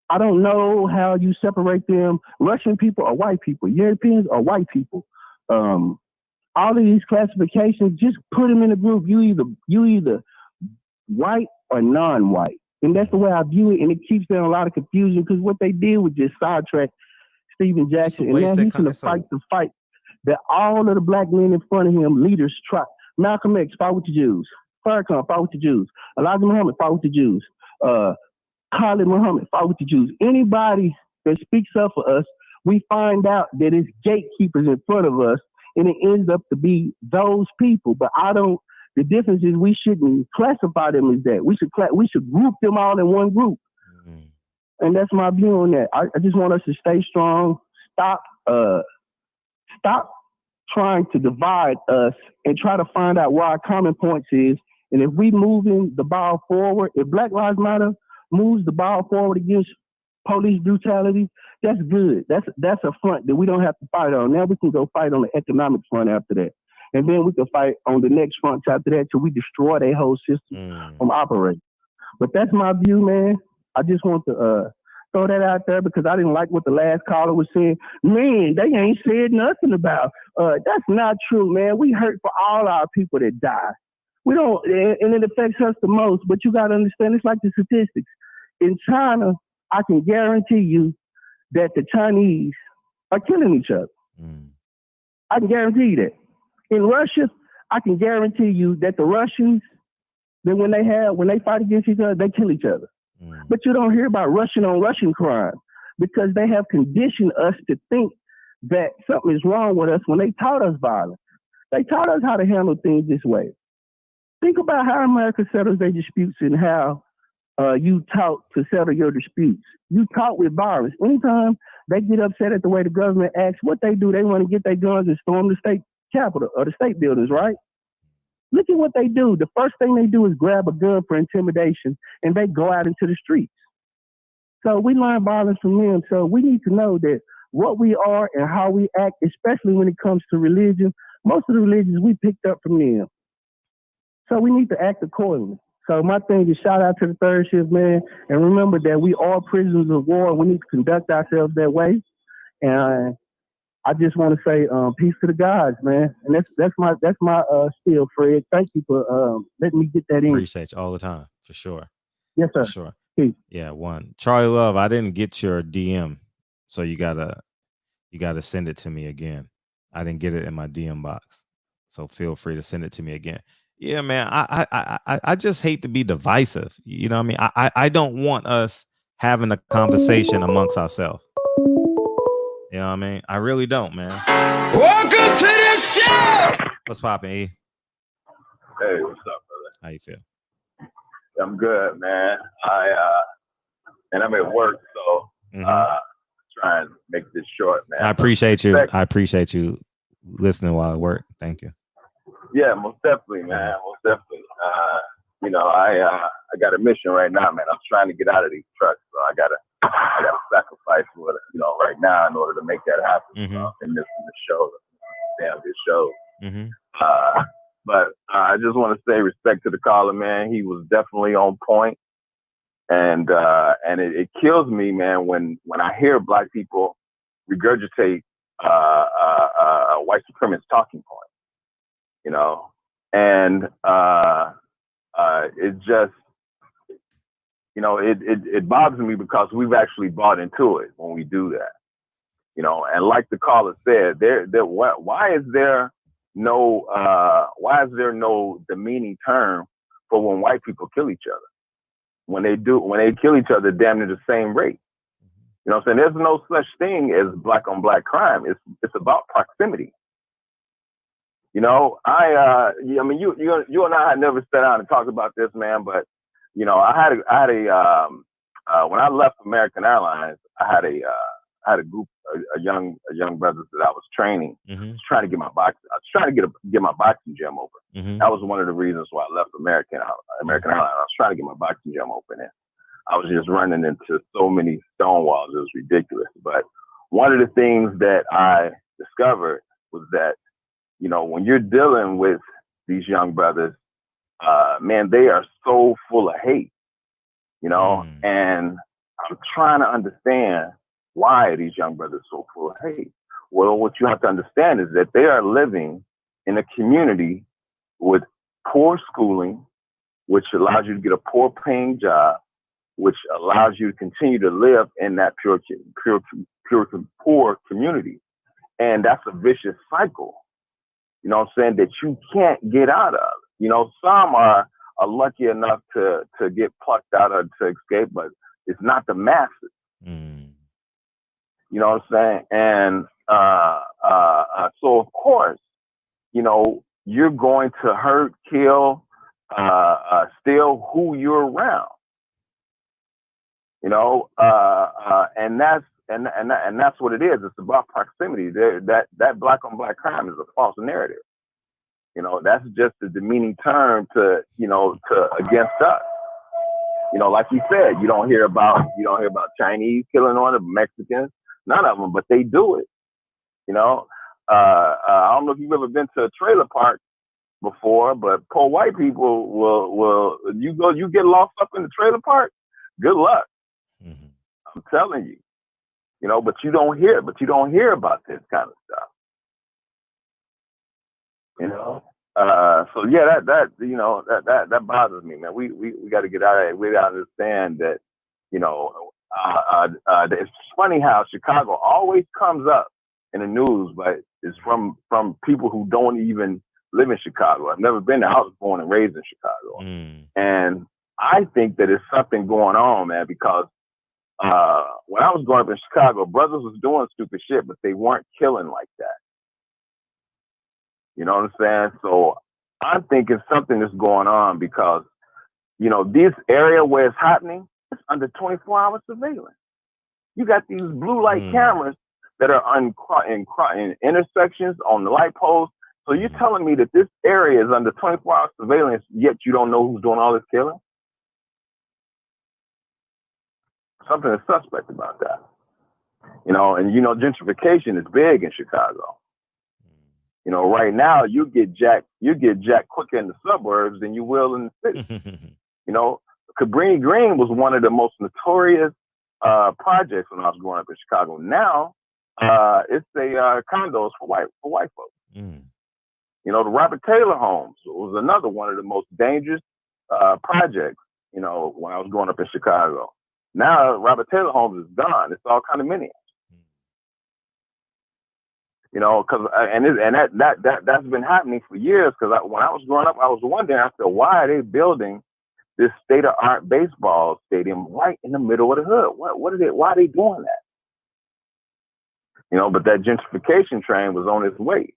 I don't know how you separate them. Russian people or white people, Europeans or white people. All of these classifications, just put them in a group. You either white or non-white, and that's the way I view it. And it keeps them a lot of confusion because what they did was just sidetrack Stephen Jackson, and now he's going to fight the fight that all of the black men in front of him, leaders, try. Malcolm X fought with the Jews. Farrakhan fought with the Jews. Elijah Muhammad fought with the Jews. Khalid Muhammad fought with the Jews. Anybody that speaks up for us, we find out that it's gatekeepers in front of us, and it ends up to be those people. But the difference is we shouldn't classify them as that. We should group them all in one group. And that's my view on that. I just want us to stay strong. Stop trying to divide us and try to find out where our common points is. And if we moving the ball forward, if Black Lives Matter moves the ball forward against police brutality, that's good. That's a front that we don't have to fight on. Now we can go fight on the economic front after that. And then we can fight on the next front after that till we destroy their whole system from operating. But that's my view, man. I just want to throw that out there because I didn't like what the last caller was saying. Man, they ain't said nothing about. That's not true, man. We hurt for all our people that die. We don't, and it affects us the most. But you got to understand, it's like the statistics. In China, I can guarantee you that the Chinese are killing each other. I can guarantee you that. In Russia, I can guarantee you that the Russians, that when they fight against each other, they kill each other. But you don't hear about Russian on Russian crime because they have conditioned us to think that something is wrong with us when they taught us violence. They taught us how to handle things this way. Think about how America settles their disputes and how you taught to settle your disputes. You taught with violence. Anytime they get upset at the way the government acts, what they do, they want to get their guns and storm the state capitol or the state buildings, right? Look at what they do. The first thing they do is grab a gun for intimidation and they go out into the streets. So we learn violence from them. So we need to know that what we are and how we act, especially when it comes to religion, most of the religions we picked up from them. So we need to act accordingly. So my thing is shout out to the third shift, man. And remember that we are prisoners of war. And we need to conduct ourselves that way. And I just want to say peace to the gods, man. And that's my spiel, Fred. Thank you for letting me get that in.
Appreciate you all the time, for sure.
Yes, sir.
For sure.
Peace.
Yeah, one. Charlie Love, I didn't get your DM, so you gotta send it to me again. I didn't get it in my DM box, so feel free to send it to me again. Yeah, man. I just hate to be divisive. You know what I mean? I don't want us having a conversation amongst ourselves. You know what I mean? I really don't, man.
Welcome to the show.
What's poppin', E?
Hey, what's up, brother?
How you feel?
I'm good, man. And I'm at work, so try and make this short, man.
I appreciate you. I appreciate you listening while I work. Thank you.
Yeah, most definitely, man. Most definitely. I got a mission right now, man. I'm trying to get out of these trucks, so I gotta sacrifice what right now in order to make that happen. In this show, damn good show. But I just want to say respect to the caller, man. He was definitely on point, and it kills me, man, when I hear black people regurgitate white supremacist talking points, you know, and it just, you know, it bothers me because we've actually bought into it when we do that, you know. And like the caller said, why is there no demeaning term for when white people kill each other? When they kill each other, damn near the same rate. You know what I'm saying? There's no such thing as black on black crime. It's about proximity. You know, I mean, you and I had never sat down and talked about this, man, but you know, I had a when I left American Airlines, I had a group of young brothers that I was training. Trying to get my box. I was trying to get my boxing gym open. That was one of the reasons why I left American Airlines. I was trying to get my boxing gym open, and I was just running into so many stone walls. It was ridiculous. But one of the things that I discovered was that, you know, when you're dealing with these young brothers, man, they are so full of hate, you know, and I'm trying to understand why are these young brothers so full of hate. Well, what you have to understand is that they are living in a community with poor schooling, which allows you to get a poor paying job, which allows you to continue to live in that poor community. And that's a vicious cycle, you know what I'm saying, that you can't get out of. You know, some are lucky enough to get plucked out or to escape, but it's not the masses. You know what I'm saying? And so, of course, you know, you're going to hurt, kill, steal who you're around. You know, and that's what it is. It's about proximity. That black on black crime is a false narrative. You know, that's just a demeaning term to against us. You know, like you said, you don't hear about Chinese killing on the Mexicans, none of them, but they do it. You know, I don't know if you've ever been to a trailer park before, but poor white people will you get lost up in the trailer park, good luck. I'm telling you. You know, but you don't hear about this kind of stuff. You know, so yeah, that bothers me, man. We got to get out of it. We got to understand that, you know, it's funny how Chicago always comes up in the news, but it's from people who don't even live in Chicago. I've never been there. I was born and raised in Chicago, and I think that it's something going on, man, because when I was growing up in Chicago, brothers was doing stupid shit, but they weren't killing like that. You know what I'm saying? So I'm thinking something is going on because, you know, this area where it's happening, it's under 24-hour surveillance. You got these blue light cameras that are in intersections on the light posts. So you're telling me that this area is under 24-hour surveillance, yet you don't know who's doing all this killing? Something is suspect about that. You know, and you know, gentrification is big in Chicago. You know, right now you get jacked quicker in the suburbs than you will in the city. You know, Cabrini Green was one of the most notorious projects when I was growing up in Chicago. Now it's condos for white folks. You know, the Robert Taylor homes was another one of the most dangerous projects, you know, when I was growing up in Chicago. Now Robert Taylor homes is gone. It's all condominiums. You know, because that's been happening for years. Because when I was growing up, I was wondering, I said, why are they building this state-of-art baseball stadium right in the middle of the hood? Why are they doing that? You know, but that gentrification train was on its way.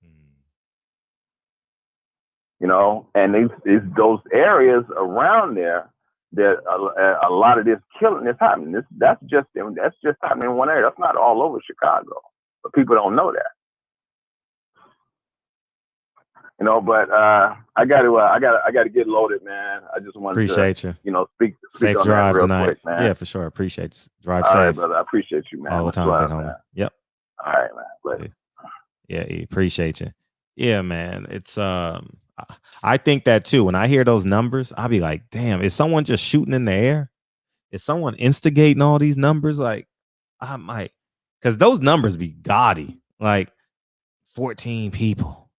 You know, and it's those areas around there that a lot of this killing is happening. That's just happening in one area. That's not all over Chicago, but people don't know that. You know, but I got to get loaded, man. I just wanted to you know, speak
safe
on
drive
that real
tonight.
quick, man.
Yeah, for sure. Appreciate you. Drive
all
safe.
Right, brother. I appreciate you, man.
All the time,
love,
homie.
man.
Yep.
All right, man. Later.
Yeah, appreciate you. Yeah, man. It's I think that too. When I hear those numbers, I'll be like, damn, is someone just shooting in the air? Is someone instigating all these numbers? Like, I might, because those numbers be gaudy. Like 14 people,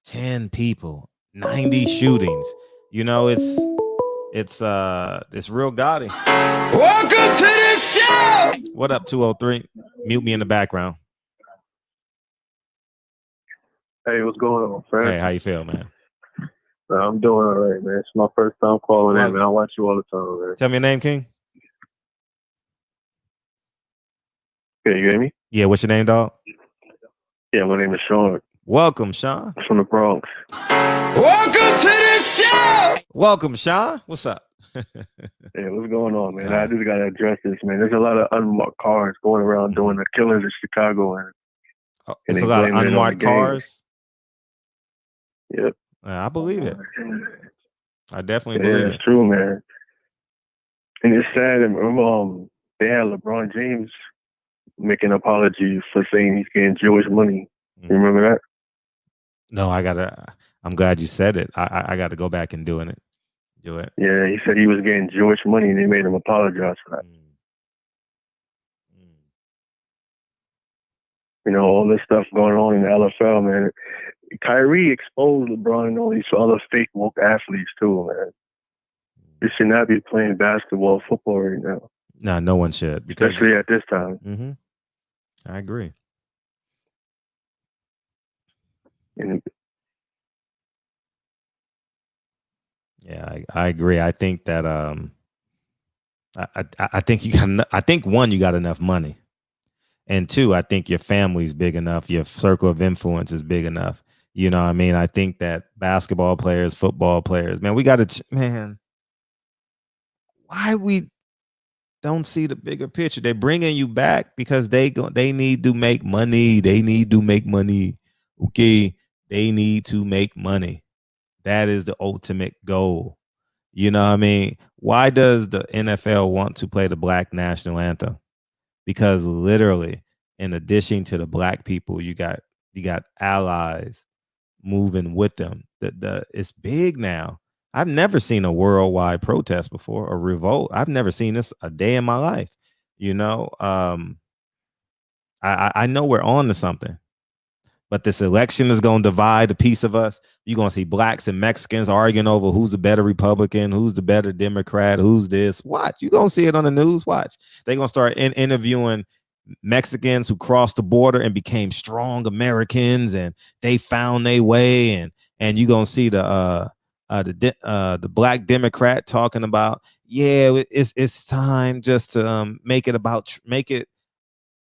10 people, 90 shootings. You know, it's real gaudy.
Welcome to the show.
What up, 203? Mute me in the background.
Hey, what's going on, friend?
Hey, how you feel, man?
I'm doing all right, man. It's my first time calling in, man. I watch you all the time, man.
Tell me your name, King.
Okay, you hear me?
Yeah, what's your name, dog?
Yeah, my name is Sean.
Welcome, Sean.
I'm from the Bronx.
Welcome to the show.
Welcome, Sean. What's up?
Hey, what's going on, man? I just gotta address this, man. There's a lot of unmarked cars going around doing the killings in Chicago, and
There's a lot of unmarked cars.
Yep.
I believe it. I definitely believe it.
It's true, man. And it's sad. They had LeBron James making apologies for saying he's getting Jewish money. You remember that?
No, I'm glad you said it. I got to go back and do it.
Yeah, he said he was getting Jewish money, and they made him apologize for that. You know, all this stuff going on in the LFL, man. Kyrie exposed LeBron and all these other fake woke athletes too, man. You should not be playing basketball, football right now.
No, no one should, because
especially at this time.
Mm-hmm. I agree.
And
yeah, I agree. I think that I think you got. I think one, you got enough money, and two, I think your family's big enough. Your circle of influence is big enough. You know what I mean? I think that basketball players, football players, man, we got to, man, why we don't see the bigger picture? They're bringing you back because they need to make money. They need to make money. Okay. They need to make money. That is the ultimate goal. You know what I mean? Why does the NFL want to play the Black national anthem? Because literally, in addition to the Black people, you got allies moving with them. It's big now. I've never seen a worldwide protest before, a revolt. I've never seen this a day in my life. You know, I know we're on to something, but this election is going to divide a piece of us. You're going to see Blacks and Mexicans arguing over who's the better Republican, who's the better Democrat, who's this. Watch. You're going to see it on the news. Watch. They're going to start interviewing Mexicans who crossed the border and became strong Americans, and they found their way. And you're going to see the Black Democrat talking about, yeah, it's time just to make it.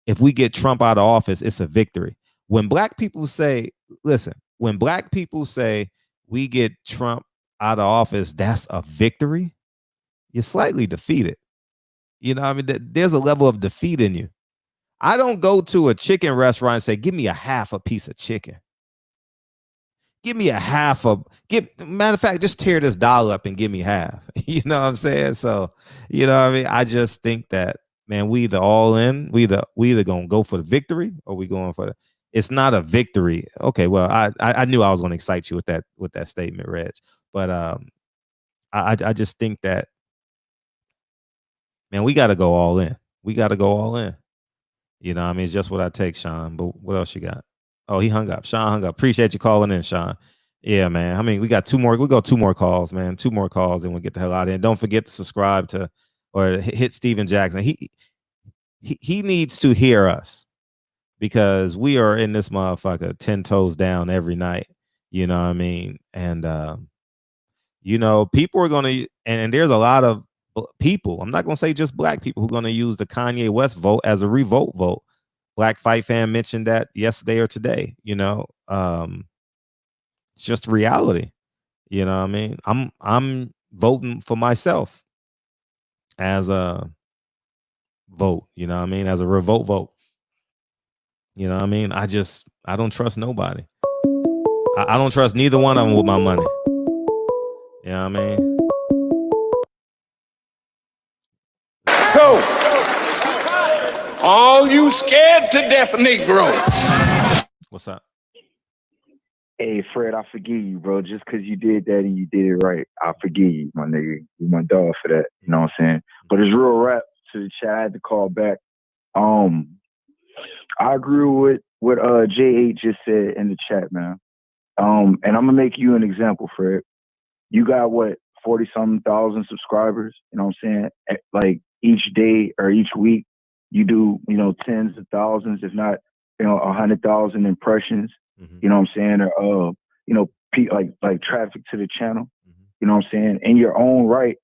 If we get Trump out of office, it's a victory. When Black people say, listen, when Black people say we get Trump out of office, that's a victory, you're slightly defeated. You know, I mean, there's a level of defeat in you. I don't go to a chicken restaurant and say, give me a half a piece of chicken. Give me a half of, matter of fact, just tear this dollar up and give me half. You know what I'm saying? So, you know what I mean? I just think that, man, we either all in, we either gonna go for the victory or we going for it's not a victory. Okay, well, I knew I was gonna excite you with that statement, Reg. But I just think that, man, we gotta go all in. We gotta go all in. You know what I mean? It's just what I take, Sean. But what else you got? Oh, he hung up. Sean hung up. Appreciate you calling in, Sean. Yeah, man. I mean, we got two more calls, man. 2 more calls, and we'll get the hell out of here. And don't forget to subscribe to or hit Stephen Jackson. He needs to hear us, because we are in this motherfucker 10 toes down every night. You know what I mean? And you know, people are gonna, and there's a lot of people, I'm not gonna say just Black people, who are gonna use the Kanye West vote as a revolt vote. Black Fight Fan mentioned that yesterday or today. You know, it's just reality. You know what I mean? I'm voting for myself as a vote. You know what I mean? As a revolt vote. You know what I mean? I don't trust nobody. I don't trust neither one of them with my money. You know what I mean?
So, all you scared to death Negroes.
What's up?
Hey, Fred, I forgive you, bro. Just because you did that and you did it right, I forgive you, my nigga. You my dog for that. You know what I'm saying? But it's real rap to the chat. I had to call back. I agree with what J8 just said in the chat, man. And I'm gonna make you an example, Fred. You got what, 40-something thousand subscribers? You know what I'm saying? Like each day or each week, you do, you know, tens of thousands, if not, you know, 100,000 impressions. Mm-hmm. You know what I'm saying? Or you know, like traffic to the channel. Mm-hmm. You know what I'm saying? In your own right,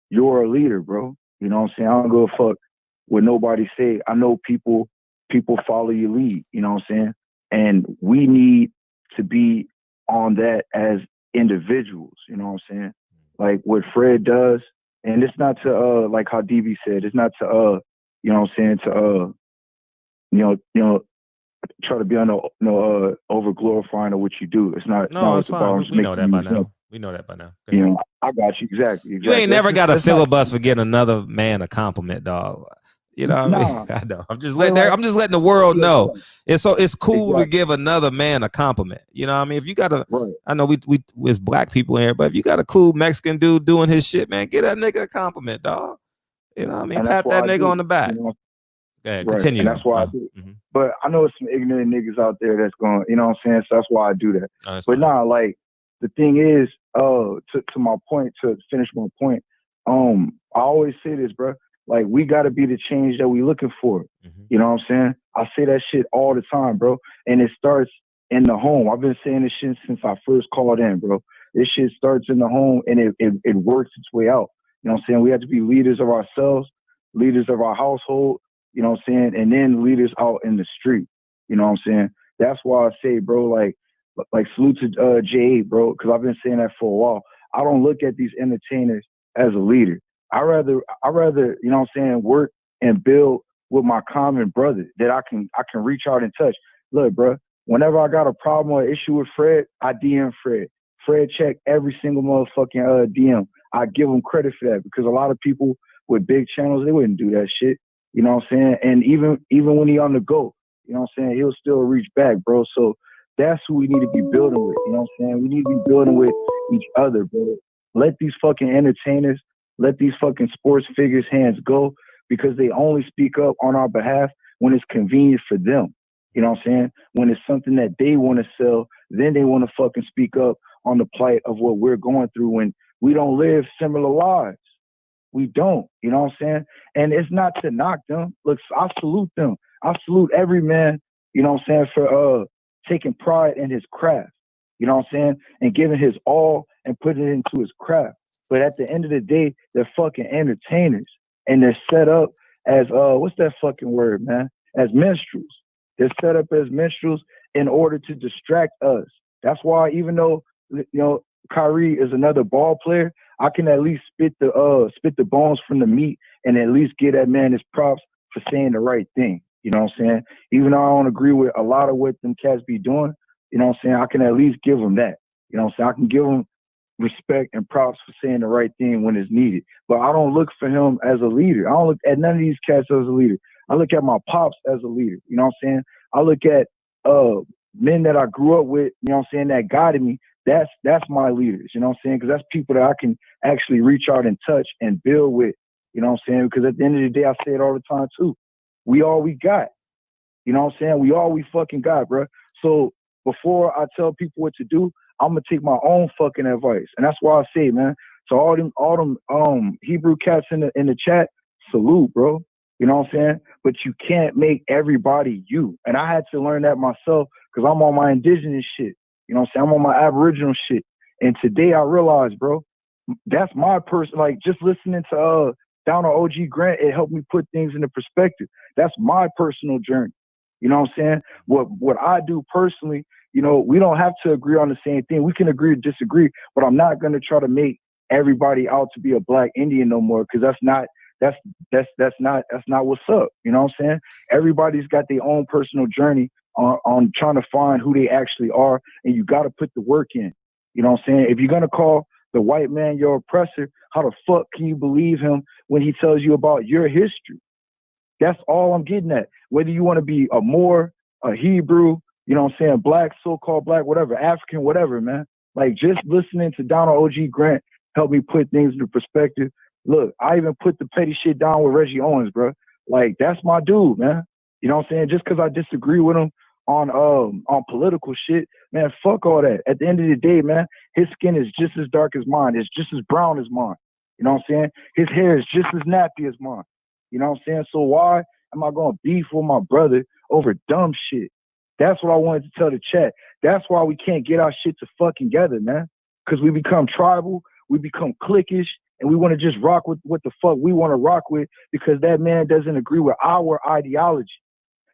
you're a leader, bro. You know what I'm saying? I don't give a fuck what nobody say. I know people follow your lead. You know what I'm saying? And we need to be on that as individuals. You know what I'm saying? Like what Fred does, and it's not to like how DB said, it's not to you know what I'm saying, to you know try to be on over glorifying of what you do. It's not.
No, it's fine. We know that by now. We know that by now.
You know, I got you exactly.
You ain't never got a filibuster for getting another man a compliment, dog. You know what I mean? I know. I'm just letting the world know. It's cool to give another man a compliment. You know what I mean? If you got I know we as Black people here, but if you got a cool Mexican dude doing his shit, man, get that nigga a compliment, dog. You know what I mean? Pat that nigga on the back. Continue.
And that's why I do it. But I know some ignorant niggas out there that's going, you know what I'm saying? So that's why I do that. But nah, like the thing is, to my point, to finish my point, I always say this, bro. Like we gotta be the change that we looking for. You know what I'm saying? I say that shit all the time, bro. And it starts in the home. I've been saying this shit since I first called in, bro. This shit starts in the home and it works its way out. You know what I'm saying? We have to be leaders of ourselves, leaders of our household, you know what I'm saying? And then leaders out in the street. You know what I'm saying? That's why I say, bro, like salute to J8, bro, because I've been saying that for a while. I don't look at these entertainers as a leader. I rather, you know what I'm saying, work and build with my common brother that I can reach out and touch. Look, bro, whenever I got a problem or issue with Fred, I DM Fred. Fred check every single motherfucking DM. I give him credit for that because a lot of people with big channels, they wouldn't do that shit. You know what I'm saying? And even when he on the go, you know what I'm saying, he'll still reach back, bro. So that's who we need to be building with. You know what I'm saying? We need to be building with each other, bro. Let these fucking entertainers, let these fucking sports figures' hands go because they only speak up on our behalf when it's convenient for them. You know what I'm saying? When it's something that they want to sell, then they want to fucking speak up on the plight of what we're going through when we don't live similar lives. We don't, you know what I'm saying? And it's not to knock them. Look, I salute them. I salute every man, you know what I'm saying, for taking pride in his craft, you know what I'm saying, and giving his all and putting it into his craft. But at the end of the day, they're fucking entertainers. And they're set up as, what's that fucking word, man? As minstrels. They're set up as minstrels in order to distract us. That's why even though, you know, Kyrie is another ball player, I can at least spit the bones from the meat and at least give that man his props for saying the right thing. You know what I'm saying? Even though I don't agree with a lot of what them cats be doing, you know what I'm saying? I can at least give them that. You know what I'm saying? I can give them respect and props for saying the right thing when it's needed. But I don't look for him as a leader. I don't look at none of these cats as a leader. I look at my pops as a leader. You know what I'm saying? I look at men that I grew up with, you know what I'm saying, that guided me. That's my leaders, you know what I'm saying? Because that's people that I can actually reach out and touch and build with, you know what I'm saying? Because at the end of the day, I say it all the time too. We all we got. You know what I'm saying? We all we fucking got, bro. So before I tell people what to do, I'm gonna take my own fucking advice. And that's why I say, man, so all them Hebrew cats in the chat, salute, bro. You know what I'm saying? But you can't make everybody you. And I had to learn that myself because I'm on my indigenous shit. You know what I'm saying? I'm on my Aboriginal shit. And today I realized, bro, that's my person. Like just listening to Down on OG Grant, it helped me put things into perspective. That's my personal journey. You know what I'm saying? What I do personally, you know, we don't have to agree on the same thing. We can agree or disagree, but I'm not gonna try to make everybody out to be a black Indian no more, because that's not what's up. You know what I'm saying? Everybody's got their own personal journey on trying to find who they actually are, and you got to put the work in. You know what I'm saying? If you're gonna call the white man your oppressor, how the fuck can you believe him when he tells you about your history? That's all I'm getting at. Whether you want to be a Moor, a Hebrew, you know what I'm saying, black, so-called black, whatever, African, whatever, man. Like just listening to Donald O.G. Grant helped me put things into perspective. Look, I even put the petty shit down with Reggie Owens, bro. Like that's my dude, man. You know what I'm saying? Just because I disagree with him on political shit, man, fuck all that. At the end of the day, man, his skin is just as dark as mine. It's just as brown as mine. You know what I'm saying? His hair is just as nappy as mine. You know what I'm saying? So why am I going to beef with my brother over dumb shit? That's what I wanted to tell the chat. That's why we can't get our shit to fucking together, man. Because we become tribal, we become cliquish, and we want to just rock with what the fuck we want to rock with because that man doesn't agree with our ideology.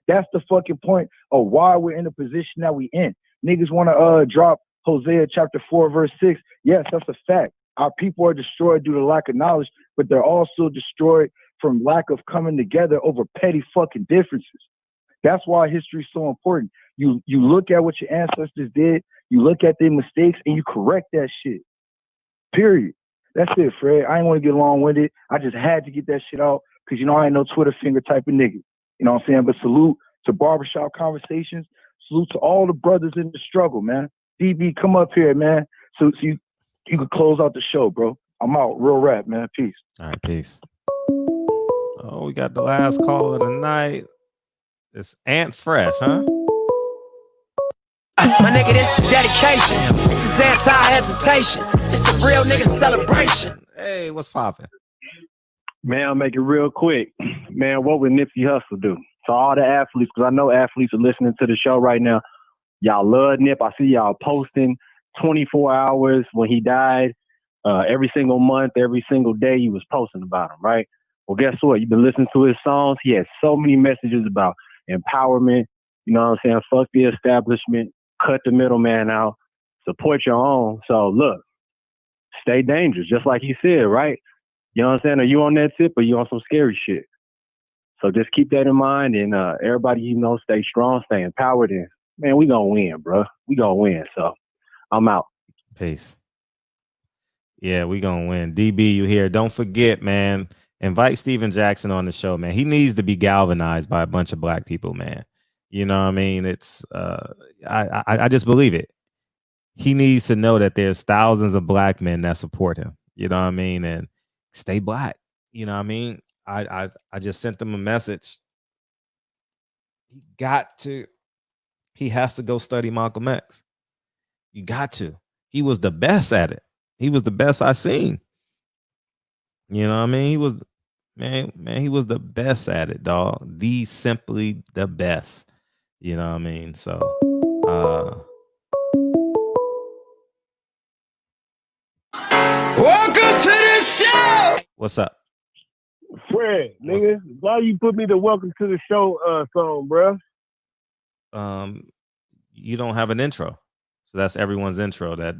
That's the fucking point of why we're in the position that we in. Niggas want to drop Hosea chapter 4, verse 6. Yes, that's a fact. Our people are destroyed due to lack of knowledge, but they're also destroyed from lack of coming together over petty fucking differences. That's why history is so important. You look at what your ancestors did, you look at their mistakes, and you correct that shit. Period. That's it, Fred. I ain't want to get long-winded. I just had to get that shit out because, you know, I ain't no Twitter finger type of nigga. You know what I'm saying? But salute to Barbershop Conversations. Salute to all the brothers in the struggle, man. DB, come up here, man. So you could close out the show, bro. I'm out. Real rap, man. Peace.
All right, peace. Oh, we got the last call of the night. It's Ant Fresh, huh?
My nigga, this is dedication. This is anti-hesitation. It's a real nigga celebration.
Hey, what's poppin'?
Man, I'll make it real quick. Man, what would Nipsey Hussle do? So all the athletes, because I know athletes are listening to the show right now. Y'all love Nip. I see y'all posting 24 hours when he died. Every single month, every single day, he was posting about him, right? Well, guess what? You've been listening to his songs. He has so many messages about empowerment. You know what I'm saying? Fuck the establishment. Cut the middleman out. Support your own. So look, stay dangerous, just like he said, right? You know what I'm saying? Are you on that tip or you on some scary shit? So just keep that in mind, and everybody, you know, stay strong, stay empowered, and man, we gonna win, bro. We gonna win. So I'm out.
Peace. Yeah, we gonna win. DB, you here? Don't forget, man. Invite Stephen Jackson on the show, man. He needs to be galvanized by a bunch of black people, man. You know what I mean? It's I just believe it. He needs to know that there's thousands of black men that support him. You know what I mean? And stay black. You know what I mean? I just sent them a message. He has to go study Malcolm X. You got to. He was the best at it. He was the best I seen. You know what I mean? He was, man, he was the best at it, dog. Simply the best. You know what I mean? So
Welcome to the show.
What's up?
Fred, nigga, why you put me the welcome to the show song, bro?
You don't have an intro. So that's everyone's intro. That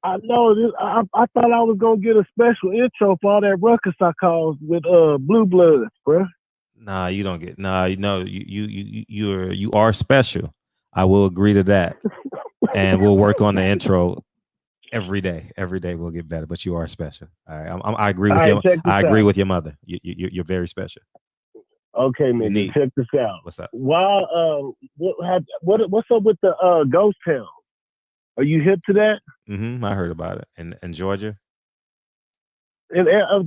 I know this. I thought I was gonna get a special intro for all that ruckus I caused with Blue Bloods, bro.
Nah, you don't get. Nah, you know you are special. I will agree to that, and we'll work on the intro every day. Every day we'll get better. But you are special. All right, I agree with you. I agree with your mother. You're very special.
Okay, nigga, check this out.
What's up?
Why? What's up with the Ghost Town? Are you hip to that?
Mm-hmm. I heard about it. In Georgia?
In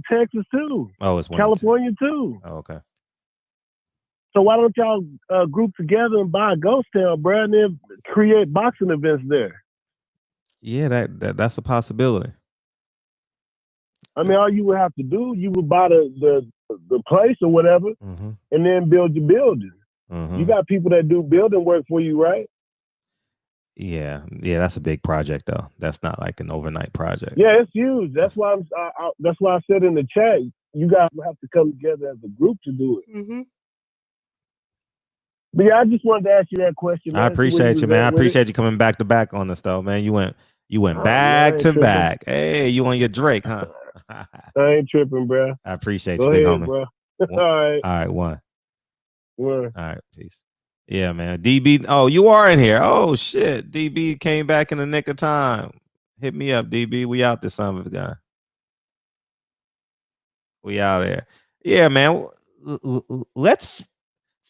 Texas too.
Oh, it's
California too.
Oh, okay.
So why don't y'all group together and buy a Ghost Town, bro, and then create boxing events there?
Yeah, that's a possibility.
I mean, all you would have to do, you would buy the place or whatever, and then build your building. You got people that do building work for you, right?
Yeah, that's a big project though. That's not like an overnight project.
Yeah, it's huge. That's why that's why I said in the chat, you guys will have to come together as a group to do it. But yeah, I just wanted to ask you that question, man.
I appreciate you, man. I appreciate you coming back to back on this though, man. You went back to back. Hey, you on your Drake, huh?
I ain't tripping, bro.
I appreciate
Go
you, big
ahead,
homie.
bro. All
right, one.
All
right, peace. Yeah, man. DB. Oh, you are in here. Oh shit. DB came back in the nick of time. Hit me up, DB. We out this son of a gun. We out there. Yeah, man. Let's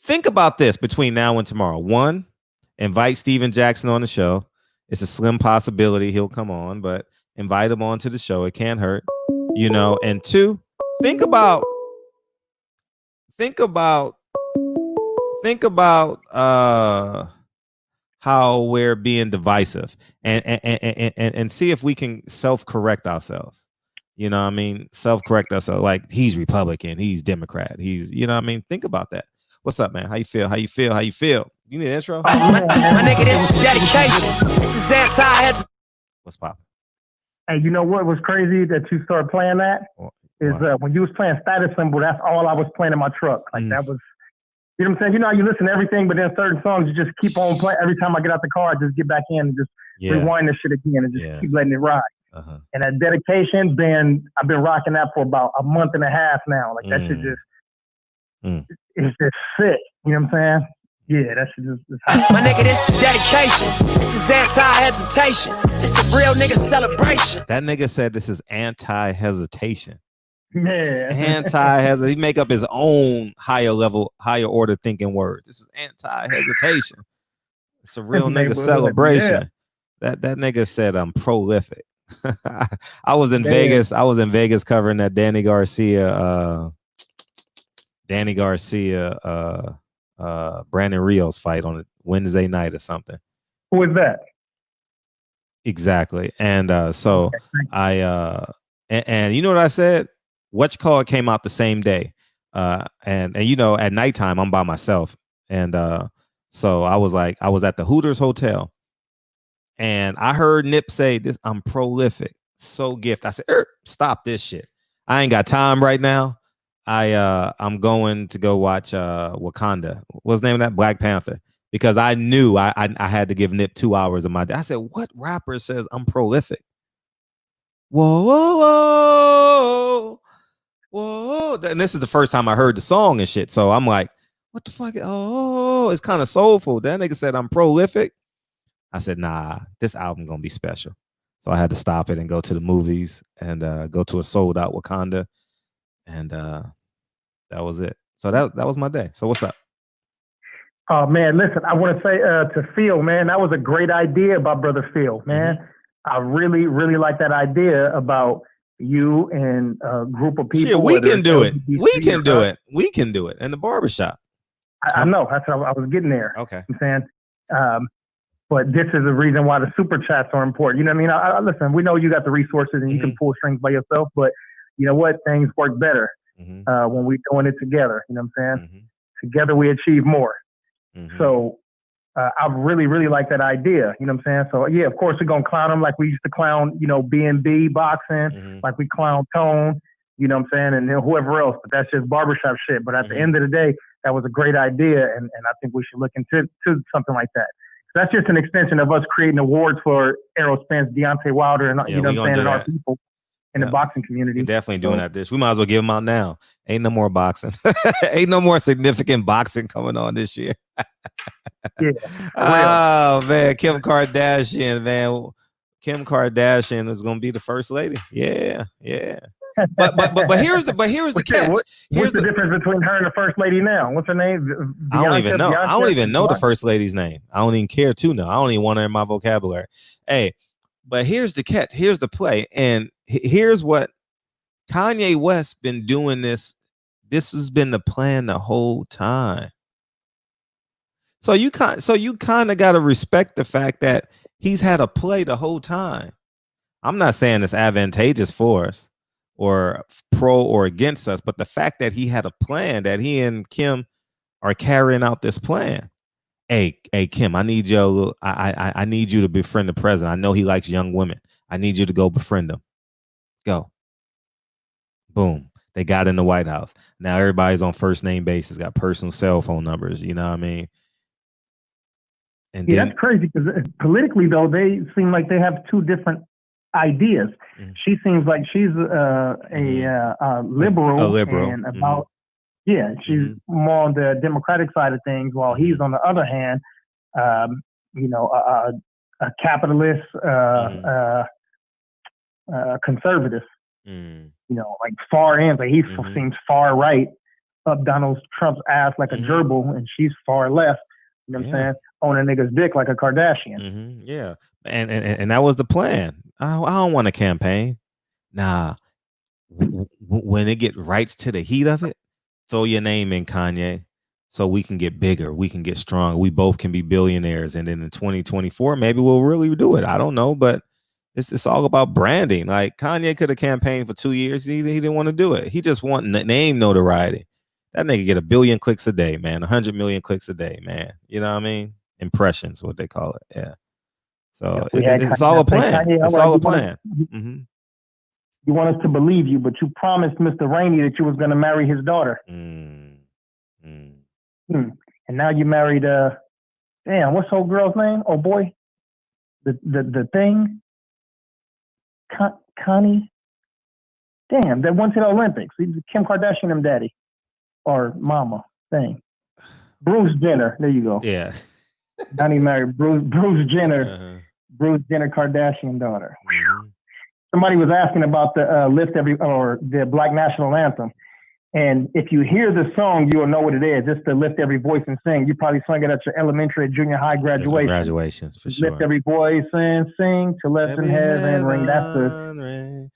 think about this between now and tomorrow. One, invite Stephen Jackson on the show. It's a slim possibility he'll come on, but invite him on to the show. It can't hurt, you know. And two, think about how we're being divisive and see if we can self-correct ourselves. You know what I mean? Self-correct ourselves. Like, he's Republican, he's Democrat, he's, you know what I mean? Think about that. What's up, man? How you feel? You need an intro?
My nigga, this is dedication. This is anti-hesitation.
What's poppin'?
Hey, you know what was crazy that you started playing that? Is when you was playing Status Symbol, that's all I was playing in my truck. Like that was, you know what I'm saying? You know how you listen to everything, but then certain songs you just keep on playing. Every time I get out the car, I just get back in and just rewind this shit again and just keep letting it ride. And that dedication, I've been rocking that for about a month and a half now. Like that shit just, it's just sick. You know what I'm saying? Yeah, that shit just
my nigga, this is dedication. This is anti-hesitation. It's a real nigga celebration.
That nigga said this is anti-hesitation.
Yeah.
Anti-hesitation. He make up his own higher order thinking words. This is anti-hesitation. It's a real nigga celebration. That nigga said I'm prolific. I was in Vegas. I was in Vegas covering that Danny Garcia Danny Garcia, Brandon Rios fight on a Wednesday night or something.
Who is that?
Exactly. And so I and you know what I said? What's called came out the same day. And you know, at nighttime I'm by myself. And so I was at the Hooters Hotel and I heard Nip say this, I'm prolific, so gift. I said, stop this shit. I ain't got time right now. I'm going to go watch Wakanda. What's the name of that? Black Panther. Because I knew I had to give Nip 2 hours of my day. I said, what rapper says I'm prolific? Whoa, whoa, whoa, whoa. And this is the first time I heard the song and shit. So I'm like, what the fuck? Oh, it's kind of soulful. That nigga said I'm prolific. I said, nah, this album gonna be special. So I had to stop it and go to the movies and go to a sold out Wakanda. And that was it. So that was my day. So what's up?
Oh man, listen, I want to say to Phil, man, that was a great idea by Brother Phil, man. Mm-hmm. I really, really like that idea about you and a group of people.
Shit, we can do it. We can do it. We can do it in the barbershop.
I know. That's how I was getting there.
Okay.
I'm saying, but this is the reason why the super chats are important. You know what I mean? Listen, we know you got the resources and you can pull strings by yourself, but you know what? Things work better when we're doing it together. You know what I'm saying? Together we achieve more. So I really, really like that idea. You know what I'm saying? So yeah, of course we're gonna clown them like we used to clown, you know, B&B boxing, like we clown Tone, you know what I'm saying, and then whoever else. But that's just barbershop shit. But at the end of the day, that was a great idea, and I think we should look into something like that. So that's just an extension of us creating awards for Errol Spence, Deontay Wilder, and you know what I'm saying, and our people in the boxing community.
We're definitely doing that. We might as well give them out now. Ain't no more boxing. Ain't no more significant boxing coming on this year.
Yeah.
Oh man, Kim Kardashian, man. Kim Kardashian is gonna be the first lady. Yeah. But here's the catch.
What's the difference between her and the first lady now? What's her name?
I don't even know. I don't even know the first lady's name. I don't even care to know. I don't even want her in my vocabulary. Hey, but here's the catch. Here's the play. And here's what Kanye West been doing this. This has been the plan the whole time. So you kind of got to respect the fact that he's had a play the whole time. I'm not saying it's advantageous for us or pro or against us, but the fact that he had a plan, that he and Kim are carrying out this plan. Hey, Kim, I need you. I need you to befriend the president. I know he likes young women. I need you to go befriend him. Go. Boom. They got in the White House. Now everybody's on first name basis, got personal cell phone numbers. You know what I mean? And
yeah, that's crazy because politically, though, they seem like they have two different ideas. She seems like she's a liberal, and about she's more on the Democratic side of things, while he's on the other hand, you know, a capitalist, conservative. You know, like far ends. Like he seems far right, up Donald Trump's ass like a gerbil, and she's far left. You know what I'm saying? On a nigga's dick like a Kardashian.
Yeah. And that was the plan. I don't want a campaign. Nah. When it get right to the heat of it, throw your name in, Kanye, so we can get bigger. We can get strong. We both can be billionaires. And then in 2024, maybe we'll really do it. I don't know, but it's all about branding. Like Kanye could have campaigned for 2 years. He didn't want to do it. He just want name notoriety. That nigga get 1 billion clicks a day, man. 100 million clicks a day, man. You know what I mean? Impressions, what they call it. Yeah. So it's all a plan. It's all a plan.
You want us to believe you, but you promised Mr. Rainey that you was going to marry his daughter. And now you married, damn, what's the old girl's name? Oh boy. The thing. Connie. Damn, that went to the Olympics. Kim Kardashian and daddy. Or mama thing. Bruce Jenner. There you go.
Yeah.
Donnie married Bruce Jenner. Bruce Jenner Kardashian daughter. Somebody was asking about the the Black National Anthem. And if you hear the song, you will know what it is. It's to lift every voice and sing. You probably sung it at your elementary, junior high graduation.
Graduations, for sure.
Lift every voice and sing till let in heaven ring. That's the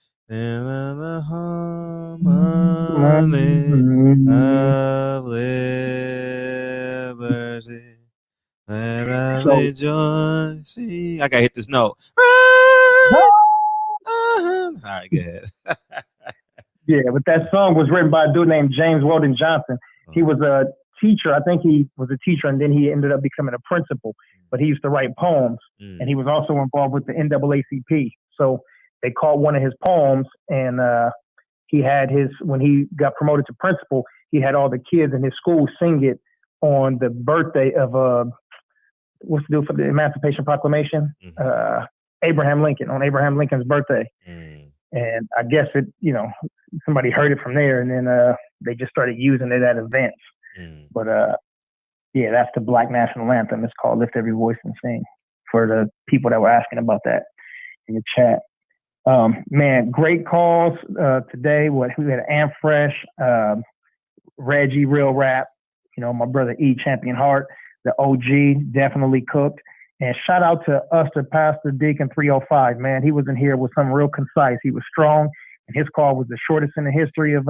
rejoice. I gotta hit this note. All right, go ahead.
Yeah, but that song was written by a dude named James Weldon Johnson. He was a teacher. I think he was a teacher, and then he ended up becoming a principal. But he used to write poems, and he was also involved with the NAACP. So they called one of his poems, and he had when he got promoted to principal, he had all the kids in his school sing it on the birthday of what's the deal for the Emancipation Proclamation? Abraham Lincoln, on Abraham Lincoln's birthday. And I guess somebody heard it from there, and then they just started using it at events. But yeah, that's the Black National Anthem. It's called "Lift Every Voice and Sing," for the people that were asking about that in the chat. Man, great calls today. We had Amp Fresh, Reggie, Real Rap. My brother E, Champion Heart, the OG, definitely cooked. And shout out to Usher Pastor Deacon 305, man. He was in here with something real concise. He was strong, and his call was the shortest in the history of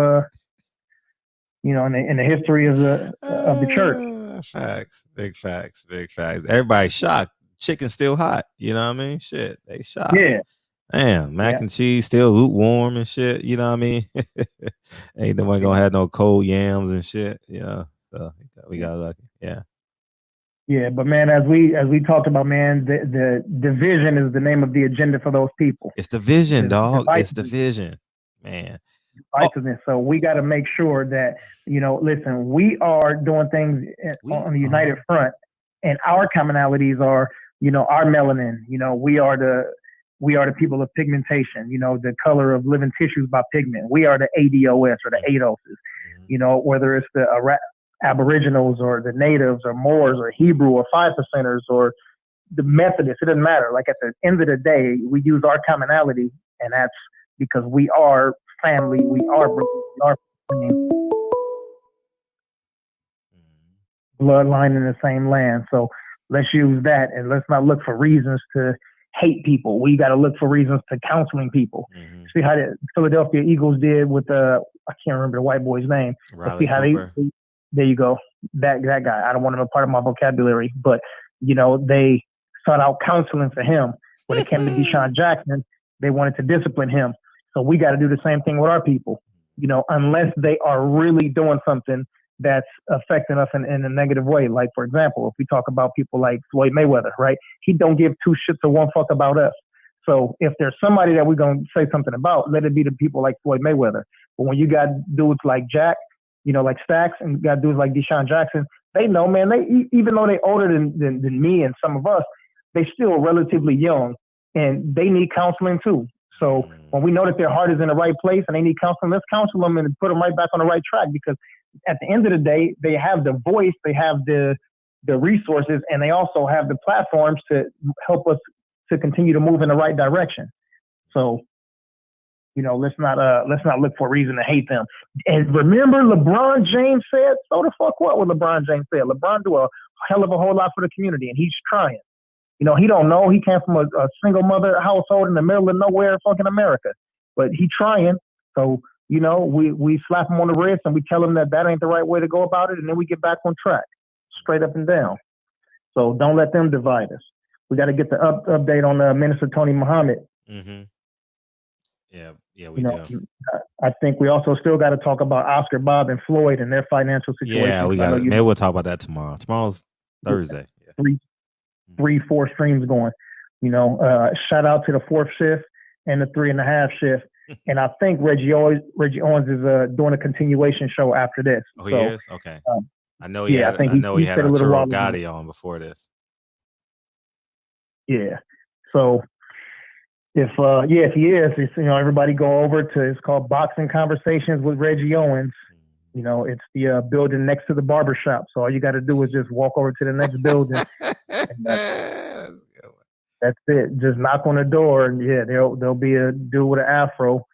in the history of the church.
Facts, big facts. Everybody's shocked. Chicken's still hot. You know what I mean? Shit, they shocked.
Yeah.
Damn, mac and cheese still lukewarm and shit. You know what I mean? Ain't nobody gonna have no cold yams and shit. Yeah. So we got lucky. Yeah.
Yeah, but man, as we talked about, man, the division is the name of the agenda for those people.
It's the vision, dog. It's the vision, man.
So we got to make sure that listen, we are doing things on the united front, and our commonalities are our melanin. We are the people of pigmentation. The color of living tissues by pigment. We are the ADOS or the ADOSs. Whether it's the Aboriginals or the natives or Moors or Hebrew or 5%ers or the Methodists, it doesn't matter. Like at the end of the day, we use our commonality, and that's because we are family. We are bloodline in the same land. So let's use that, and let's not look for reasons to hate people. We got to look for reasons to counseling people. See how the Philadelphia Eagles did with I can't remember the white boy's name.
Riley
see how
Cooper.
There you go. That guy. I don't want him a part of my vocabulary, but they sought out counseling for him. When it came to DeSean Jackson, they wanted to discipline him. So we got to do the same thing with our people. Unless they are really doing something that's affecting us in a negative way. Like, for example, if we talk about people like Floyd Mayweather, right? He don't give two shits or one fuck about us. So if there's somebody that we're going to say something about, let it be the people like Floyd Mayweather. But when you got dudes like Jack, like Stacks, and got dudes like DeSean Jackson, they know, man, even though they older than me and some of us, they still relatively young, and they need counseling too. So when we know that their heart is in the right place and they need counseling, let's counsel them and put them right back on the right track, because at the end of the day, they have the voice, they have the resources, and they also have the platforms to help us to continue to move in the right direction. So, let's not look for a reason to hate them. And remember, LeBron James said, so the fuck what LeBron James said? LeBron do a hell of a whole lot for the community, and he's trying. He don't know. He came from a single mother household in the middle of nowhere, fucking America. But he trying. So, we slap him on the wrist and we tell him that ain't the right way to go about it, and then we get back on track, straight up and down. So don't let them divide us. We got to get the update on Minister Tony Muhammad.
Mm-hmm. Yeah, we do.
I think we also still got to talk about Oscar, Bob, and Floyd and their financial situation.
Yeah, we got. Maybe we'll talk about that tomorrow. Tomorrow's Thursday. Yeah.
3-4 streams going. Shout out to the 4th shift and the 3.5 shift. And I think Reggie Owens is doing a continuation show after this.
Oh, he is? Okay. I know he had Arturo Gotti on before this.
Yeah. So if he is, everybody go over to, it's called Boxing Conversations with Reggie Owens. It's the building next to the barbershop. So all you got to do is just walk over to the next building. And that's it. Just knock on the door, and there'll be a dude with an afro,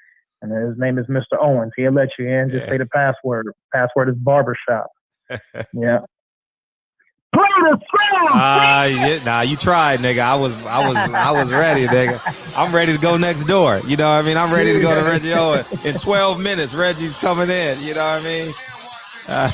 and his name is Mr. Owens. He'll let you in. Just say the password. Password is barbershop. Yeah.
Nah, you tried, nigga. I was ready, nigga. I'm ready to go next door. You know what I mean? I'm ready to go to Reggie Owens. In 12 minutes, Reggie's coming in. You know what I mean? I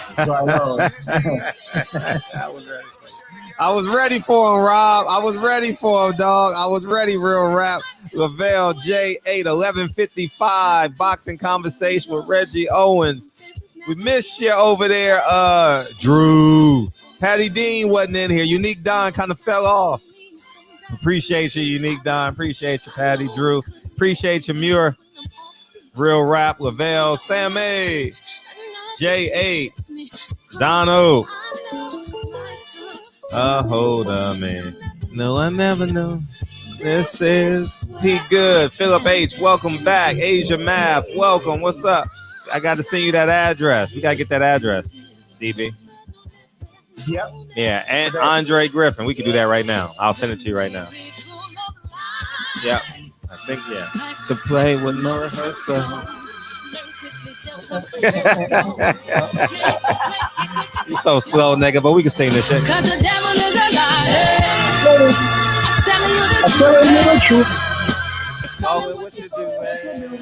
was ready for him, Rob. I was ready for him, dog. I was ready, real rap. Lavelle J8, 11:55. Boxing conversation with Reggie Owens. We missed you over there, Drew. Patty Dean wasn't in here. Unique Don kind of fell off. Appreciate you, Unique Don. Appreciate you, Patty. Drew. Appreciate you, Muir. Real rap, Lavelle, Sam A, J8, Dono. Hold up, man. No, I never know. This is P Good. Philip H, welcome back. Asia Math, welcome. What's up? I got to send you that address. We got to get that address, DB.
Yep.
Yeah, and Andre Griffin. We can do that right now. I'll send it to you right now. Yep. I think, yeah. To play with no rehearsal. You so slow, nigga, but we can sing this shit.
Cause the devil is a liar. I'm telling you the truth. It's only what you do, hey.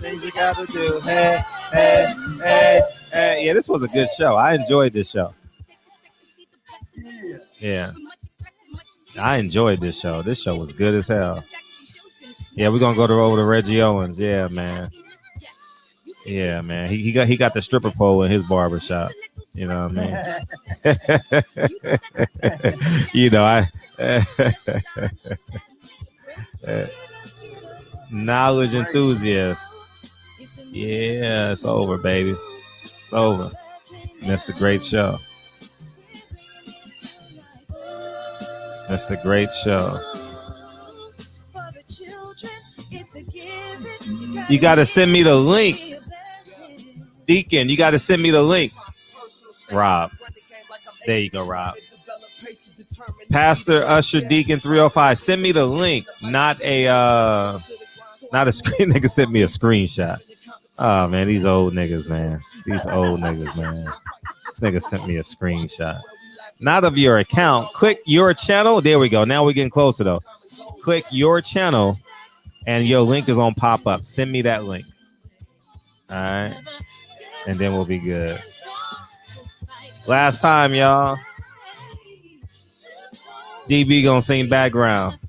Things you gotta do. Hey, hey, hey, hey. Yeah, this was a good show. I enjoyed this show. Yeah. I enjoyed this show. This show was good as hell. Yeah, we're gonna go over to Reggie Owens. Yeah, man. Yeah, man. He got the stripper pole in his barbershop. You know what I mean? You know, knowledge enthusiast. Yeah, it's over, baby. It's over. That's the great show. That's the great show. You got to send me the link. Deacon, you got to send me the link. Rob. There you go, Rob. Pastor Usher Deacon 305. Send me the link, not a screen. Nigga sent me a screenshot. Oh, man, these old niggas, man. These old niggas, man. This nigga sent me a screenshot. Not of your account. Click your channel. There we go. Now we're getting closer, though. Click your channel, and your link is on pop-up. Send me that link. All right? And then we'll be good. Last time, y'all. DB gonna sing background.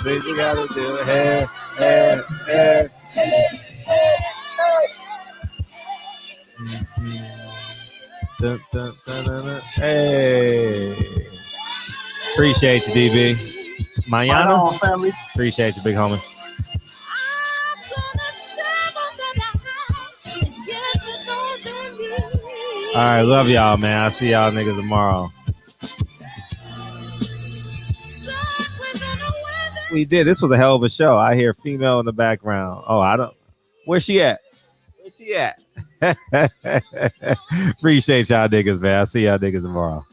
Things you gotta do. Hey, hey, hey, hey, dun, dun, dun, dun, dun. Hey. Appreciate you, DB. Mañana. Appreciate you, big homie. All right, love y'all, man. I'll see y'all niggas tomorrow. We did. This was a hell of a show. I hear female in the background. Oh, I don't. Where's she at? Where's she at? Appreciate y'all niggas, man. I'll see y'all niggas tomorrow.